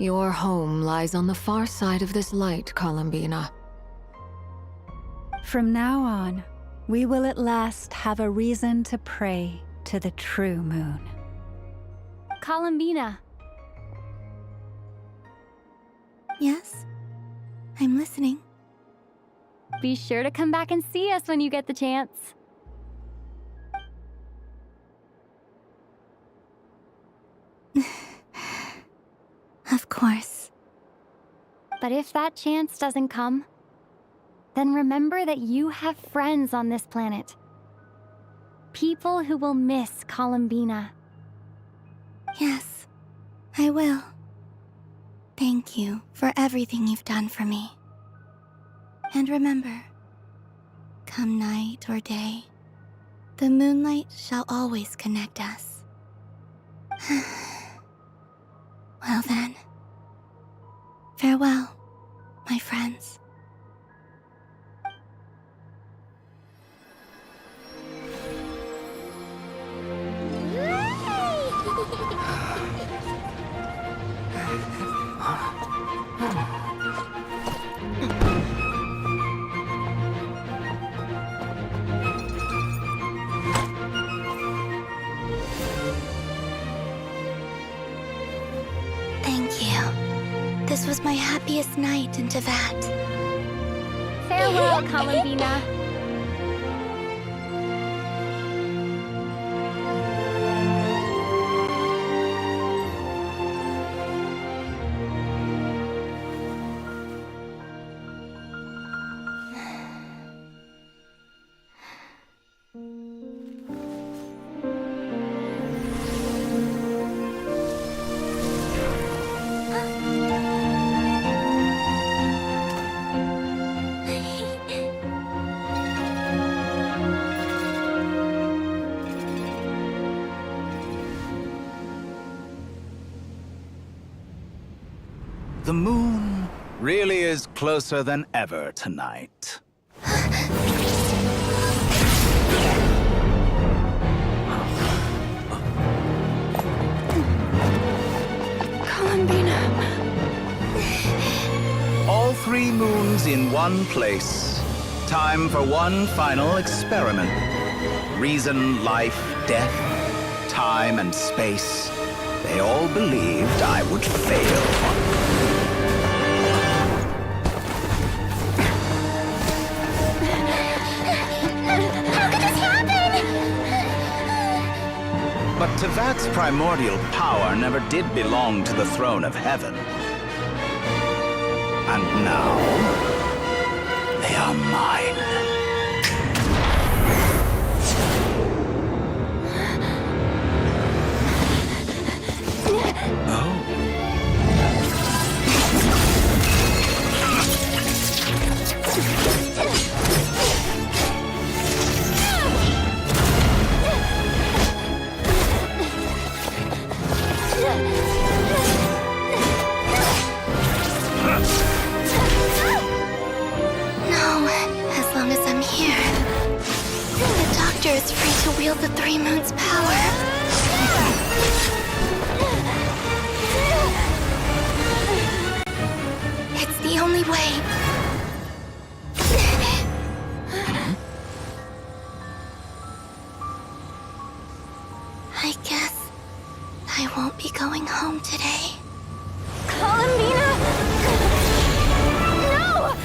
Your home lies on the far side of this light, Columbina. From now on, we will at last have a reason to pray to the true moon. Columbina. Yes? I'm listening. Be sure to come back and see us when you get the chance. Of course. But if that chance doesn't come, then remember that you have friends on this planet. People who will miss Columbina. Yes, I will. Thank you for everything you've done for me. And remember, come night or day, the moonlight shall always connect us. Well then, farewell, my friends. Thank you. This was my happiest night in Tevat. Farewell, Columbina. The moon really is closer than ever tonight. Columbina. All three moons in one place. Time for one final experiment. Reason, life, death, time, and space. They all believed I would fail. But Tevat's primordial power never did belong to the throne of heaven. And now, they are mine. As long as I'm here, the Doctor is free to wield the Three Moons' power. It's the only way. I guess I won't be going home today. Columbina! No!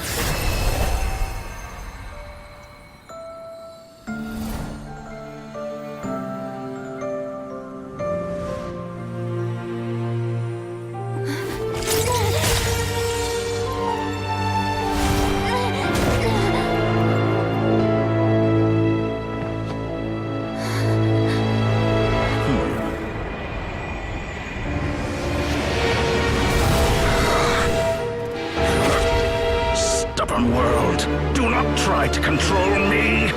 Stubborn world, do not try to control me!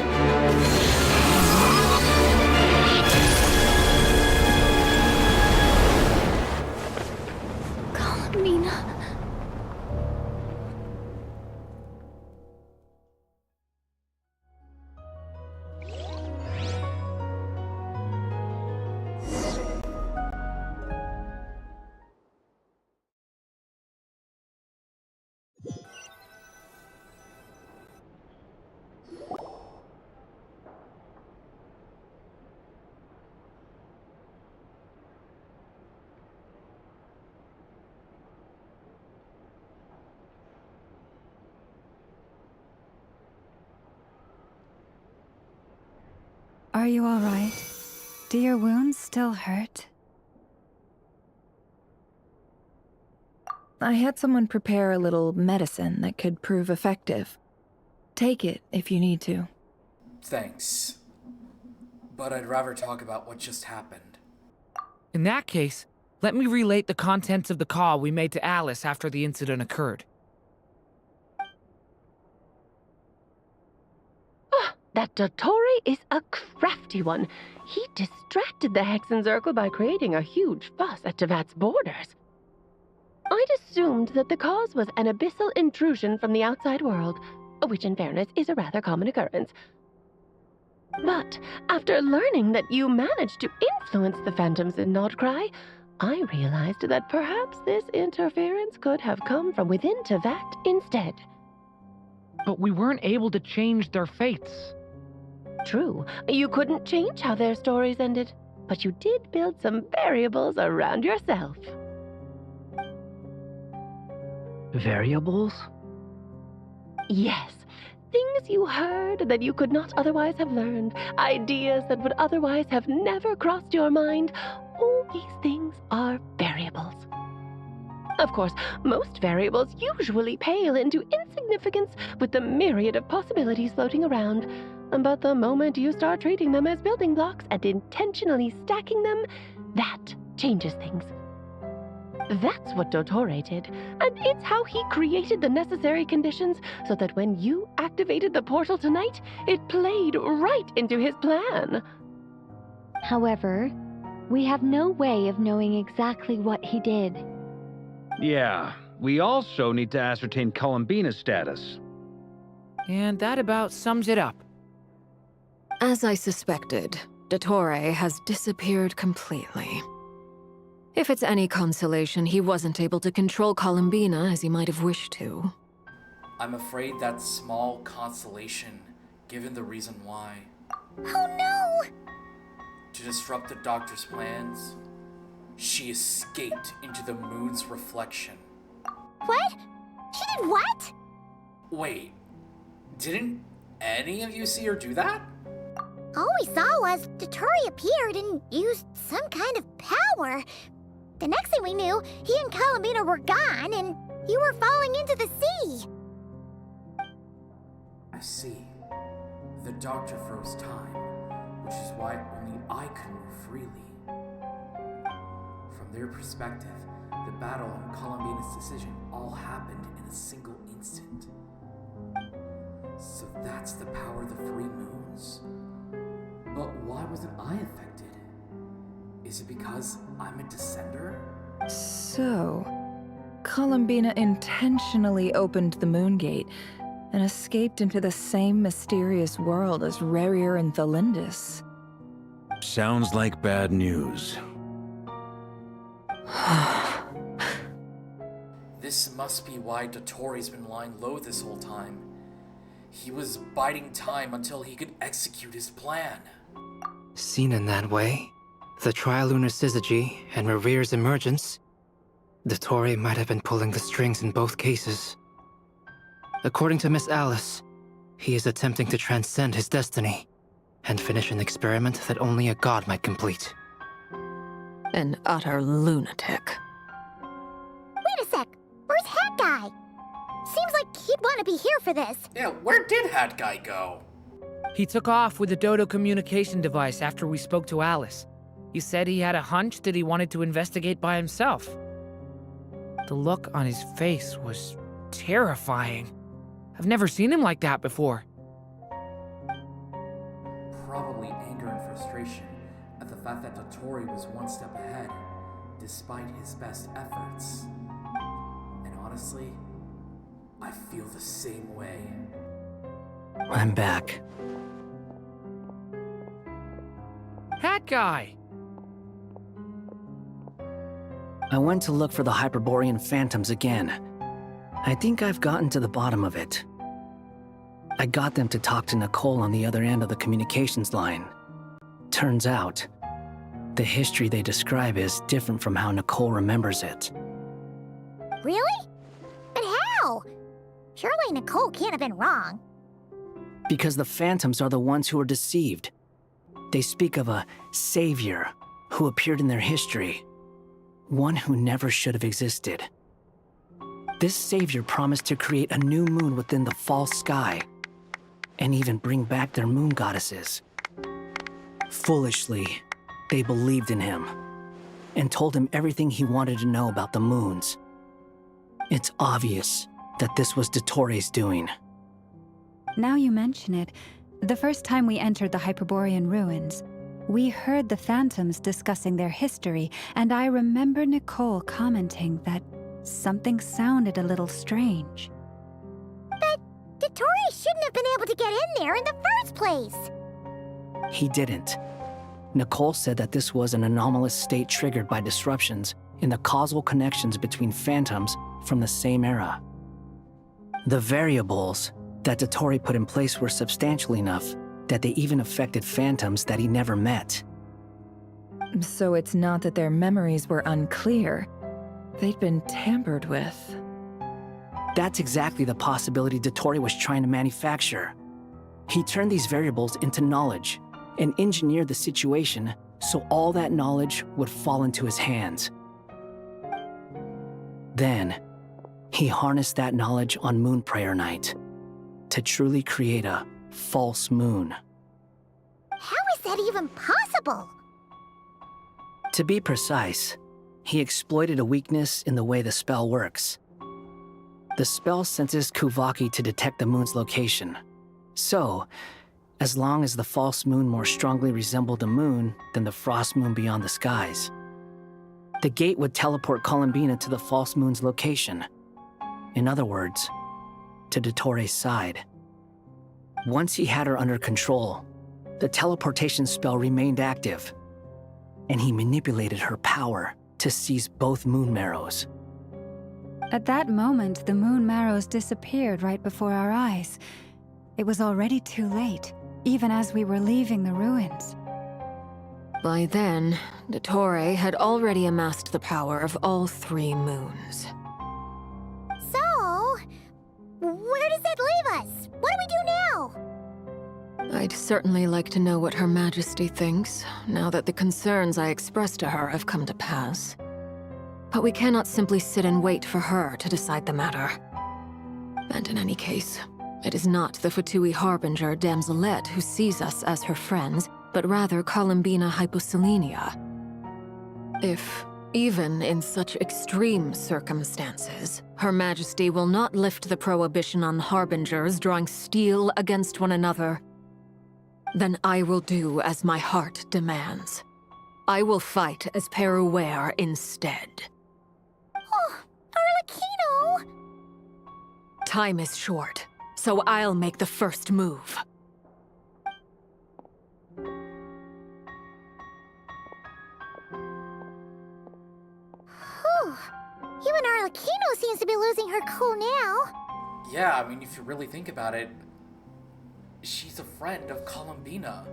Columbina. Are you all right? Do your wounds still hurt? I had someone prepare a little medicine that could prove effective. Take it if you need to. Thanks. But I'd rather talk about what just happened. In that case, let me relate the contents of the call we made to Alice after the incident occurred. That Dottore is a crafty one. He distracted the Hexenzirkel by creating a huge fuss at Tevat's borders. I'd assumed that the cause was an abyssal intrusion from the outside world, which in fairness is a rather common occurrence. But after learning that you managed to influence the phantoms in Nod-Krai, I realized that perhaps this interference could have come from within Tevat instead. But we weren't able to change their fates. True, you couldn't change how their stories ended, but you did build some variables around yourself. Variables? Yes. Things you heard that you could not otherwise have learned. Ideas that would otherwise have never crossed your mind. All these things are variables. Of course, most variables usually pale into insignificance with the myriad of possibilities floating around. But the moment you start treating them as building blocks and intentionally stacking them, that changes things. That's what Dottore did, and it's how he created the necessary conditions so that when you activated the portal tonight, it played right into his plan. However, we have no way of knowing exactly what he did. Yeah, we also need to ascertain Columbina's status. And that about sums it up. As I suspected, Dottore has disappeared completely. If it's any consolation, he wasn't able to control Columbina as he might have wished to. I'm afraid that's small consolation, given the reason why. Oh no! To disrupt the Doctor's plans, she escaped into the moon's reflection. What? She did what? Wait, didn't any of you see her do that? All we saw was Dottore appeared and used some kind of power. The next thing we knew, he and Columbina were gone, and You were falling into the sea! I see. The doctor froze time, which is why only I could move freely. From their perspective, the battle and Columbina's decision all happened in a single instant. So that's the power of the free moons? But why wasn't I affected? Is it because I'm a descender? So, Columbina intentionally opened the Moon Gate and escaped into the same mysterious world as Rerir and Thalindis. Sounds like bad news. This must be why Dottore been lying low this whole time. He was biding time until he could execute his plan. Seen in that way, the trilunar syzygy and Rerir's emergence, Dottore might have been pulling the strings in both cases. According to Miss Alice, he is attempting to transcend his destiny and finish an experiment that only a god might complete. An utter lunatic. Wait a sec! Where's Hat Guy? Seems like he'd want to be here for this. Yeah, where did Hat Guy go? He took off with the Dodo communication device after we spoke to Alice. He said he had a hunch that he wanted to investigate by himself. The look on his face was terrifying. I've never seen him like that before. Probably anger and frustration at the fact that Dottore was one step ahead, despite his best efforts. And honestly, I feel the same way. I'm back. Hat Guy! I went to look for the Hyperborean phantoms again. I think I've gotten to the bottom of it. I got them to talk to Nicole on the other end of the communications line. Turns out, the history they describe is different from how Nicole remembers it. Really? But how? Surely Nicole can't have been wrong. Because the phantoms are the ones who are deceived. They speak of a savior who appeared in their history. One who never should have existed. This savior promised to create a new moon within the false sky, and even bring back their moon goddesses. Foolishly, they believed in him, and told him everything he wanted to know about the moons. It's obvious that this was Dottore's doing. Now you mention it, the first time we entered the Hyperborean ruins, we heard the phantoms discussing their history, and I remember Nicole commenting that something sounded a little strange. But Dottore shouldn't have been able to get in there in the first place! He didn't. Nicole said that this was an anomalous state triggered by disruptions in the causal connections between phantoms from the same era. The variables that Dottore put in place were substantial enough that they even affected phantoms that he never met. So it's not that their memories were unclear. They'd been tampered with. That's exactly the possibility Dottore was trying to manufacture. He turned these variables into knowledge and engineered the situation so all that knowledge would fall into his hands. Then, he harnessed that knowledge on Moon Prayer Night to truly create a false moon. How is that even possible? To be precise, he exploited a weakness in the way the spell works. The spell senses Kuvaki to detect the moon's location. So, as long as the false moon more strongly resembled a moon than the frost moon beyond the skies, the gate would teleport Columbina to the false moon's location. In other words, to Dottore's side. Once he had her under control, the teleportation spell remained active, and he manipulated her power to seize both moon marrows. At that moment, the moon marrows disappeared right before our eyes. It was already too late, even as we were leaving the ruins. By then, Dottore had already amassed the power of all 3 moons. So, where does that leave us? What do we do now? I'd certainly like to know what Her Majesty thinks, now that the concerns I expressed to her have come to pass. But we cannot simply sit and wait for her to decide the matter. And in any case, it is not the Fatui Harbinger Damselette who sees us as her friends, but rather Columbina Hyposelenia. If, even in such extreme circumstances, Her Majesty will not lift the prohibition on Harbingers drawing steel against one another, then I will do as my heart demands. I will fight as Peruware instead. Oh, Arlecchino! Time is short, so I'll make the first move. Whew. Even Arlecchino seems to be losing her cool now. Yeah, I mean, if you really think about it, she's a friend of Columbina.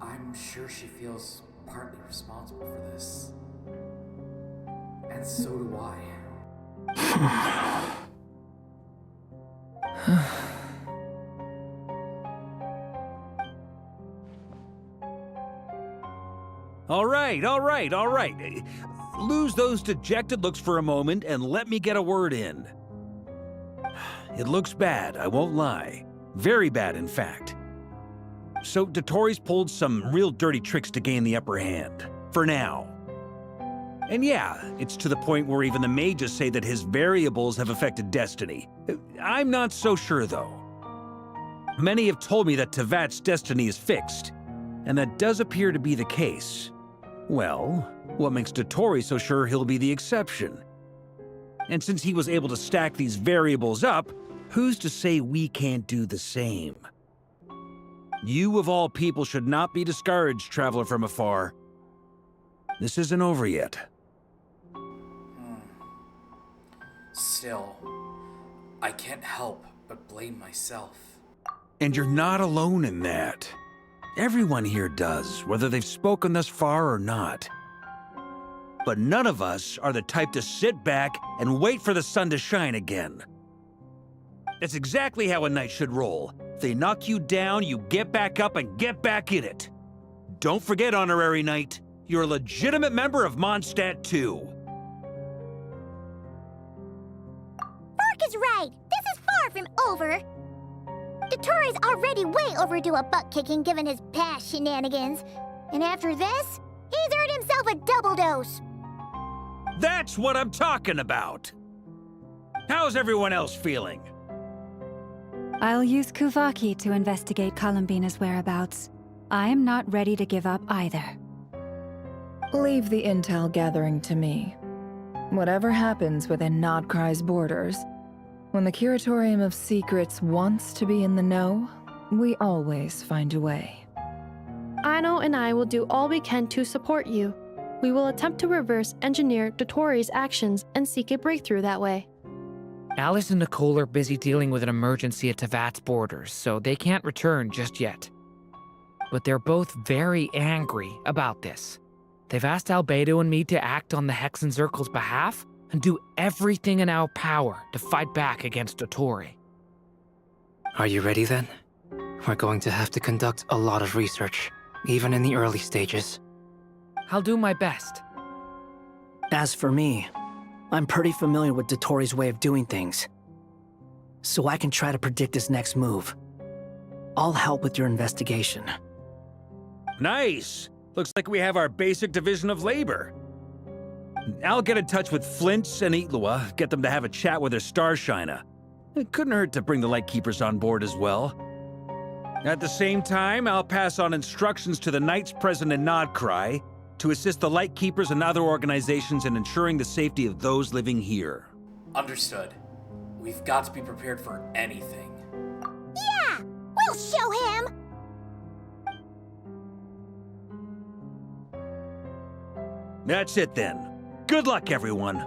I'm sure she feels partly responsible for this. And so do I. All right. Lose those dejected looks for a moment and let me get a word in. It looks bad, I won't lie. Very bad, in fact. So Dotori's pulled some real dirty tricks to gain the upper hand. For now. And yeah, it's to the point where even the mages say that his variables have affected destiny. I'm not so sure, though. Many have told me that Tevat's destiny is fixed, and that does appear to be the case. Well, what makes Dotori so sure he'll be the exception? And since he was able to stack these variables up, who's to say we can't do the same? You of all people should not be discouraged, traveler from afar. This isn't over yet. Still, I can't help but blame myself. And you're not alone in that. Everyone here does, whether they've spoken thus far or not. But none of us are the type to sit back and wait for the sun to shine again. That's exactly how a knight should roll. If they knock you down, you get back up and get back in it. Don't forget, Honorary Knight, you're a legitimate member of Mondstadt too. Bark is right. This is far from over. Dotori's already way overdue a butt-kicking given his past shenanigans. And after this, he's earned himself a double dose. That's what I'm talking about. How's everyone else feeling? I'll use Kuvaki to investigate Columbina's whereabouts. I am not ready to give up either. Leave the intel gathering to me. Whatever happens within Nod-Krai's borders, when the Curatorium of Secrets wants to be in the know, we always find a way. Aino and I will do all we can to support you. We will attempt to reverse engineer Dotori's actions and seek a breakthrough that way. Alice and Nicole are busy dealing with an emergency at Tevat's borders, so they can't return just yet. But they're both very angry about this. They've asked Albedo and me to act on the Hexen Circle's behalf and do everything in our power to fight back against Dotori. Are you ready then? We're going to have to conduct a lot of research, even in the early stages. I'll do my best. As for me, I'm pretty familiar with Dotori's way of doing things, so I can try to predict his next move. I'll help with your investigation. Nice! Looks like we have our basic division of labor. I'll get in touch with Flints and Itlua, get them to have a chat with their Starshiner. It couldn't hurt to bring the Lightkeepers on board as well. At the same time, I'll pass on instructions to the Knights present in Nod-Krai to assist the Lightkeepers and other organizations in ensuring the safety of those living here. Understood. We've got to be prepared for anything. Yeah! We'll show him! That's it then. Good luck, everyone.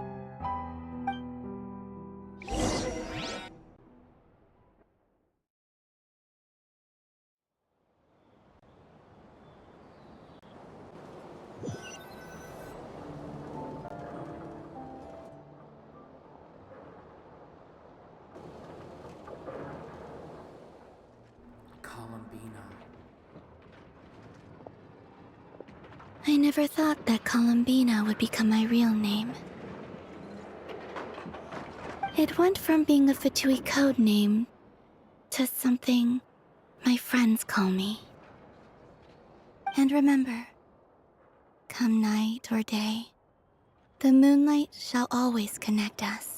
Columbina. I never thought that Columbina would become my real name. It went from being a Fatui code name to something my friends call me. And remember, come night or day, the moonlight shall always connect us.